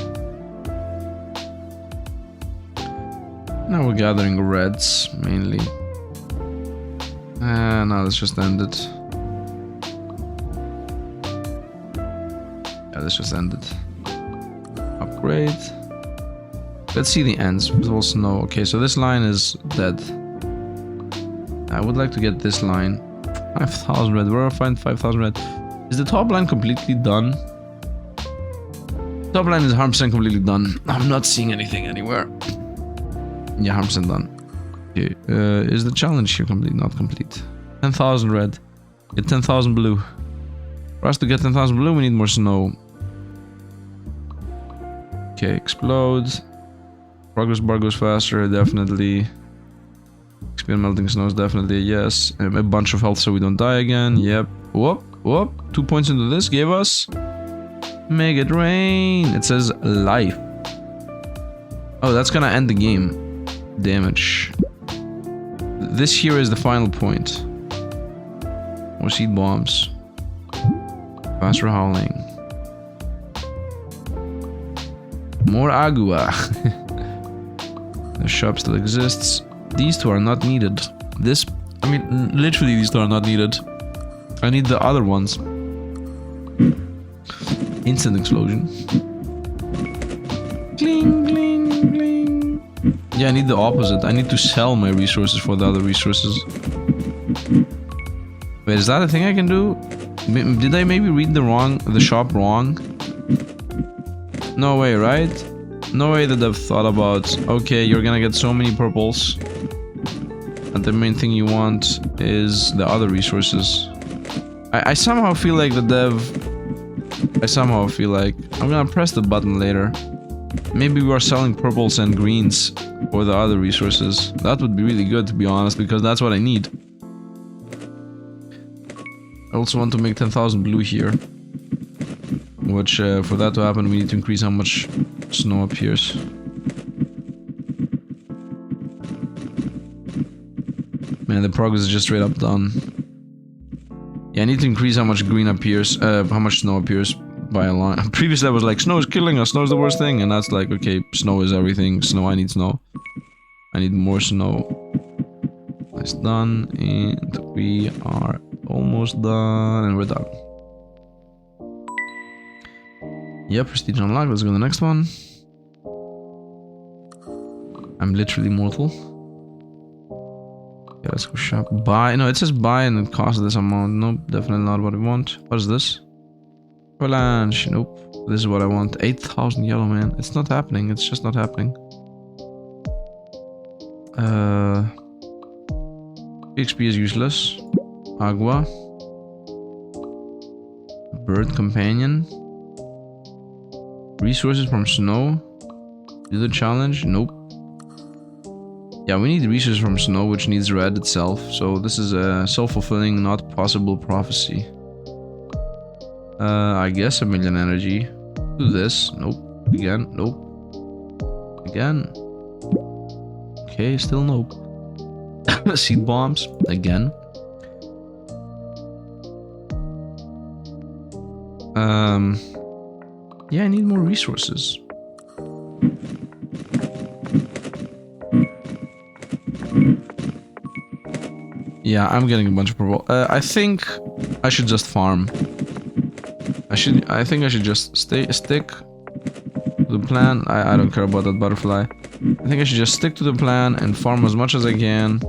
Now we're gathering reds, mainly. Now let's just end it. Yeah, let's just end it. Upgrade. Let's see the ends. Visible snow. Okay, so this line is dead. I would like to get this line. 5,000 red. Where do I find 5,000 red? Is the top line completely done? Top line is 100% completely done. I'm not seeing anything anywhere. Yeah, 100% done. Okay, is the challenge here complete? Not complete. 10,000 red. Get 10,000 blue. For us to get 10,000 blue, we need more snow. Okay, explode. Progress bar goes faster, definitely. Experience melting snow is definitely a yes. A bunch of health so we don't die again. Yep. Whoop, whoop. 2 points into this gave us... Make it rain. It says life. Oh, that's gonna end the game. Damage. This here is the final point. More seed bombs. Faster howling. More agua. The shop still exists. These two are not needed. This, I mean, literally these two are not needed. I need the other ones. Instant explosion. Cling, cling, cling. Yeah, I need the opposite. I need to sell my resources for the other resources. Wait, is that a thing I can do? Did I maybe read the shop wrong? No way, right? No way that I've thought about, okay, you're gonna get so many purples. And the main thing you want is the other resources. I somehow feel like the dev... I'm gonna press the button later. Maybe we are selling purples and greens for the other resources. That would be really good, to be honest, because that's what I need. I also want to make 10,000 blue here. Which, for that to happen, we need to increase how much snow appears. Man, the progress is just straight up done. Yeah, I need to increase how much green appears, how much snow appears by a line. Previously I was like, snow is killing us, snow is the worst thing, and that's like, okay, snow is everything, snow, I need snow. I need more snow. That's done, and we are almost done, and we're done. Yeah, prestige unlocked, let's go to the next one. I'm literally mortal. Yeah, let's go shop. Buy. No, it says buy and it costs this amount. Nope, definitely not what I want. What is this? Avalanche. Nope. This is what I want. 8,000 yellow, man. It's not happening. It's just not happening. XP is useless. Agua. Bird companion. Resources from snow. Do the challenge? Nope. Yeah, we need resources from snow, which needs red itself. So this is a self-fulfilling, not possible prophecy. I guess 1,000,000 energy. Do this. Nope. Again. Nope. Again. Okay, still nope. Seed bombs. Again. Yeah, I need more resources. Yeah, I'm getting a bunch of purple. I think I should just farm. I think I should just stick to the plan. I don't care about that butterfly. I think I should just stick to the plan and farm as much as I can.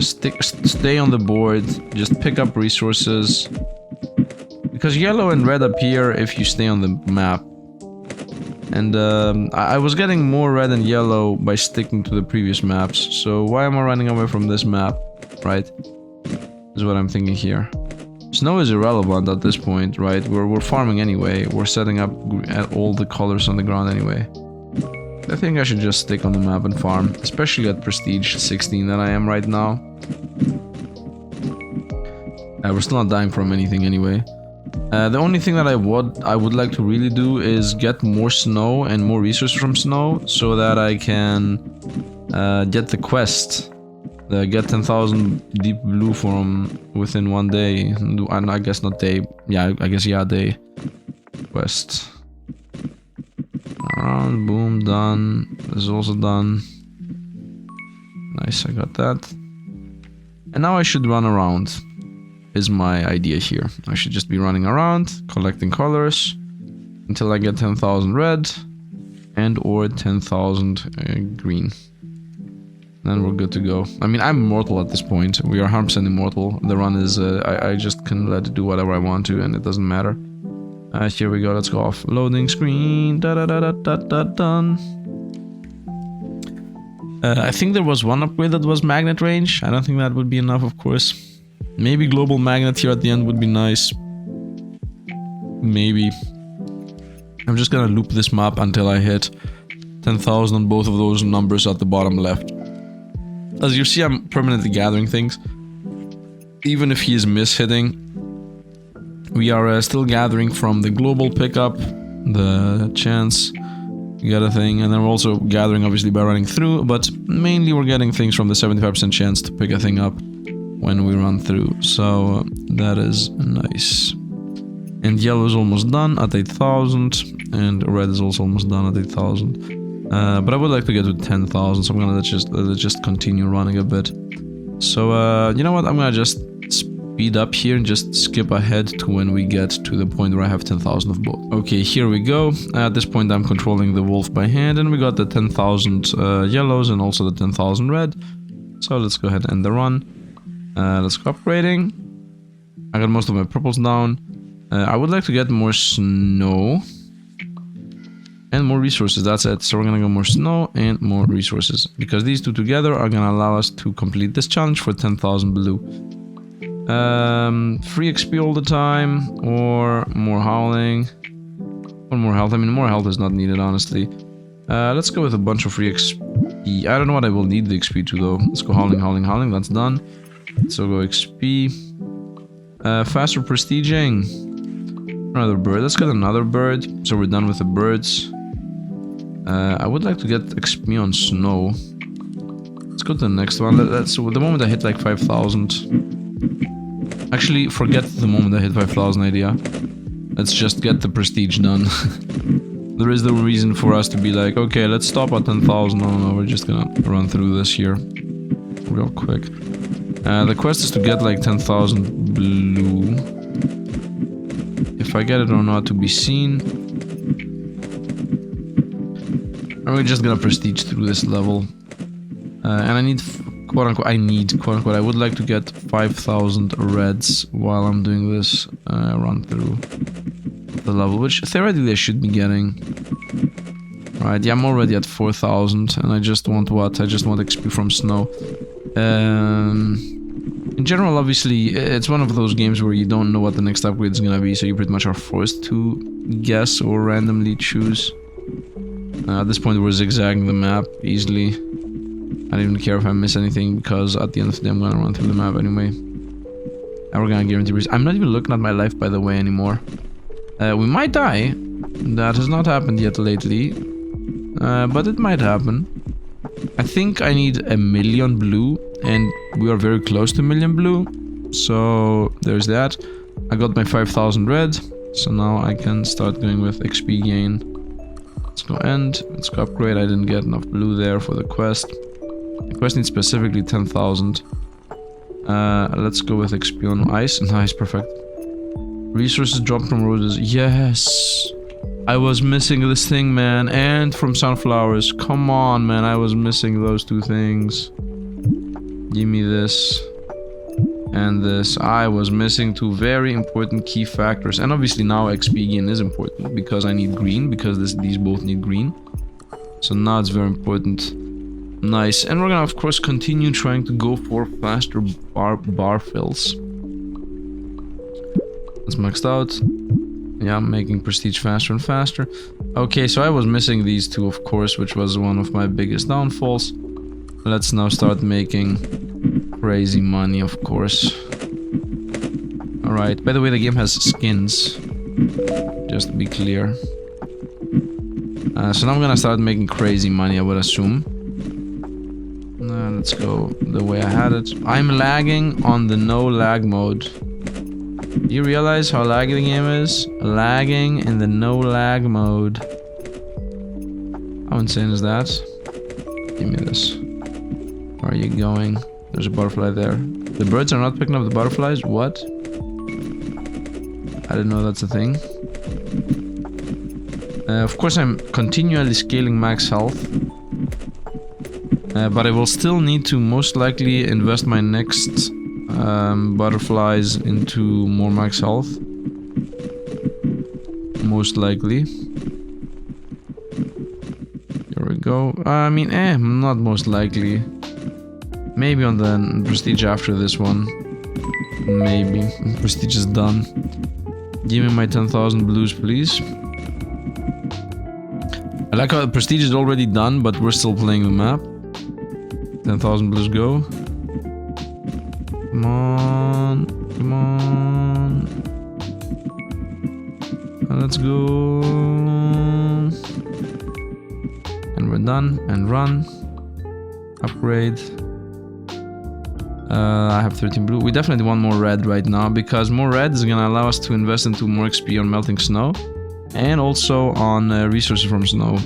Stay on the board. Just pick up resources. Because yellow and red appear if you stay on the map. And I was getting more red and yellow by sticking to the previous maps. So why am I running away from this map, right? Is what I'm thinking here. Snow is irrelevant at this point, right? We're farming anyway. We're setting up all the colors on the ground anyway. I think I should just stick on the map and farm, especially at prestige 16 that I am right now. We're still not dying from anything anyway. The only thing that I would like to really do is get more snow and more resources from snow so that I can get the quest. Get 10,000 deep blue from within 1 day. And I guess not day. Yeah, I guess yeah, day. Quest. Around, boom, done. This is also done. Nice, I got that. And now I should run around. Is my idea here. I should just be running around, collecting colors until I get 10,000 red and or 10,000 green. Then we're good to go. I mean, I'm immortal at this point. We are 100% immortal. The run is, I just can let it do whatever I want to and it doesn't matter. Here we go, let's go off. Loading screen, done. I think there was one upgrade that was magnet range. I don't think that would be enough, of course. Maybe global magnet here at the end would be nice. Maybe. I'm just gonna loop this map until I hit 10,000 on both of those numbers at the bottom left. As you see, I'm permanently gathering things. Even if he is mishitting, we are still gathering from the global pickup, the chance to get a thing, and then we're also gathering obviously by running through, but mainly we're getting things from the 75% chance to pick a thing up when we run through, so that is nice. And yellow is almost done at 8,000, and red is also almost done at 8,000. But I would like to get to 10,000, so I'm gonna let's just continue running a bit. So you know what, I'm gonna just speed up here and just skip ahead to when we get to the point where I have 10,000 of both. Okay, here we go. At this point I'm controlling the wolf by hand, and we got the 10,000 yellows and also the 10,000 red. So let's go ahead and end the run. Let's go upgrading. I got most of my purples down. I would like to get more snow and more resources. That's it. So we're gonna go more snow and more resources, because these two together are gonna allow us to complete this challenge for 10,000 blue. Free XP all the time, or more howling, or more health. I mean, more health is not needed, honestly. Let's go with a bunch of free XP. I don't know what I will need the XP to, though. Let's go howling, howling, howling. That's done. So go XP. Faster prestiging. Another bird. Let's get another bird. So we're done with the birds. I would like to get XP on snow. Let's go to the next one. So the moment I hit like 5,000. Actually, forget the moment I hit 5,000 idea. Let's just get the prestige done. There is no reason for us to be like, okay, let's stop at 10,000. No, we're just gonna run through this here real quick. The quest is to get like 10,000 blue. If I get it or not to be seen. And we're just gonna prestige through this level. And I need, quote unquote, I would like to get 5,000 reds while I'm doing this run through the level, which theoretically I should be getting. Right, yeah, I'm already at 4,000, and I just want what? I just want XP from snow. In general, obviously, it's one of those games where you don't know what the next upgrade is gonna be, so you pretty much are forced to guess or randomly choose. At this point, we're zigzagging the map easily. I don't even care if I miss anything, because at the end of the day, I'm gonna run through the map anyway. And we're gonna guarantee... I'm not even looking at my life, by the way, anymore. We might die. That has not happened yet lately. But it might happen. I think I need 1,000,000 blue, and we are very close to 1,000,000 blue. So, there's that. I got my 5,000 red, so now I can start going with XP gain. Let's go end. Let's go upgrade. I didn't get enough blue there for the quest. The quest needs specifically 10,000. Let's go with XP on ice. Nice, perfect. Resources dropped from roses. Yes! I was missing this thing, man. And from sunflowers. Come on, man. I was missing those two things. Give me this. And this. I was missing two very important key factors. And obviously now XP gain is important, because I need green, because these both need green. So now it's very important. Nice. And we're gonna, of course, continue trying to go for faster bar fills. That's maxed out. Yeah, I'm making prestige faster and faster. Okay, so I was missing these two, of course, which was one of my biggest downfalls. Let's now start making crazy money, of course. Alright, by the way, the game has skins. Just to be clear. So now I'm gonna start making crazy money, I would assume. Let's go the way I had it. I'm lagging on the no lag mode. Do you realize how laggy the game is? Lagging in the no lag mode. How insane is that? Give me this. Where are you going? There's a butterfly there. The birds are not picking up the butterflies? What? I didn't know that's a thing. Of course, I'm continually scaling max health. But I will still need to most likely invest my next butterflies into more max health. Most likely. There we go. I mean, not most likely. Maybe on the prestige after this one. Maybe. Prestige is done. Give me my 10,000 blues, please. I like how the prestige is already done, but we're still playing the map. 10,000 blues go. Come on. Come on. Let's go. And we're done. And run. Upgrade. I have 13 blue. We definitely want more red right now because more red is gonna allow us to invest into more XP on melting snow and also on resources from snow.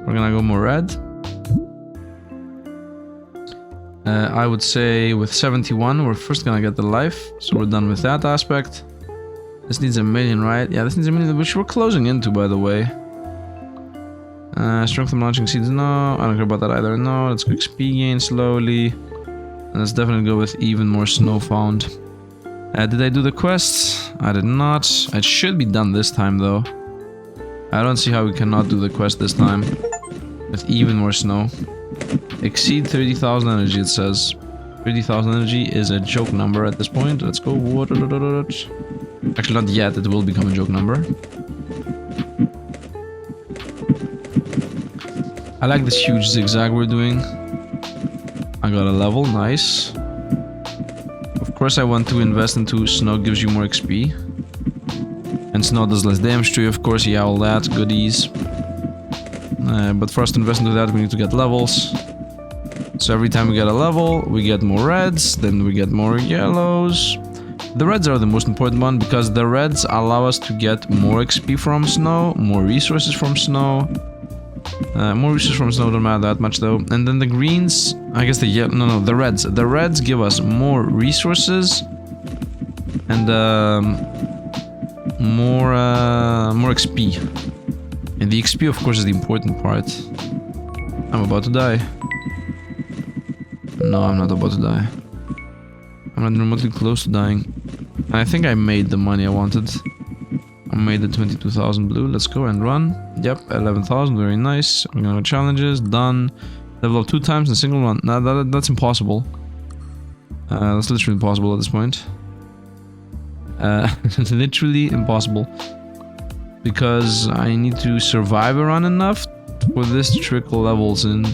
We're gonna go more red. I would say with 71 we're first gonna get the life, so we're done with that aspect. This needs a million, right? Yeah, this needs a million, which we're closing into, by the way. Strength from launching seeds, no. I don't care about that either, no. Let's go XP gain slowly. And let's definitely go with even more snow found. Did I do the quests? I did not. It should be done this time, though. I don't see how we cannot do the quest this time. With even more snow. Exceed 30,000 energy, it says. 30,000 energy is a joke number at this point. Let's go. Actually, not yet. It will become a joke number. I like this huge zigzag we're doing. I got a level, nice. Of course I want to invest into snow, gives you more XP. And snow does less damage to you, of course, yeah, all that, goodies. But for us to invest into that, we need to get levels. So every time we get a level, we get more reds, then we get more yellows. The reds are the most important one, because the reds allow us to get more XP from snow, more resources from snow. More resources from snow don't matter that much though. And then the greens, I guess the the reds. The reds give us more resources and more XP. And the XP, of course, is the important part. I'm about to die. No, I'm not about to die. I'm not remotely close to dying. And I think I made the money I wanted. I made the 22,000 blue. Let's go and run. Yep, 11,000. Very nice. I'm gonna go challenges. Done. Level up 2 times in a single run. Nah, that's impossible. That's literally impossible at this point. Literally impossible. Because I need to survive a run enough for this to trickle levels in.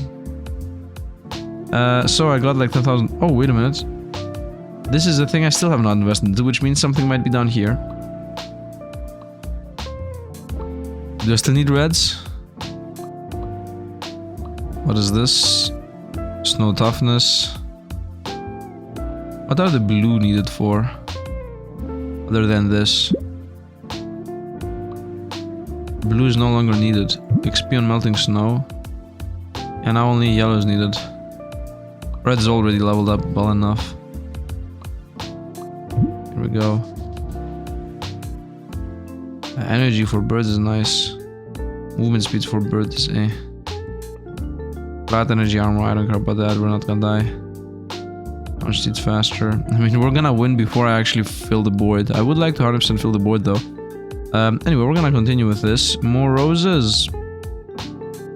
So I got like 10,000. Oh, wait a minute. This is a thing I still have not invested into, which means something might be down here. Do I still need reds? What is this? Snow toughness. What are the blue needed for? Other than this. Blue is no longer needed. XP on melting snow. And now only yellow is needed. Red is already leveled up well enough. Here we go. Energy for birds is nice. Movement speeds for birds, eh. Flat energy armor, I don't care about that, we're not gonna die. Launch speeds faster. I mean, we're gonna win before I actually fill the board. I would like to 100% fill the board though. Anyway, we're gonna continue with this. More roses.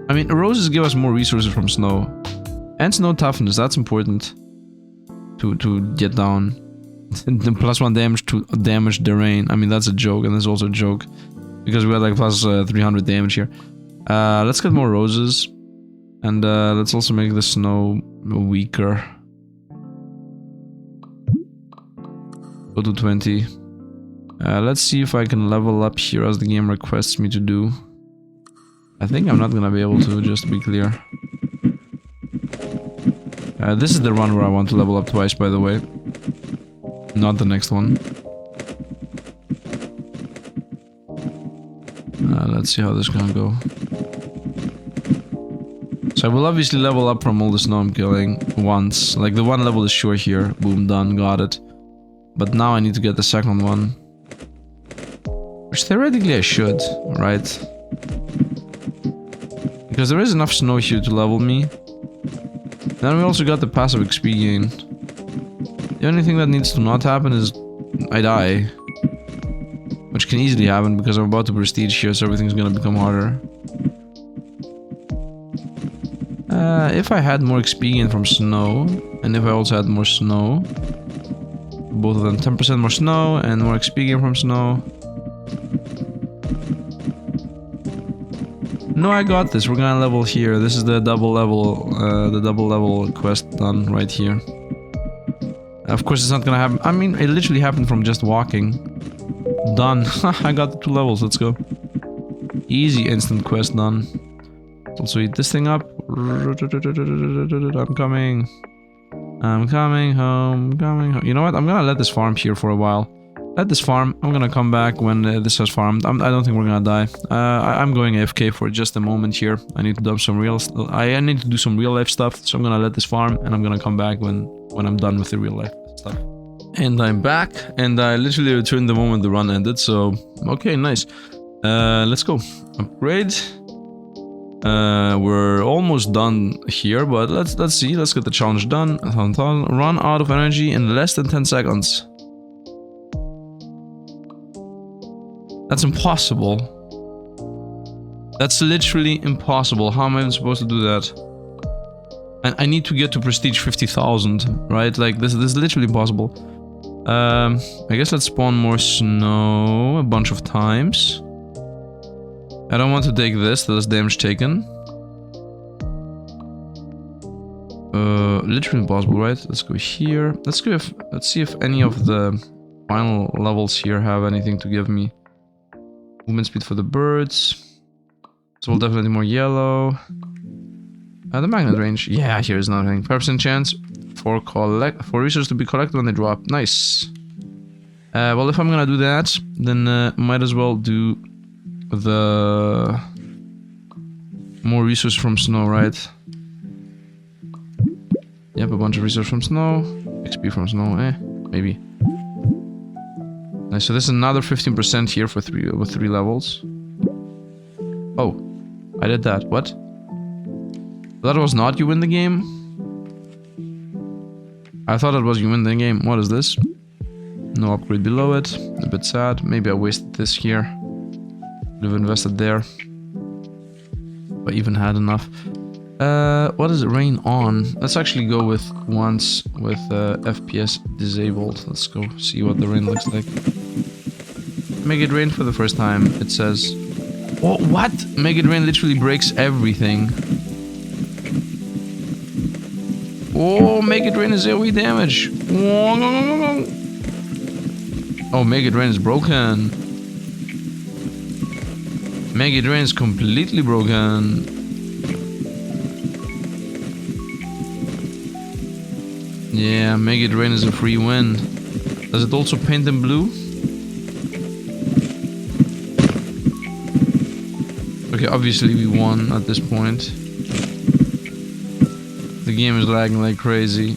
I mean, roses give us more resources from snow. And snow toughness, that's important. To get down. The +1 damage to damage the rain. I mean, that's a joke, and that's also a joke. Because we got like plus 300 damage here. Let's get more roses. And let's also make the snow weaker. Go to 20. Let's see if I can level up here as the game requests me to do. I think I'm not gonna be able to, just to be clear. This is the run where I want to level up twice, by the way. Not the next one. Let's see how this is gonna go. So I will obviously level up from all the snow I'm killing once. Like the one level is sure here. Boom, done, got it. But now I need to get the second one. Which theoretically I should, right? Because there is enough snow here to level me. Then we also got the passive XP gain. The only thing that needs to not happen is I die. Which can easily happen because I'm about to prestige here, so everything's gonna become harder. If I had more XP gain from snow, and if I also had more snow, both of them 10% more snow and more XP gain from snow. No, I got this. We're gonna level here. This is the double level quest done right here. Of course, it's not gonna happen. I mean, it literally happened from just walking. Done. I got the 2 levels. Let's go. Easy instant quest done. Also eat this thing up. I'm coming. I'm coming home. Coming home. You know what? I'm gonna let this farm here for a while. Let this farm. I'm gonna come back when this has farmed. I don't think we're gonna die. I'm going AFK for just a moment here. I need to do some real. I need to do some real life stuff. So I'm gonna let this farm, and I'm gonna come back when I'm done with the real life stuff. And I'm back, and I literally returned the moment the run ended. So okay, nice. Let's go. Upgrade. We're almost done here, but let's see. Let's get the challenge done. Run out of energy in less than 10 seconds. That's impossible. That's literally impossible. How am I even supposed to do that? And I need to get to prestige 50,000, right? Like this is literally impossible. I guess let's spawn more snow a bunch of times. I don't want to take this, that's damage taken. Literally impossible, right? Let's go here. Let's see if any of the final levels here have anything to give me. Movement speed for the birds. So we'll definitely more yellow. The magnet range. Yeah, here's nothing. 5% chance for resources to be collected when they drop. Nice. Well, if I'm gonna do that, then might as well do the more resources from snow, right? Yep, a bunch of resources from snow. XP from snow, maybe. Nice, so this is another 15% here for with 3 levels. Oh, I did that. What? That was not you win the game? I thought it was you win the game. What is this? No upgrade below it. A bit sad. Maybe I wasted this here. Would have invested there. But even had enough. What is it? Rain on. Let's actually go with once with FPS disabled. Let's go see what the rain looks like. Make it rain for the first time. It says. Oh, what? Make it rain literally breaks everything. Oh, make it rain is AoE damage. Oh, make it rain is broken. Make it rain is completely broken. Yeah, make it rain is a free win. Does it also paint in blue? Okay, obviously we won at this point. The game is lagging like crazy.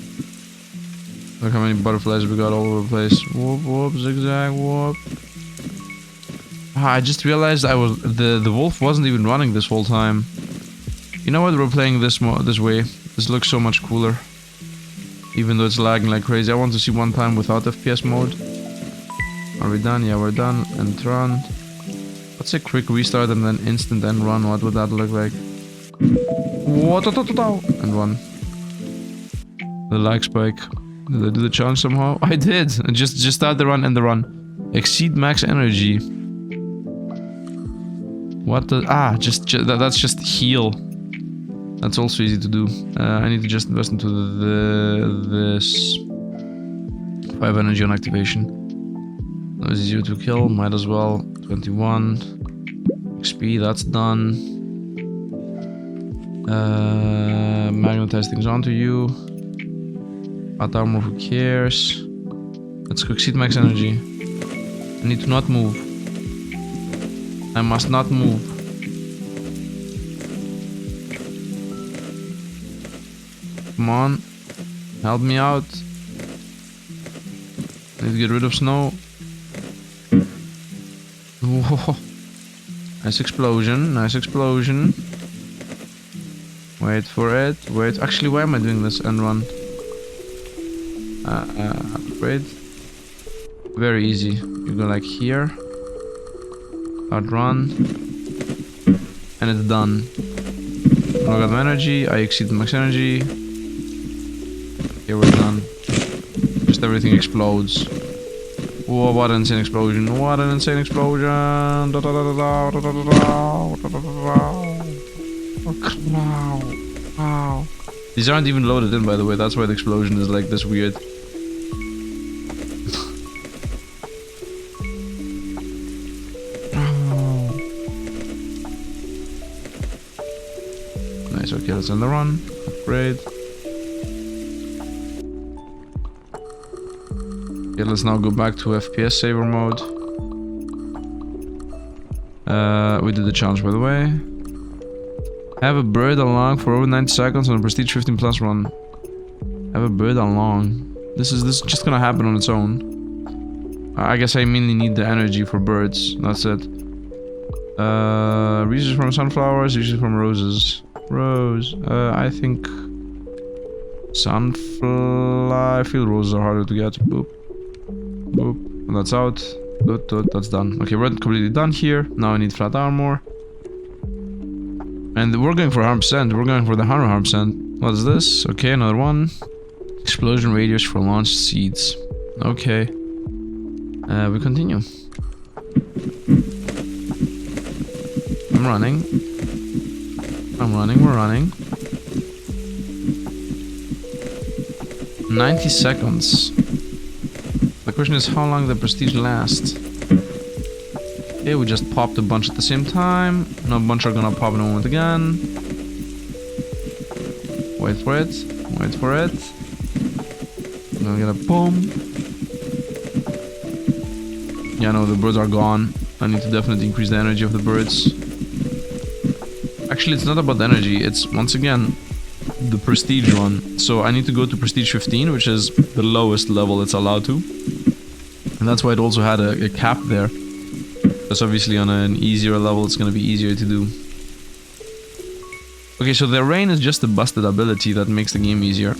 Look how many butterflies we got all over the place. Whoop, whoop, zigzag, whoop. I just realized the wolf wasn't even running this whole time. You know what? We're playing this way. This looks so much cooler. Even though it's lagging like crazy. I want to see one time without FPS mode. Are we done? Yeah, we're done. And run. Let's say quick restart and then instant end run. What would that look like? And run. The lag spike. Did I do the challenge somehow? I did. Just start the run and the run. Exceed max energy. What the... Ah, that's just heal. That's also easy to do. I need to just invest into this 5 energy on activation. That was easier to kill. Might as well. 21 XP. That's done. Magnetize things onto you. Hot armor. Who cares? Let's go exceed max energy. I need to not move. I must not move. Come on. Help me out. Need to get rid of snow. Whoa. Nice explosion. Nice explosion. Wait for it. Wait. Actually, why am I doing this? And run. Upgrade. Very easy. You go like here. Start run. And it's done. Log out my energy. I exceed max energy. Here we're done. Just everything explodes. Whoa, what an insane explosion. What an insane explosion. These aren't even loaded in, by the way. That's why the explosion is like this weird. Nice, okay, let's end the run. Upgrade. Okay, let's now go back to FPS saver mode. We did the challenge, by the way. Have a bird along for over 90 seconds on a prestige 15 plus run. Have a bird along. This is just gonna happen on its own. I guess I mainly need the energy for birds. That's it. Research from sunflowers, research from roses. Rose. I think sunflower. I feel roses are harder to get. Boop. Boop. And that's out. Good, good, that's done. Okay, we're completely done here. Now I need flat armor. And we're going for 100%. We're going for the 100%. What is this? Okay, another one. Explosion radius for launched seeds. Okay. We continue. I'm running. I'm running, we're running. 90 seconds. The question is how long the prestige lasts. Okay, we just popped a bunch at the same time. No, a bunch are gonna pop in a moment again. Wait for it. Wait for it. I'm gonna get a boom. Yeah, no, the birds are gone. I need to definitely increase the energy of the birds. Actually, it's not about the energy. It's, once again, the prestige one. So I need to go to prestige 15, which is the lowest level it's allowed to. And that's why it also had a cap there. Because obviously on an easier level, it's going to be easier to do. Okay, so the rain is just a busted ability that makes the game easier.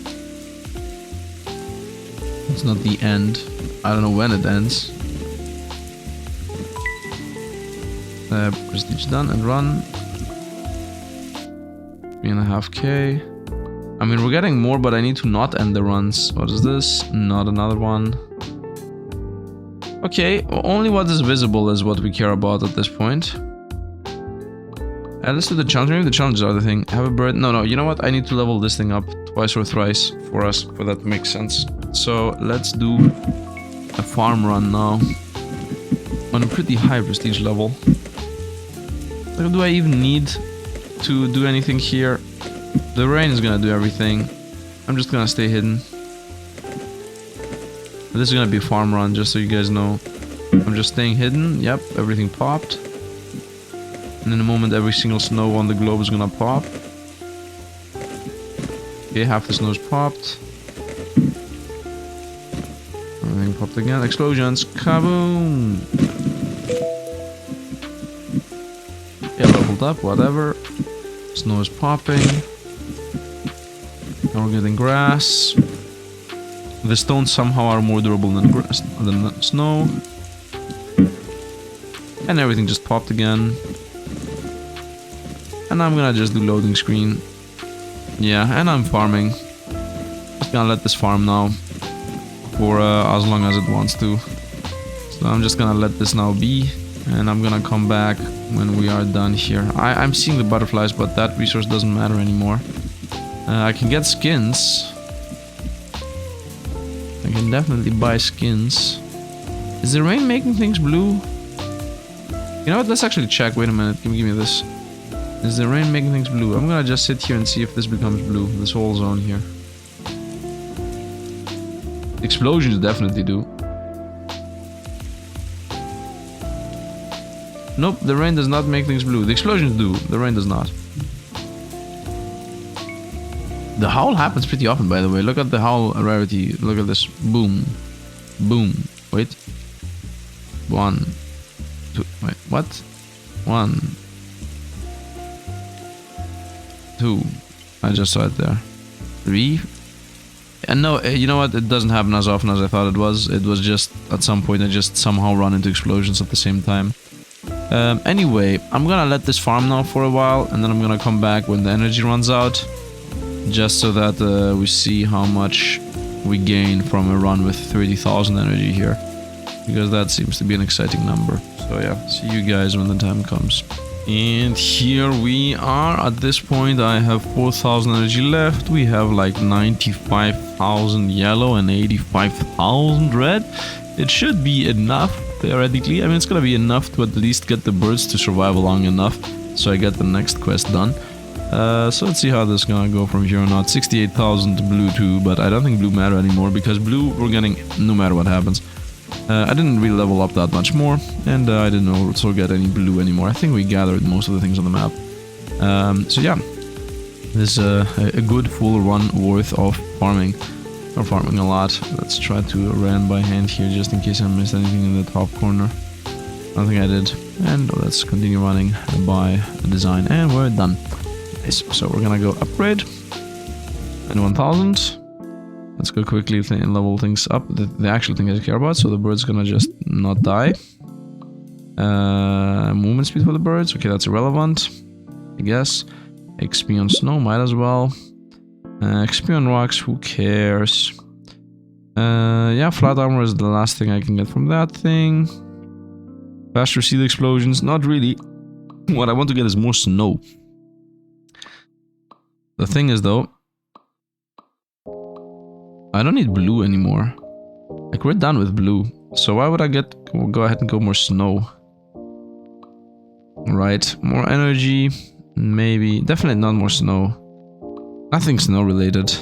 It's not the end. I don't know when it ends. Prestige done and run. 3.5k. I mean, we're getting more, but I need to not end the runs. What is this? Not another one. Okay, only what is visible is what we care about at this point. Let's do the challenge. Maybe the challenges are the thing. Have a bird. No, you know what? I need to level this thing up twice or thrice for us, for that to make sense. So let's do a farm run now. On a pretty high prestige level. Like, do I even need to do anything here? The rain is gonna do everything. I'm just gonna stay hidden. This is gonna be a farm run, just so you guys know. I'm just staying hidden. Yep, everything popped. And in a moment, every single snow on the globe is gonna pop. Okay, half the snow's popped. Everything popped again. Explosions. Kaboom! Yeah, leveled up, whatever. Snow is popping. Now we're getting grass. The stones somehow are more durable than snow. And everything just popped again. And I'm gonna just do loading screen. Yeah, and I'm farming. Just gonna let this farm now. For as long as it wants to. So I'm just gonna let this now be. And I'm gonna come back when we are done here. I'm seeing the butterflies, but that resource doesn't matter anymore. I can get skins. I can definitely buy skins. Is the rain making things blue? You know what? Let's actually check. Wait a minute. Give me this. Is the rain making things blue? I'm gonna just sit here and see if this becomes blue. This whole zone here. Explosions definitely do. Nope, the rain does not make things blue. The explosions do. The rain does not. The howl happens pretty often, by the way. Look at the howl rarity. Look at this. Boom. Boom. Wait. 1. 2. Wait, what? 1. 2. I just saw it there. 3. And no, you know what? It doesn't happen as often as I thought it was. It was just, at some point, I just somehow run into explosions at the same time. Anyway, I'm gonna let this farm now for a while, and then I'm gonna come back when the energy runs out. Just so that we see how much we gain from a run with 30,000 energy here. Because that seems to be an exciting number. So yeah, see you guys when the time comes. And here we are. At this point, I have 4,000 energy left. We have like 95,000 yellow and 85,000 red. It should be enough, theoretically. I mean, it's gonna be enough to at least get the birds to survive long enough so I get the next quest done. So let's see how this is gonna go from here on out. 68,000 blue too, but I don't think blue matter anymore because blue we're getting no matter what happens. I didn't really level up that much more, and I didn't also get any blue anymore. I think we gathered most of the things on the map. So yeah, this is a good full run worth of farming. We're farming a lot. Let's try to run by hand here just in case I missed anything in the top corner. I don't think I did. And let's continue running by design, and we're done. Nice. So we're gonna go upgrade. And 1,000. Let's go quickly and level things up. The actual thing I care about, so the bird's gonna just not die. Movement speed for the birds. Okay, that's irrelevant, I guess. XP on snow, might as well. XP on rocks, who cares? Yeah, flat armor is the last thing I can get from that thing. Faster seed explosions, not really. What I want to get is more snow. The thing is though, I don't need blue anymore. Like, we're done with blue. So why would I go ahead and go more snow? Right, more energy, maybe. Definitely not more snow. Nothing snow related.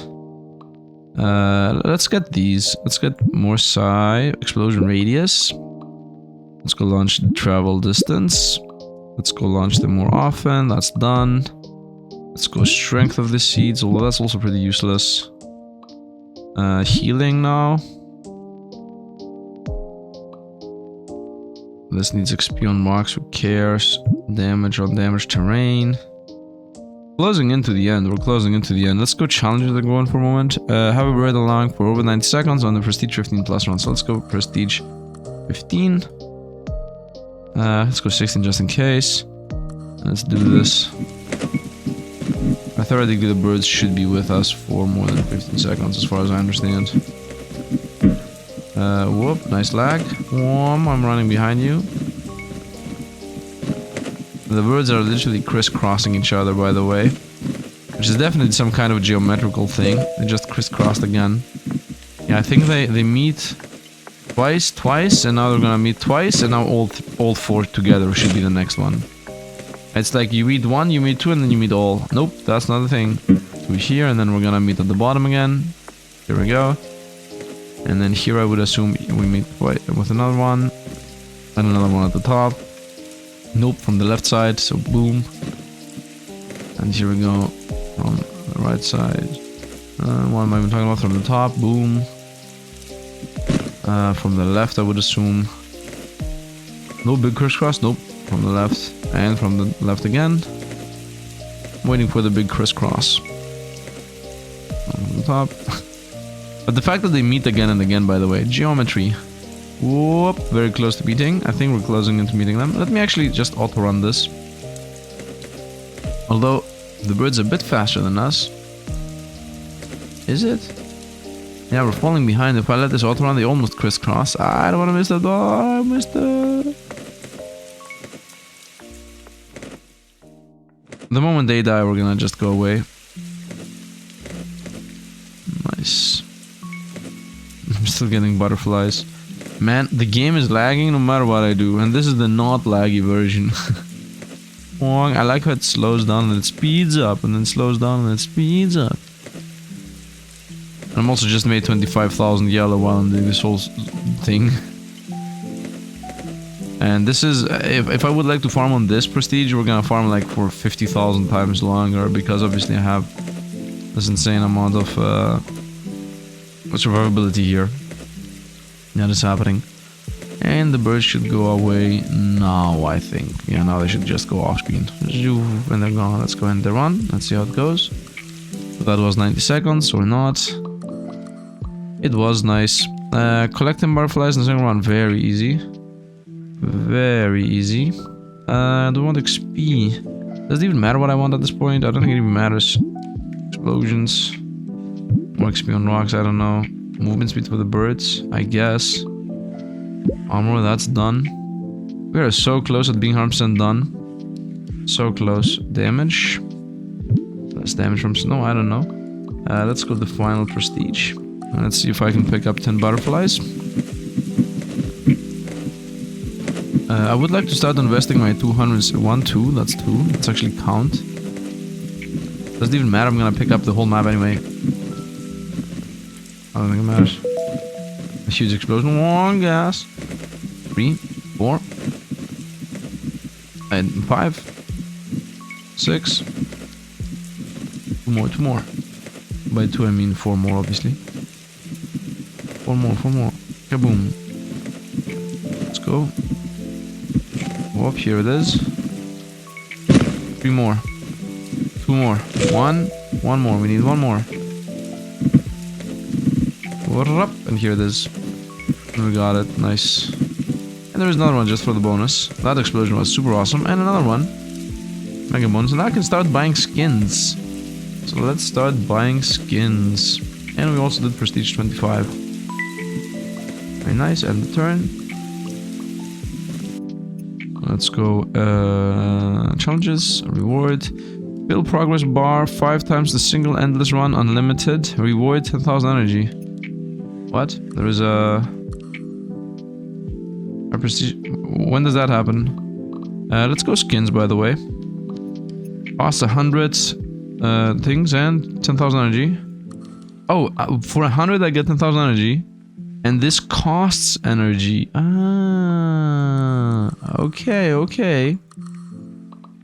Let's get these. Let's get more psi, explosion radius. Let's go launch the travel distance. Let's go launch them more often. That's done. Let's go strength of the seeds, although that's also pretty useless. Healing now. This needs XP on marks, who cares? Damage on damaged terrain. Closing into the end, we're closing into the end. Let's go challenges and go on for a moment. Have a bird along for over 90 seconds on the prestige 15 plus run. So let's go prestige 15. Let's go 16 just in case. Let's do this. Theoretically, the birds should be with us for more than 15 seconds, as far as I understand. Whoop, nice lag. I'm running behind you. The birds are literally crisscrossing each other, by the way. Which is definitely some kind of geometrical thing. They just crisscrossed again. Yeah, I think they meet twice, and now they're gonna meet twice, and now all four together should be the next one. It's like you meet one, you meet two, and then you meet all. Nope, that's not the thing. To here, and then we're gonna meet at the bottom again. Here we go. And then here I would assume we meet with another one. And another one at the top. Nope, from the left side, so boom. And here we go from the right side. What am I even talking about? From the top, boom. From the left I would assume. No big crisscross, nope. From the left, and from the left again. I'm waiting for the big crisscross. From the top. But the fact that they meet again and again, by the way, geometry. Whoop, very close to meeting. I think we're closing into meeting them. Let me actually just auto-run this. Although, the bird's a bit faster than us. Is it? Yeah, we're falling behind. If I let this auto-run, they almost crisscross. I don't want to miss that. Oh, I missed it. The moment they die, we're gonna just go away. Nice. I'm still getting butterflies. Man, the game is lagging no matter what I do, and this is the not laggy version. I like how it slows down and it speeds up, and then slows down and it speeds up. I'm also just made 25,000 yellow while I'm doing this whole thing. And this is, if I would like to farm on this prestige, we're gonna farm like for 50,000 times longer, because obviously I have this insane amount of survivability here. That is happening. And the birds should go away now, I think. Yeah, now they should just go off screen. And they're gone. Let's go end the run. Let's see how it goes. That was 90 seconds or not. It was nice. Collecting butterflies in the second run, very easy. Very easy. Do I want XP? Does it even matter what I want at this point? I don't think it even matters. Explosions. More XP on rocks, I don't know. Movement speed for the birds, I guess. Armor, that's done. We are so close at being 100% done. So close. Damage. Less damage from snow, I don't know. Let's go to the final prestige. Let's see if I can pick up 10 butterflies. I would like to start investing my 200s. 1, 2, that's 2. Let's actually count. Doesn't even matter, I'm gonna pick up the whole map anyway. I don't think it matters. A huge explosion. 1 gas. 3, 4. And 5. 6. 2 more, 2 more. By 2 I mean 4 more, obviously. 4 more, 4 more. Kaboom. Let's go. Go up, here it is. 3 more. 2 more. 1. 1 more. We need 1 more. And here it is. And we got it. Nice. And there's another one just for the bonus. That explosion was super awesome. And another one. Mega bonus. And now I can start buying skins. So let's start buying skins. And we also did prestige 25. Very nice. End the turn. Let's go. Challenges. Reward. Build progress bar 5 times the single endless run unlimited. Reward 10,000 energy. What? There is a prestige. When does that happen? Let's go skins, by the way. Cost 100 things and 10,000 energy. Oh, for 100 I get 10,000 energy. And this costs energy. Ah, okay, okay.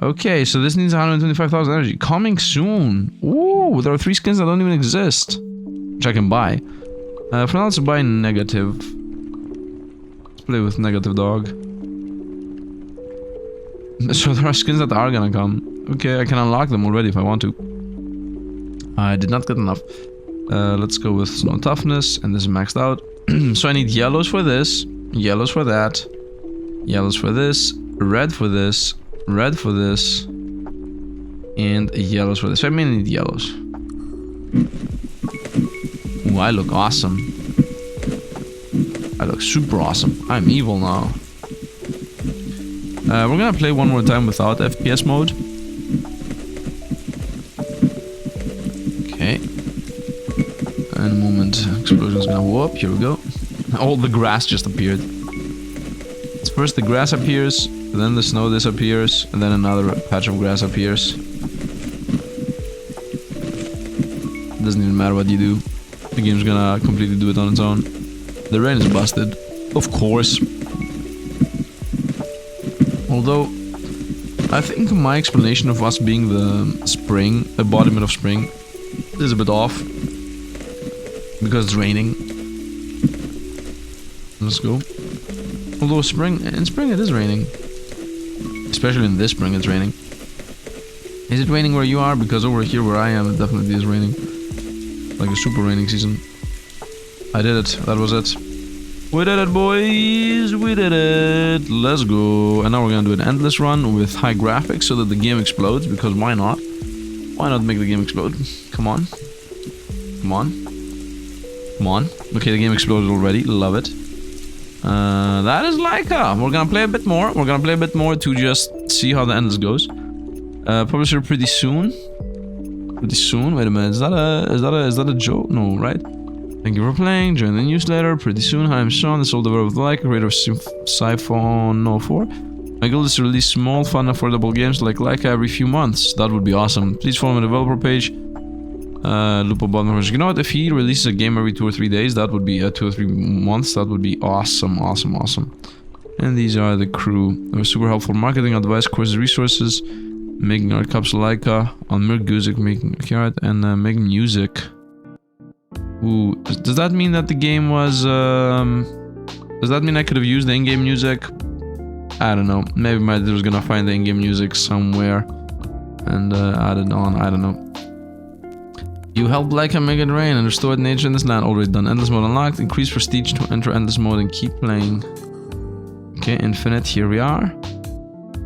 Okay, so this needs 125,000 energy. Coming soon. Ooh, there are 3 skins that don't even exist. Which I can buy. For now, let's buy negative. Let's play with negative dog. So there are skins that are gonna come. Okay, I can unlock them already if I want to. I did not get enough. Let's go with snow toughness, and this is maxed out. So I need yellows for this, yellows for that, yellows for this, red for this, red for this, and yellows for this. So I mainly need yellows. Ooh, I look awesome. I look super awesome. I'm evil now. We're gonna play one more time without FPS mode. Okay. And a moment, explosion's gonna whoop. Here we go. All the grass just appeared. First the grass appears, then the snow disappears, and then another patch of grass appears. Doesn't even matter what you do. The game's gonna completely do it on its own. The rain is busted. Of course. Although, I think my explanation of us being the spring, embodiment of spring, is a bit off. Because it's raining. Let's go. Although in spring it is raining. Especially in this spring it's raining. Is it raining where you are? Because over here where I am it definitely is raining. Like a super raining season. I did it. That was it. We did it, boys! We did it! Let's go! And now we're gonna do an endless run with high graphics so that the game explodes, because why not? Why not make the game explode? Come on. Come on. Come on. Okay, the game exploded already. Love it. That is Lyca. We're gonna play a bit more. We're gonna play a bit more to just see how the endless goes. Publisher pretty soon. Pretty soon. Wait a minute. Is that a joke? No, right? Thank you for playing. Join the newsletter. Pretty soon. Hi, I'm Sean, the sole developer of Lyca, creator of Siphon 04. My goal is to release small, fun, affordable games like Lyca every few months. That would be awesome. Please follow my developer page. Butler. You know what? If he releases a game every 2 or 3 days, that would be 2 or 3 months. That would be awesome, awesome, awesome. And these are the crew. They were super helpful marketing advice, courses, resources, making art cups Lyca, on Mirguzik, making art, and making music. Ooh, does that mean that the game was? Does that mean I could have used the in-game music? I don't know. Maybe my editor was gonna find the in-game music somewhere and add it on. I don't know. You helped Lyca make it rain and restored nature in this land. Already done. Endless mode unlocked. Increase prestige to enter endless mode and keep playing. Okay, infinite. Here we are.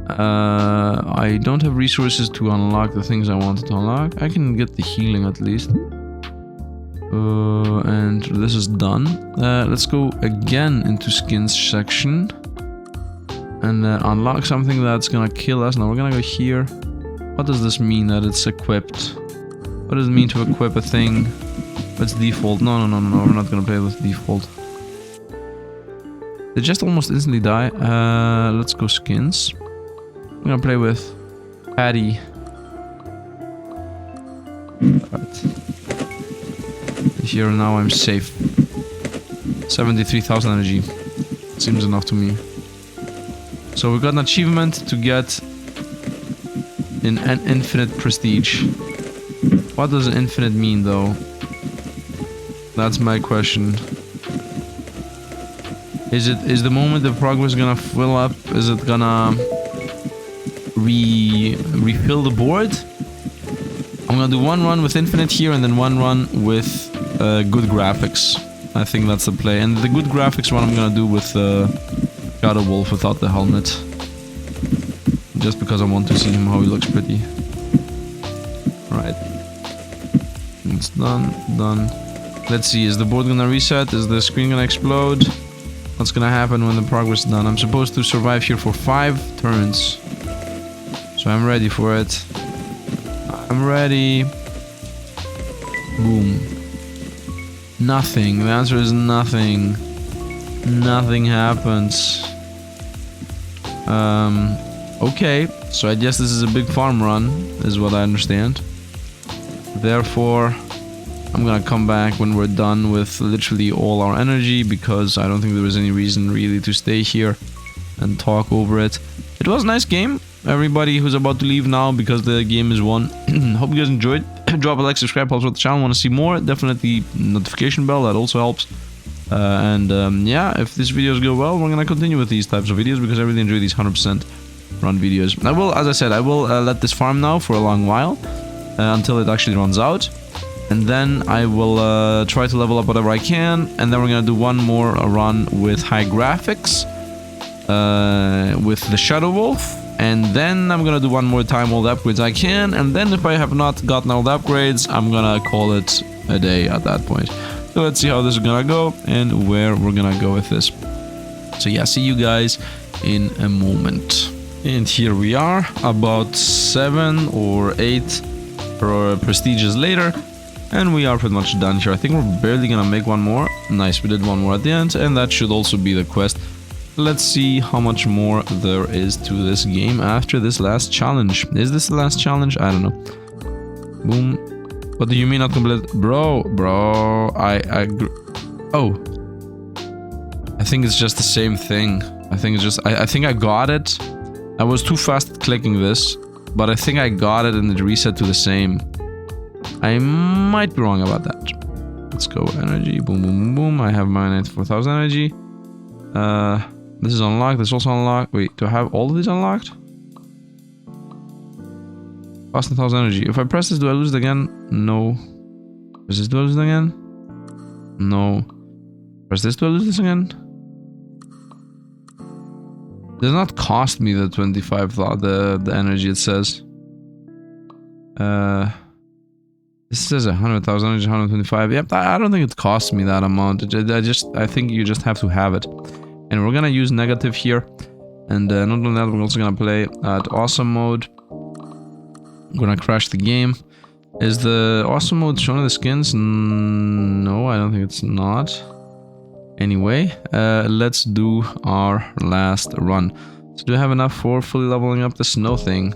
I don't have resources to unlock the things I wanted to unlock. I can get the healing at least. And this is done. Let's go again into skins section. and unlock something that's gonna kill us. Now we're gonna go here. What does this mean that it's equipped? What does it mean to equip a thing? That's default. No, we're not gonna play with default. They just almost instantly die. Let's go skins. I'm gonna play with Patty. Right. Here now I'm safe. 73,000 energy. Seems enough to me. So we got an achievement to get an infinite prestige. What does infinite mean though? That's my question. Is the moment the progress gonna fill up? Is it gonna refill the board? I'm gonna do one run with infinite here and then one run with good graphics. I think that's the play. And the good graphics one I'm gonna do with Shadow Wolf without the helmet. Just because I want to see him how he looks pretty. Right. It's done. Let's see, is the board gonna reset? Is the screen gonna explode? What's gonna happen when the progress is done? I'm supposed to survive here for 5 turns. So I'm ready for it. I'm ready. Boom. Nothing. The answer is nothing. Nothing happens. Okay. So I guess this is a big farm run, is what I understand. Therefore, I'm gonna come back when we're done with literally all our energy, because I don't think there was any reason really to stay here and talk over it. It was a nice game. Everybody who's about to leave now because the game is won. Hope you guys enjoyed. Drop a like, subscribe, helps with the channel. Want to see more? Definitely notification bell, that also helps. Yeah, if these videos go well, we're gonna continue with these types of videos because I really enjoy these 100% run videos. I will, as I said, I will let this farm now for a long while until it actually runs out. And then I will try to level up whatever I can. And then we're gonna do one more run with high graphics with the Shadow Wolf. And then I'm gonna do one more time all the upgrades I can. And then if I have not gotten all the upgrades, I'm gonna call it a day at that point. So let's see how this is gonna go and where we're gonna go with this. So yeah, see you guys in a moment. And here we are, about 7 or 8 prestiges later. And we are pretty much done here. I think we're barely gonna make one more. Nice, we did one more at the end. And that should also be the quest. Let's see how much more there is to this game after this last challenge. Is this the last challenge? I don't know. Boom. What do you mean not complete? Bro, oh. I think it's just the same thing. I think it's just, I think I got it. I was too fast at clicking this, but I think I got it and it reset to the same. I might be wrong about that. Let's go energy. Boom, boom, boom, boom. I have my 94,000 energy. This is unlocked. This is also unlocked. Wait, do I have all of these unlocked? Cost 1,000 energy. If I press this, do I lose it again? No. Press this, do I lose it again? No. Press this, do I lose this again? It does not cost me the 25, the energy it says. This says 100,000 energy, 125. Yep, I don't think it costs me that amount. I think you just have to have it. And we're gonna use negative here. And not only that, we're also gonna play at awesome mode. I'm gonna crash the game. Is the awesome mode showing the skins? No, I don't think it's not. Anyway, let's do our last run. So do I have enough for fully leveling up the snow thing?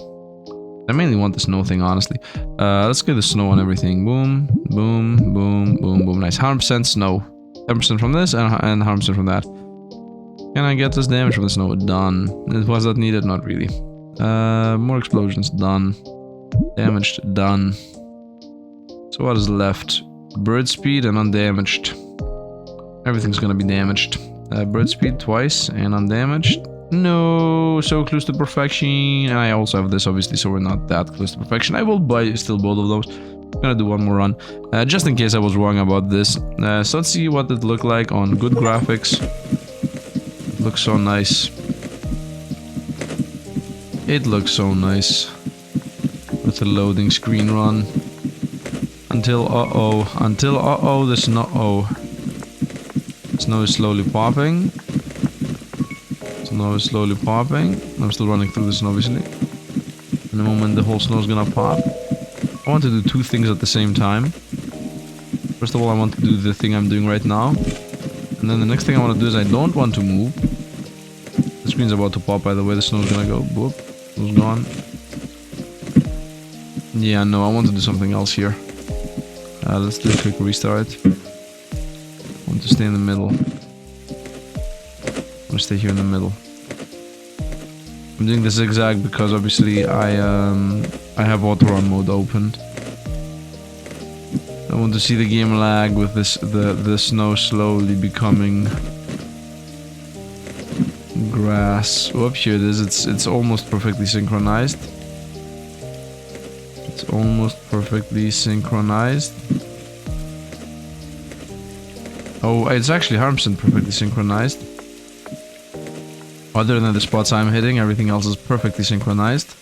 I mainly want the snow thing, honestly. Let's get the snow on everything. Boom, boom, boom, boom, boom. Nice. 100% snow. 10% from this and 100% from that. Can I get this damage from the snow? Done. Was that needed? Not really. More explosions. Done. Damaged. Done. So what is left? Bird speed and undamaged. Everything's gonna be damaged. Bird speed twice and undamaged. No, so close to perfection. And I also have this, obviously, so we're not that close to perfection. I will buy still both of those. I'm gonna do one more run, just in case I was wrong about this. So let's see what it looked like on good graphics. Looks so nice. It looks so nice. With the loading screen run. Until the snow. Snow is slowly popping. Snow is slowly popping. I'm still running through the snow, obviously. In a moment, the whole snow is gonna pop. I want to do two things at the same time. First of all, I want to do the thing I'm doing right now. And then the next thing I want to do is I don't want to move. The screen's about to pop, by the way. The snow's gonna go. Boop. Snow's gone. Yeah, no, I want to do something else here. Let's do a quick restart. I want to stay in the middle. I'm gonna stay here in the middle. I'm doing the zigzag because obviously I have auto run mode opened. I want to see the game lag with this the snow slowly becoming grass. Oh, here it is. It's almost perfectly synchronized. It's almost perfectly synchronized. Oh, it's actually 100% perfectly synchronized. Other than the spots I'm hitting, everything else is perfectly synchronized.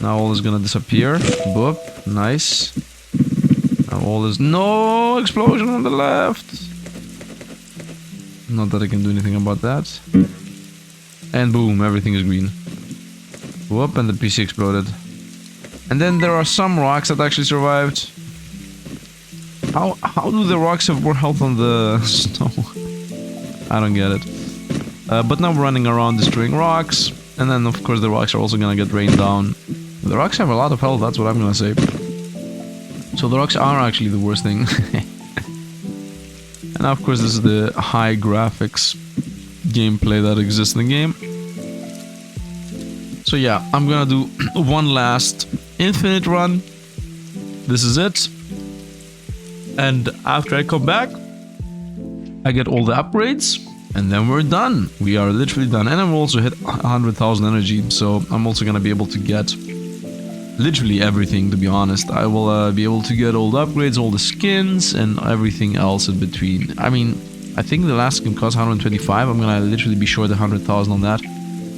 Now all is gonna disappear. Boop. Nice. Now all is... No! Explosion on the left! Not that I can do anything about that. And boom, everything is green. Whoop, and the PC exploded. And then there are some rocks that actually survived. How do the rocks have more health on the snow? I don't get it. But now we're running around destroying rocks. And then of course the rocks are also gonna get rained down. The rocks have a lot of health, that's what I'm gonna say. So the rocks are actually the worst thing. And now of course this is the high graphics gameplay that exists in the game. So yeah, I'm gonna do one last infinite run. This is it. And after I come back, I get all the upgrades. And then we're done. We are literally done. And I'm also hit 100,000 energy. So I'm also gonna be able to get literally everything, to be honest. I will be able to get all the upgrades, all the skins, and everything else in between. I mean, I think the last skin costs 125. I'm gonna literally be short 100,000 on that.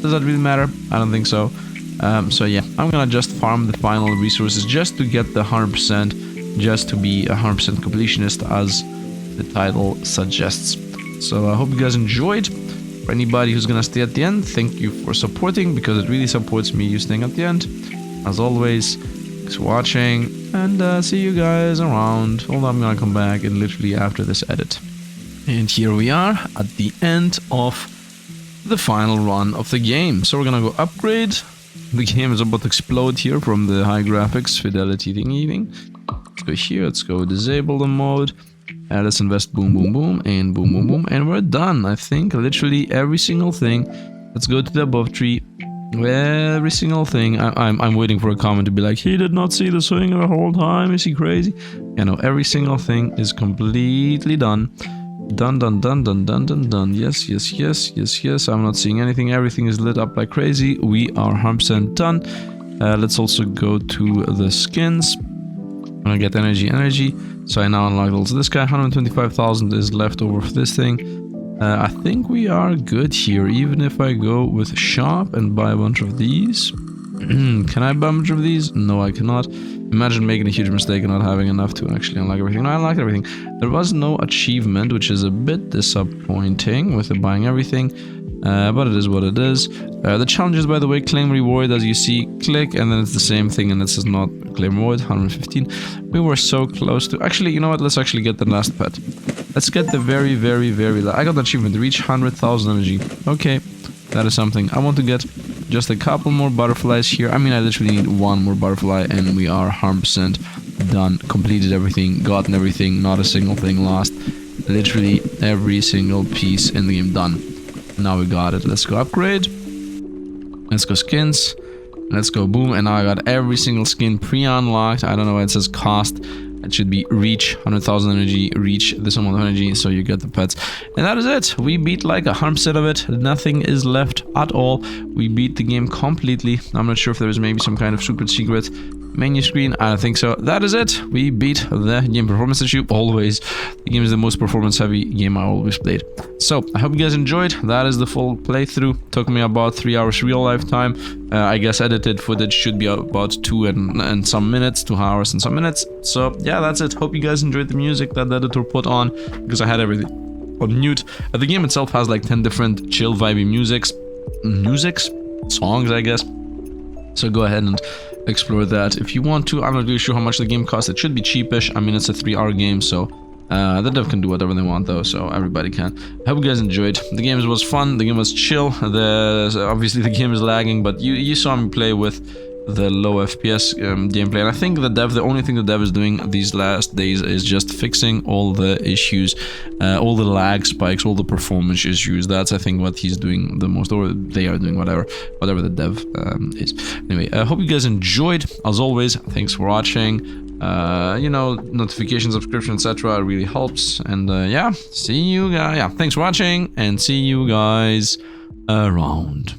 Does that really matter? I don't think so. So yeah, I'm gonna just farm the final resources just to get the 100%, just to be a 100% completionist, as the title suggests. So I hope you guys enjoyed. For anybody who's gonna stay at the end, thank you for supporting, because it really supports me, you staying at the end. As always, thanks for watching, and see you guys around. Although I'm gonna come back in literally after this edit. And here we are at the end of the final run of the game. So we're gonna go upgrade. The game is about to explode here from the high graphics fidelity thingy. Let's go here, let's go disable the mode. Let's invest boom boom boom and boom boom boom, and we're done. I think literally every single thing. Let's go to the above tree. Every single thing. I'm waiting for a comment to be like, he did not see the swing the whole time, is he crazy? You know, every single thing is completely done. Done. Yes. I'm not seeing anything. Everything is lit up like crazy. We are 100% done. Let's also go to the skins. I'm gonna get energy. So I now unlock also this guy. 125,000 is left over for this thing. I think we are good here, even if I go with shop and buy a bunch of these. Can I buy a bunch of these? No, I cannot. Imagine making a huge mistake and not having enough to actually unlock everything. No, I unlocked everything. There was no achievement, which is a bit disappointing with the buying everything. But it is what it is. The challenges, by the way, claim reward, as you see, click, and then it's the same thing, and it says not claim reward, 115. We were so close to... Actually, you know what? Let's actually get the last pet. Let's get the very last... I got the achievement, reach 100,000 energy. Okay, that is something. I want to get just a couple more butterflies here. I mean, I literally need one more butterfly, and we are 100% done. Completed everything, gotten everything, not a single thing lost. Literally every single piece in the game done. Now we got it. Let's go upgrade. Let's go skins. Let's go boom. And now I got every single skin pre-unlocked. I don't know why it says cost. It should be reach 100,000 energy, reach this amount of energy, so you get the pets. And that is it. We beat like 100% of it. Nothing is left at all. We beat the game completely. I'm not sure if there is maybe some kind of super secret menu screen. I don't think so. That is it. We beat the game performance issue. Always. The game is the most performance heavy game I always played. So I hope you guys enjoyed. That is the full playthrough. Took me about 3 hours real life time. I guess edited footage should be about 2 and some minutes, 2 hours and some minutes. So yeah, that's it. Hope you guys enjoyed the music that the editor put on, because I had everything. on mute. The game itself has like 10 different chill vibey songs, I guess. So go ahead and explore that if you want to. I'm not really sure how much the game costs. It should be cheapish. I mean, it's a 3-hour game, so the dev can do whatever they want though, so everybody can. I hope you guys enjoyed. The game was fun, the game was chill. Obviously the game is lagging, but you saw me play with the low FPS gameplay, and I think the only thing the dev is doing these last days is just fixing all the issues, all the lag spikes, all the performance issues. That's, I think, what he's doing the most, or they are doing, whatever the dev is. Anyway, I hope you guys enjoyed. As always, thanks for watching. You know, notification, subscription, etc. really helps. And yeah, see you guys. Yeah, thanks for watching, and see you guys around.